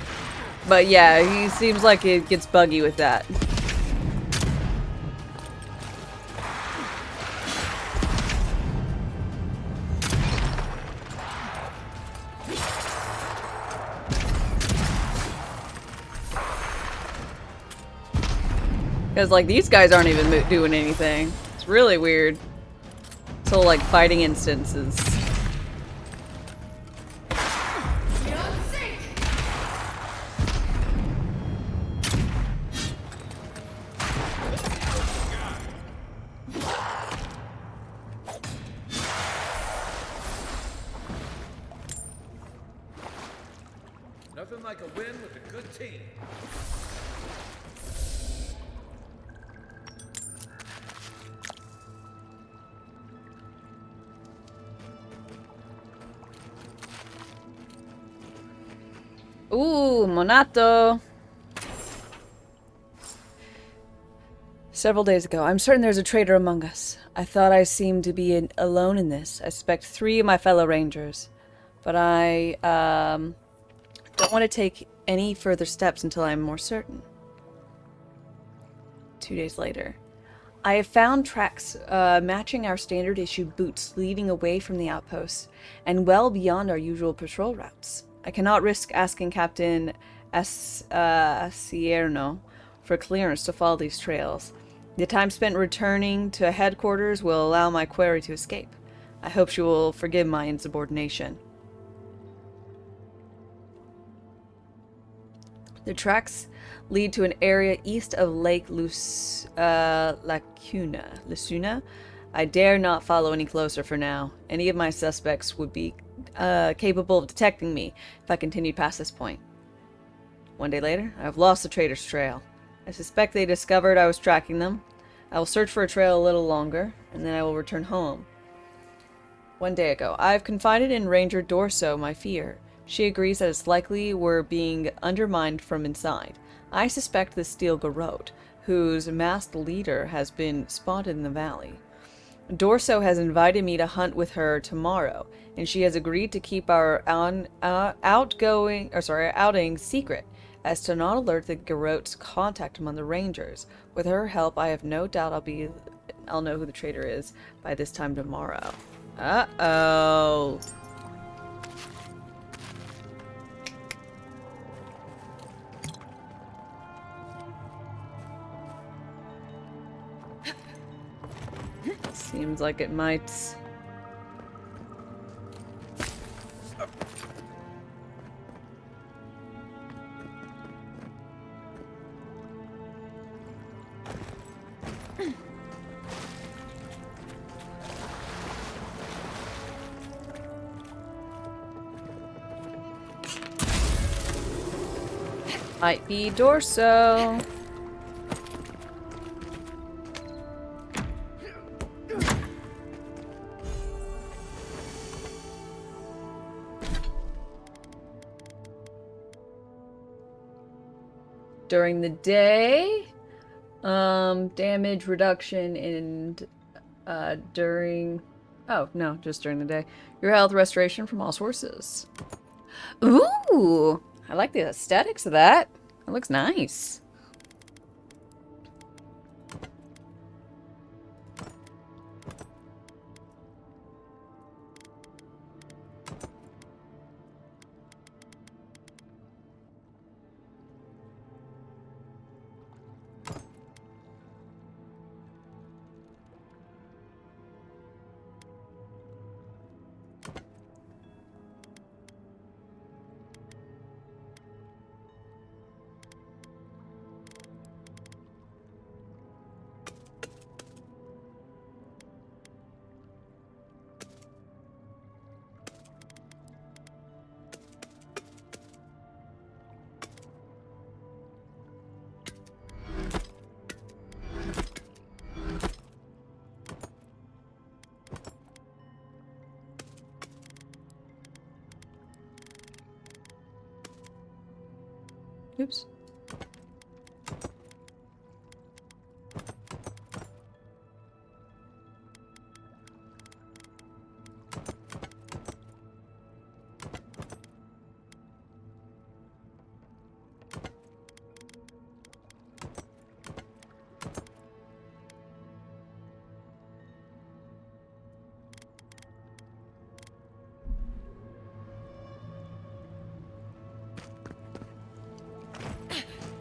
But yeah, he seems like it gets buggy with that. Because, like, these guys aren't even doing anything. It's really weird. This whole, like, fighting instances. Nothing like a win with a good team. Ooh, Monato. Several days ago, I'm certain there's a traitor among us. I thought I seemed to be alone in this. I suspect 3 of my fellow rangers. But I, don't want to take any further steps until I'm more certain. 2 days later. I have found tracks matching our standard issue boots leading away from the outposts and well beyond our usual patrol routes. I cannot risk asking Captain Sierno for clearance to follow these trails. The time spent returning to headquarters will allow my quarry to escape. I hope she will forgive my insubordination. The tracks lead to an area east of Lake Lacuna. I dare not follow any closer for now. Any of my suspects would be capable of detecting me if I continued past this point. 1 day later, I have lost the traitor's trail. I suspect they discovered I was tracking them. I will search for a trail a little longer, and then I will return home. 1 day ago, I have confided in Ranger Dorso my fear. She agrees that it's likely we're being undermined from inside. I suspect the Steel Garrote, whose masked leader has been spotted in the valley. Dorso has invited me to hunt with her tomorrow, and she has agreed to keep our outing secret, as to not alert the Garrote's contact among the Rangers. With her help, I have no doubt I'll know who the traitor is by this time tomorrow. Uh-oh. Seems like it might. Might be Dorso. During the day, damage reduction and during, oh no, just during the day. Your health restoration from all sources. Ooh, I like the aesthetics of that. It looks nice. Oops.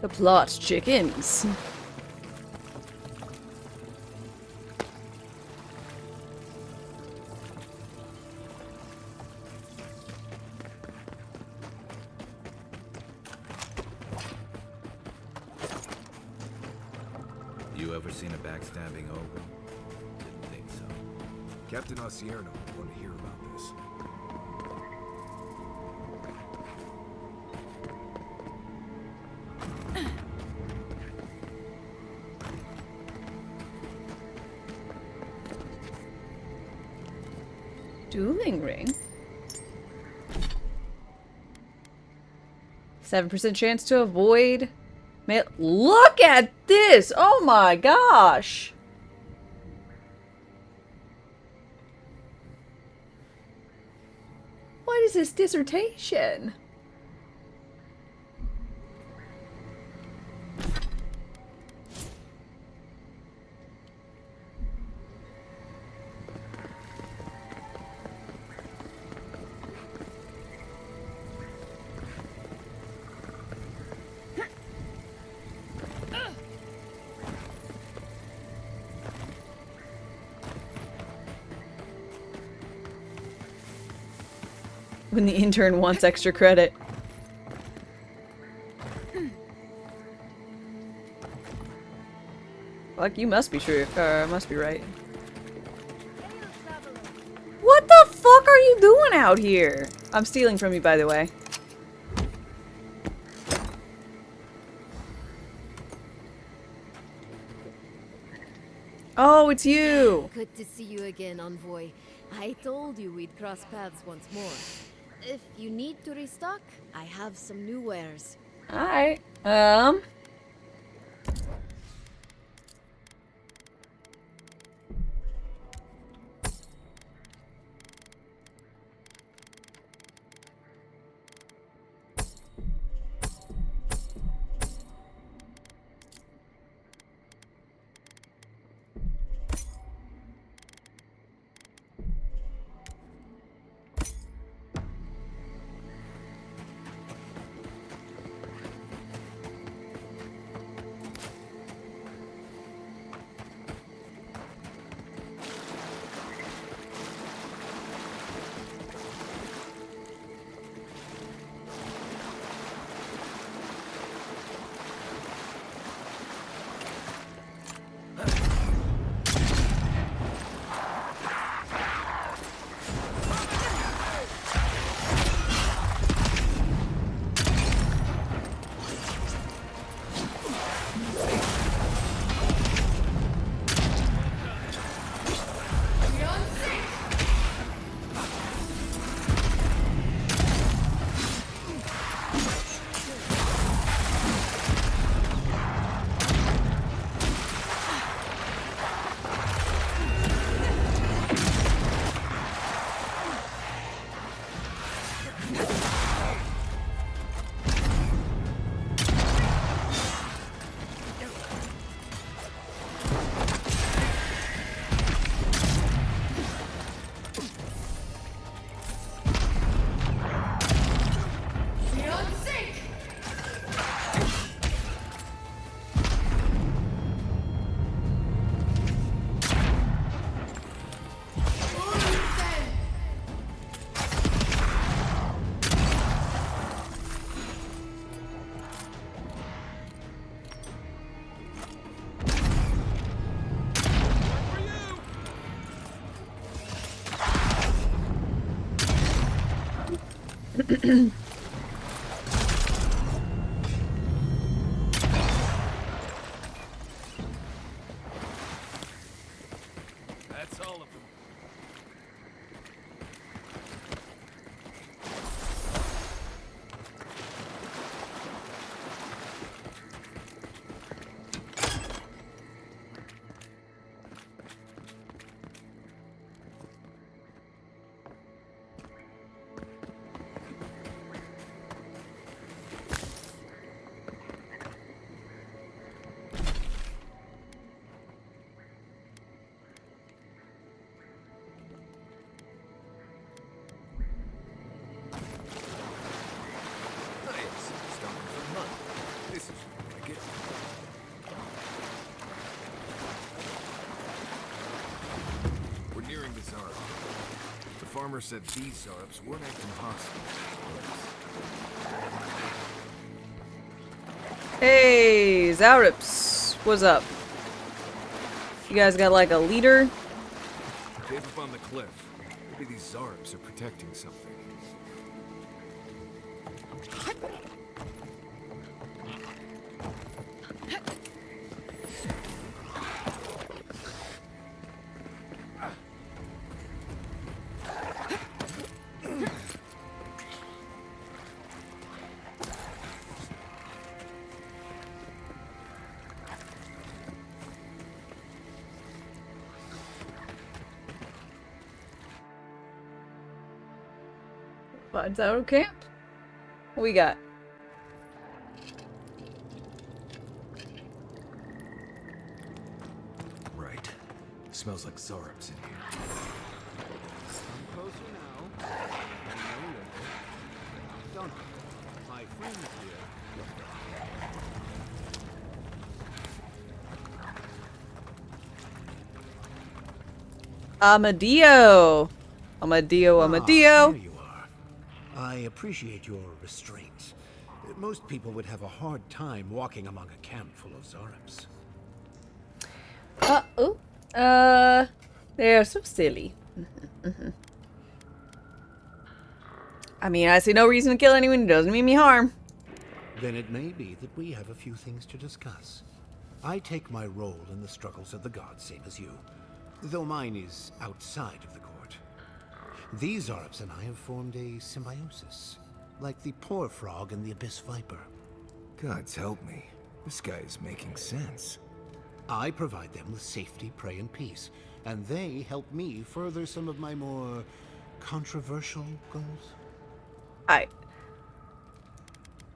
The plot chickens. You ever seen a backstabbing ogre? Didn't think so. Captain Osierno would want to hear about this. Dueling ring. 7% chance to avoid. Man, look at this! Oh my gosh! What is this dissertation? When the intern wants extra credit. Fuck, you must be true. Must be right. What the fuck are you doing out here? I'm stealing from you, by the way. Oh, it's you! Good to see you again, Envoy. I told you we'd cross paths once more. If you need to restock, I have some new wares. Alright. That's all of them. Zarp. The farmer said these Zarps weren't acting hostile. Hey, Zaurups, what's up? You guys got like a leader? Cave up on the cliff. Maybe these Zarps are protecting something. Is that okay? What we got? Right. Smells like Zarps in here. Come closer now. Don't. My friend here. Amadio! Amadio! There you are. I appreciate your restraint. Most people would have a hard time walking among a camp full of Zarps. They're so silly. I mean, I see no reason to kill anyone who doesn't mean me harm. Then it may be that we have a few things to discuss. I take my role in the struggles of the gods, same as you, though mine is outside of the court. These Zarps and I have formed a symbiosis, like the poor frog and the abyss viper. Gods help me. This guy is making sense. I provide them with safety, prey, and peace, and they help me further some of my more controversial goals.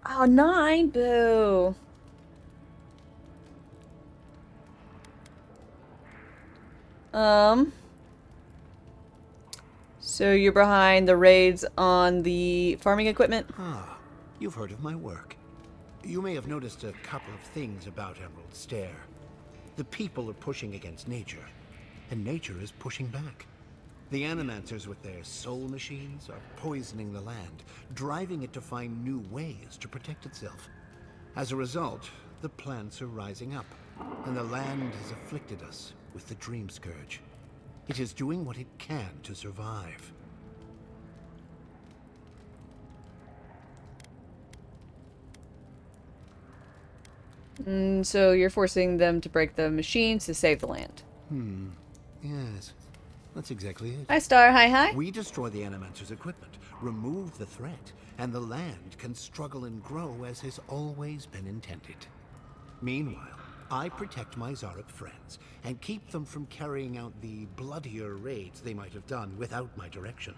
Oh, 9, boo. So you're behind the raids on the farming equipment? Ah, you've heard of my work. You may have noticed a couple of things about Emerald Stair. The people are pushing against nature, and nature is pushing back. The Animancers with their soul machines are poisoning the land, driving it to find new ways to protect itself. As a result, the plants are rising up, and the land has afflicted us with the Dream Scourge. It is doing what it can to survive. So you're forcing them to break the machines to save the land. Yes. That's exactly it. Hi, Star. Hi. We destroy the Animancer's equipment, remove the threat, and the land can struggle and grow as has always been intended. Meanwhile, I protect my Zarup friends and keep them from carrying out the bloodier raids they might have done without my direction.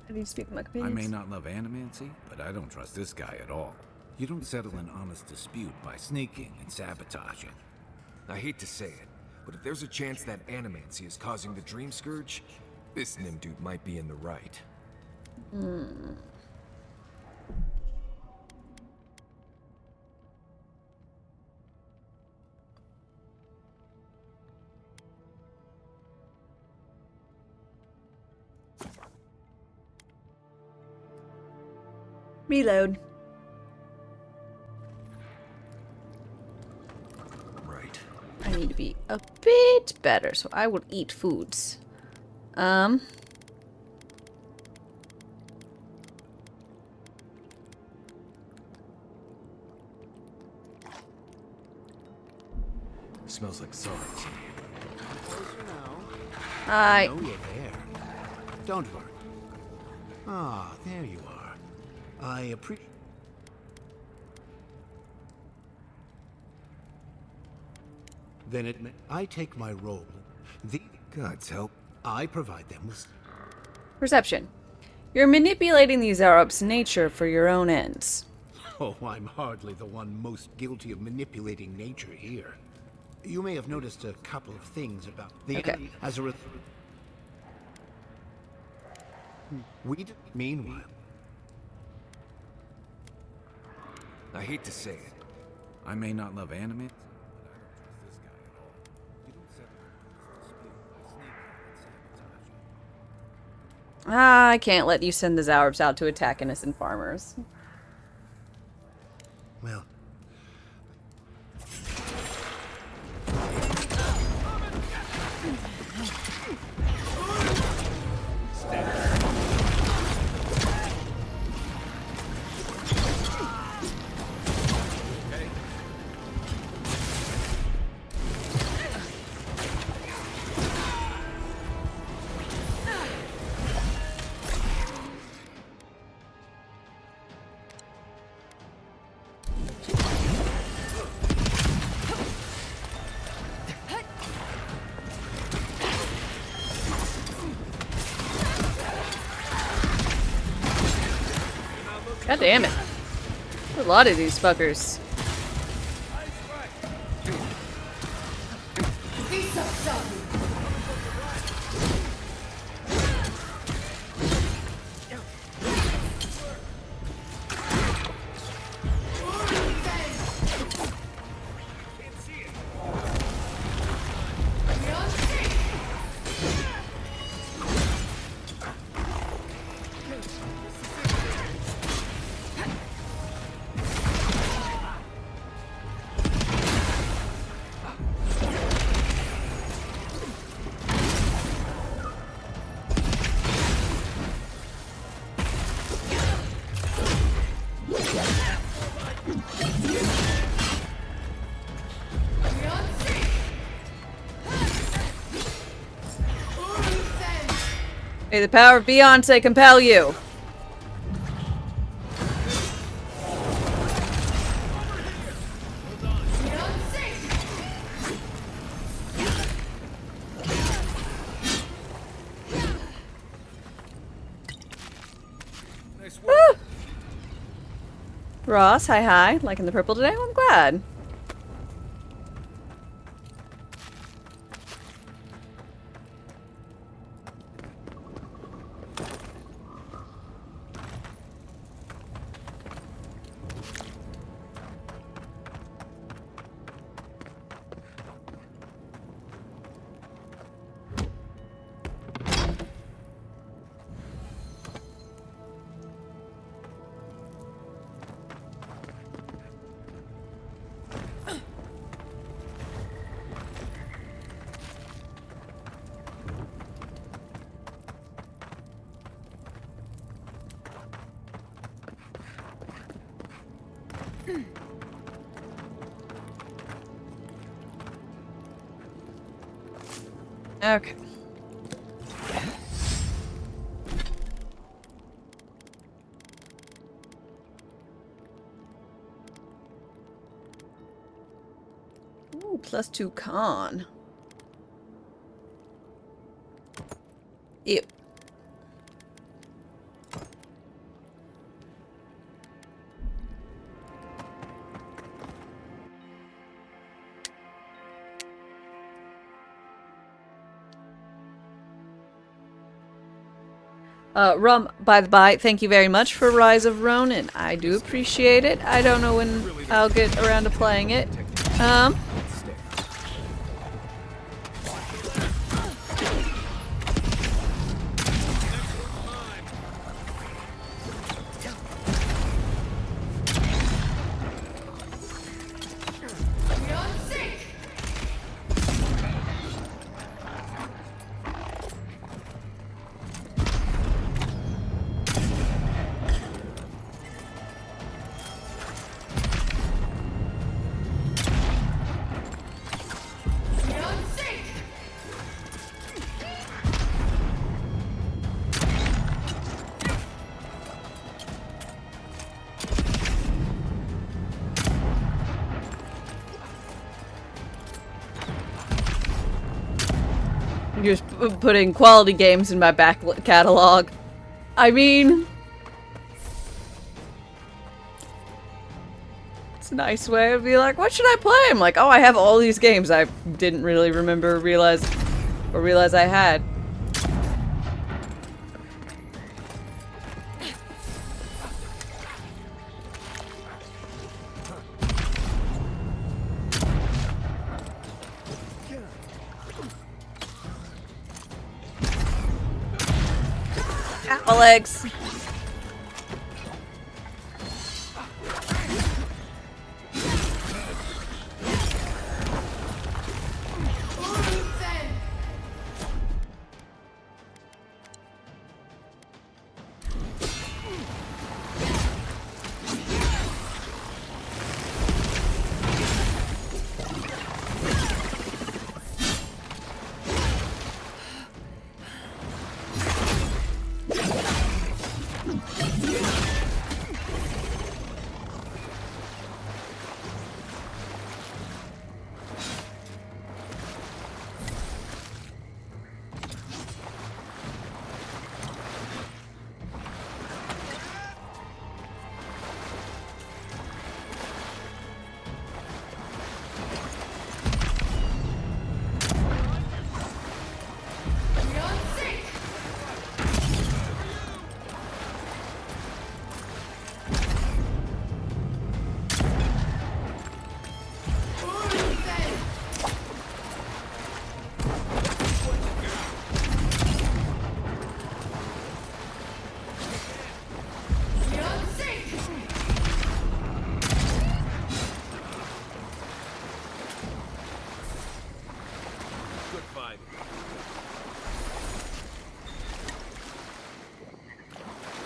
How do you speak with my I companions? may not love animancy, but I don't trust this guy at all. You don't settle an honest dispute by sneaking and sabotaging. I hate to say it, but if there's a chance that animancy is causing the Dream Scourge, this Nim dude might be in the right. Reload. Right. I need to be a bit better, so I will eat foods. Smells like Zarps. Closer now. Hi. I know you're there. Don't worry. Ah, there you are. I appreciate. Then I take my role. The gods help. I provide them with. Perception. You're manipulating these Arabs' nature for your own ends. Oh, I'm hardly the one most guilty of manipulating nature here. You may have noticed a couple of things about the as a meanwhile. I hate to say it. I may not love animancy, but I don't trust this guy Ah, I can't let you send the Zaurbs out to attack innocent farmers. Well, God damn it. A lot of these fuckers. May the power of Beyonce compel you. Woo! Ross, hi. Liking the purple today? Well, I'm glad. Okay. Ooh, +2 con. Ew. Rum, by the by, thank you very much for Rise of Ronin. I do appreciate it. I don't know when I'll get around to playing it. You're just putting quality games in my back catalog. I mean, it's a nice way to be like, what should I play? I'm like, oh, I have all these games I didn't really realize I had. My legs.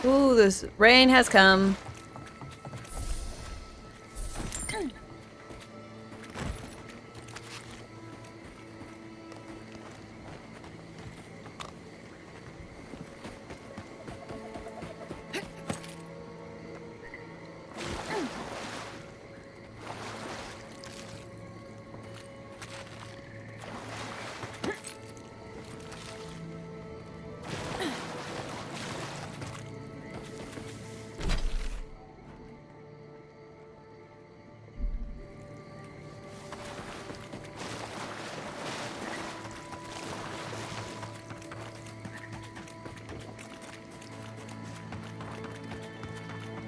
Ooh, this rain has come.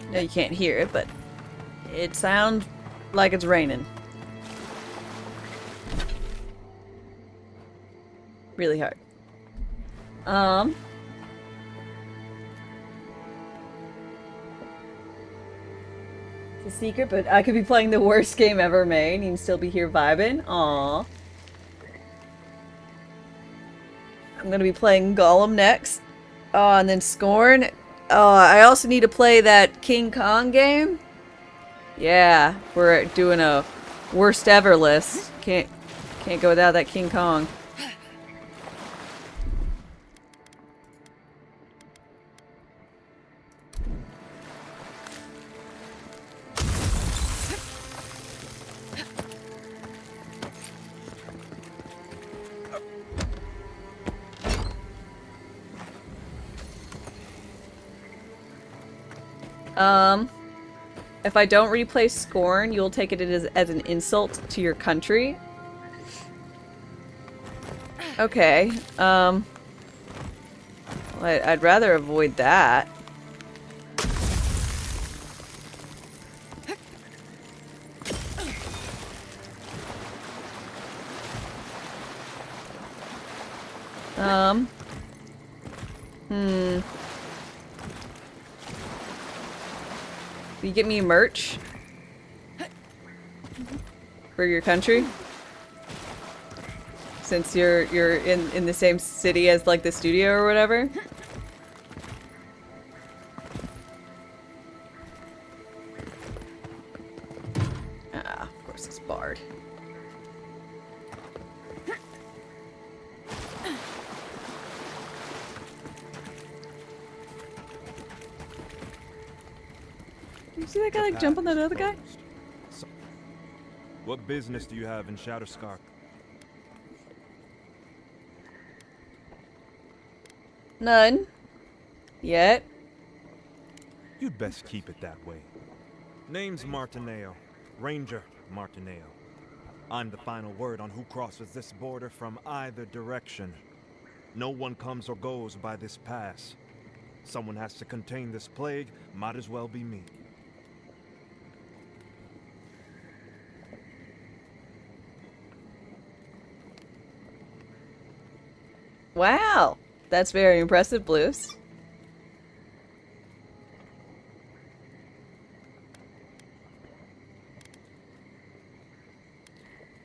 No, you can't hear it, but it sounds like it's raining. Really hard. It's a secret, but I could be playing the worst game ever made and still be here vibing. Aww. I'm gonna be playing Gollum next. Oh, and then Scorn. Oh, I also need to play that King Kong game. Yeah, we're doing a worst ever list. Can't go without that King Kong. If I don't replay Scorn, you'll take it as an insult to your country. Okay, I'd rather avoid that. Will you get me merch? For your country? Since you're in the same city as like the studio or whatever? Ah, of course it's barred. You see that guy like jump on that other guy? What business do you have in Shadowscarp? None. Yet. You'd best keep it that way. Name's Martineo. Ranger Martineo. I'm the final word on who crosses this border from either direction. No one comes or goes by this pass. Someone has to contain this plague, might as well be me. Wow, that's very impressive, Blues.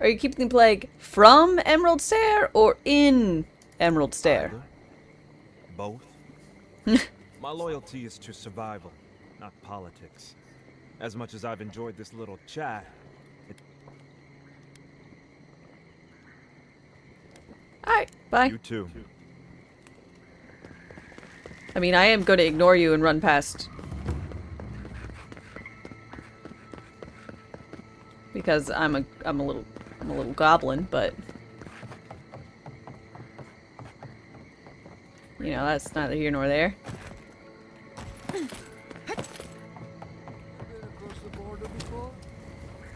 Are you keeping the plague from Emerald Stair or in Emerald Stair? Either. Both. My loyalty is to survival, not politics. As much as I've enjoyed this little chat, Alright, bye. You too. I mean, I am going to ignore you and run past. Because I'm a little goblin, but you know, that's neither here nor there.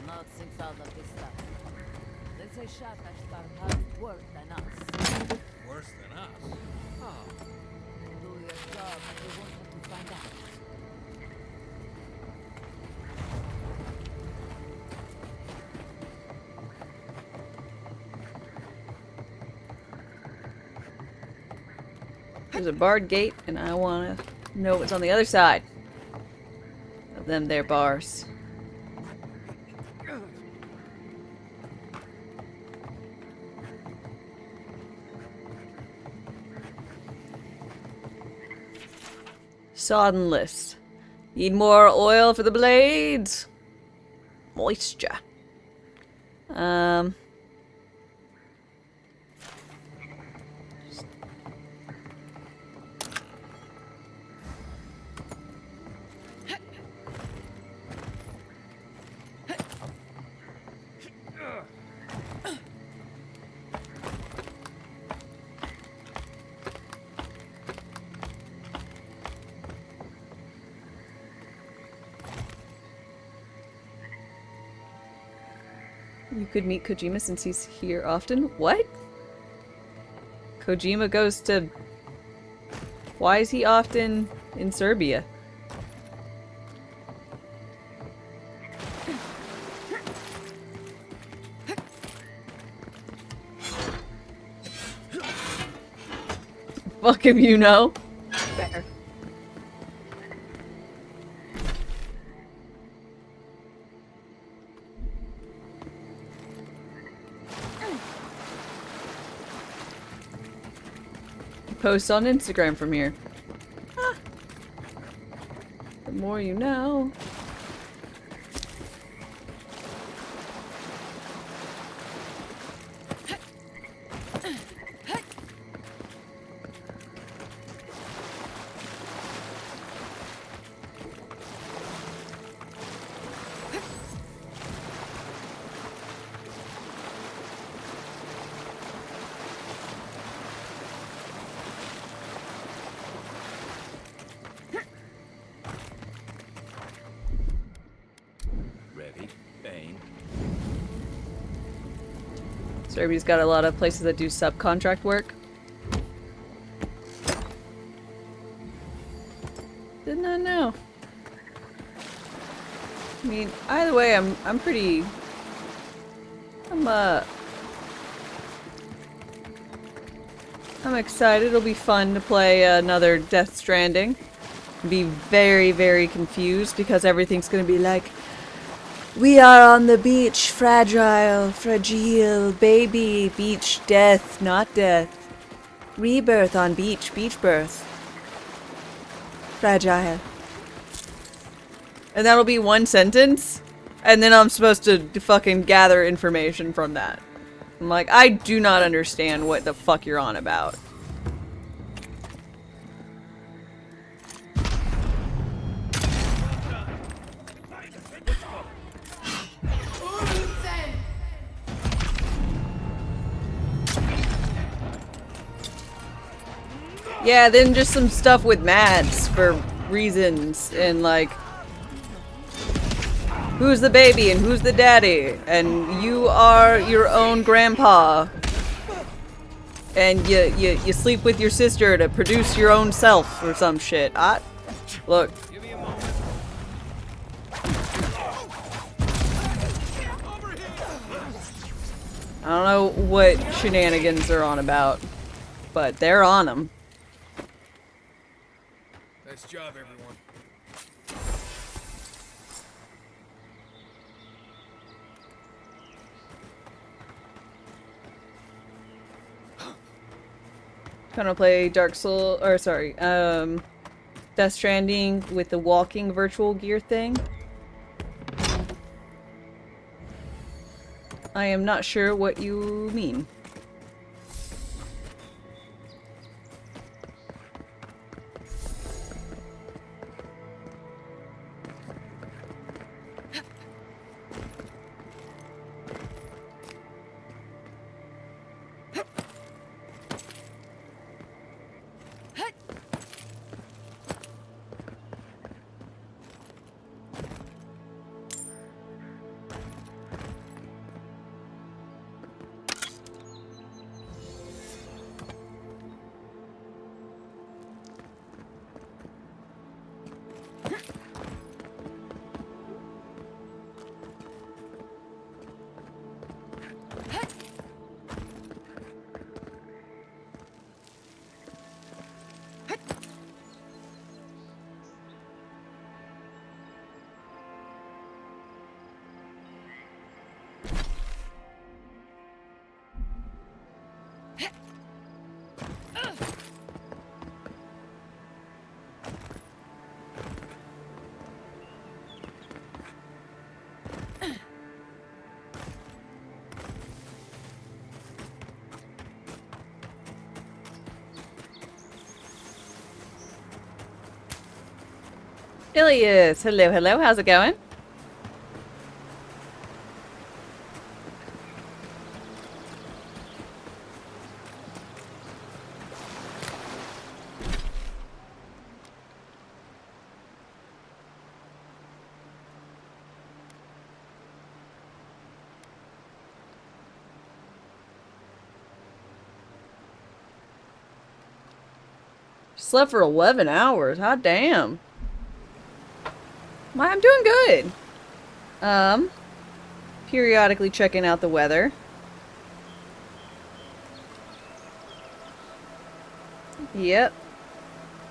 Not since all of this stuff. They say Shatash has it worse than us. Worse than us? How? Do your job and you won't have to find out. There's a barred gate, and I want to know what's on the other side of them there bars. Sodden list. Need more oil for the blades. Moisture. You could meet Kojima since he's here often. What? Kojima goes to... Why is he often in Serbia? Fuck if you know. Fair. Post on Instagram from here. Ah. The more you know. Serbia's got a lot of places that do subcontract work. Did not know. I mean, either way, I'm pretty. I'm excited. It'll be fun to play another Death Stranding. Be very, very confused because everything's gonna be like, we are on the beach, fragile, baby, beach, death, not death. Rebirth on beach, beach birth. Fragile. And that'll be one sentence, and then I'm supposed to fucking gather information from that. I'm like, I do not understand what the fuck you're on about. Yeah, then just some stuff with Mads for reasons, and like, who's the baby and who's the daddy, and you are your own grandpa, and you sleep with your sister to produce your own self or some shit. Look. I don't know what shenanigans they're on about, but they're on them. Nice job, everyone. Kind of play Dark Soul, or sorry, Death Stranding with the walking virtual gear thing. I am not sure what you mean. Ilias, hello, hello, how's it going? Slept for 11 hours, hot damn. I'm doing good. Periodically checking out the weather. Yep.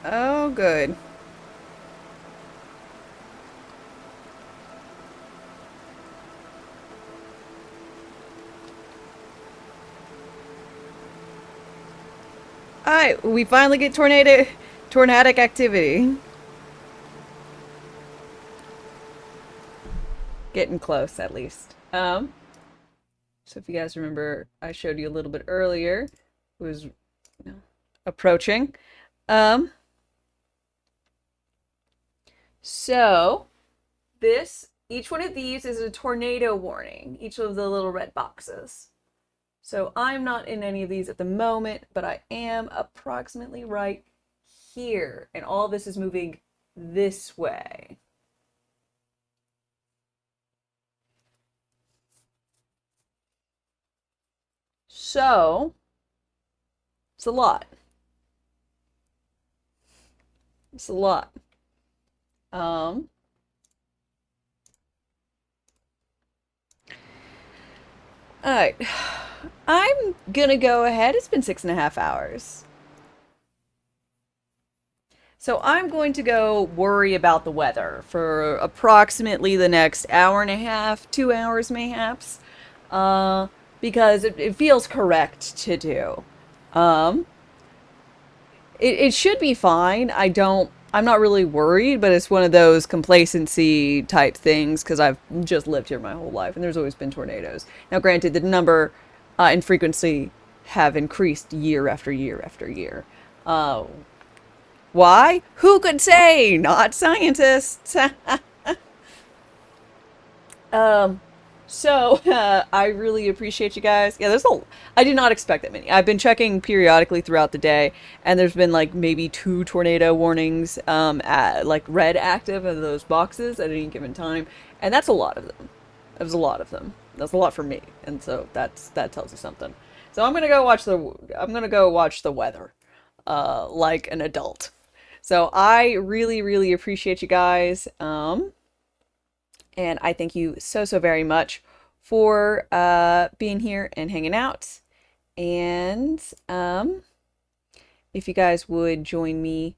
Oh, good. Alright, we finally get tornadic activity. Getting close, at least. So if you guys remember, I showed you a little bit earlier. It was, approaching. So each one of these is a tornado warning. Each of the little red boxes. So I'm not in any of these at the moment, but I am approximately right here. And all this is moving this way. So, it's a lot. It's a lot. Alright. I'm gonna go ahead. It's been 6.5 hours. So I'm going to go worry about the weather for approximately the next hour and a half, 2 hours mayhaps. Because it feels correct to do. It should be fine. I'm not really worried, but it's one of those complacency type things because I've just lived here my whole life and there's always been tornadoes. Now, granted, the number and frequency have increased year after year after year. Why? Who could say? Not scientists. So, I really appreciate you guys. Yeah, I did not expect that many. I've been checking periodically throughout the day, and there's been like maybe 2 tornado warnings, like red active in those boxes at any given time, and that's a lot of them. That was a lot of them. That's a lot for me, and so that tells you something. So I'm gonna go watch the weather, like an adult. So I really, really appreciate you guys. And I thank you so, so very much for being here and hanging out. And if you guys would join me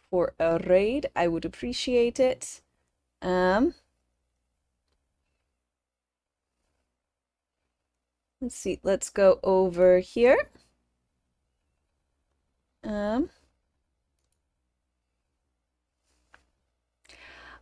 for a raid, I would appreciate it. Let's see. Let's go over here.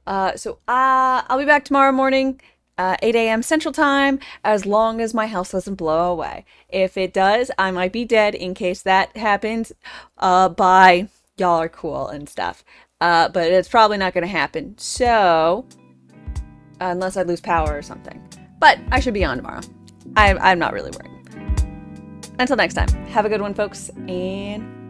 I'll be back tomorrow morning, 8 a.m. Central Time, as long as my house doesn't blow away. If it does, I might be dead in case that happens. Bye. Y'all are cool and stuff. But it's probably not going to happen. So, unless I lose power or something. But I should be on tomorrow. I'm not really worried. Until next time, have a good one, folks, and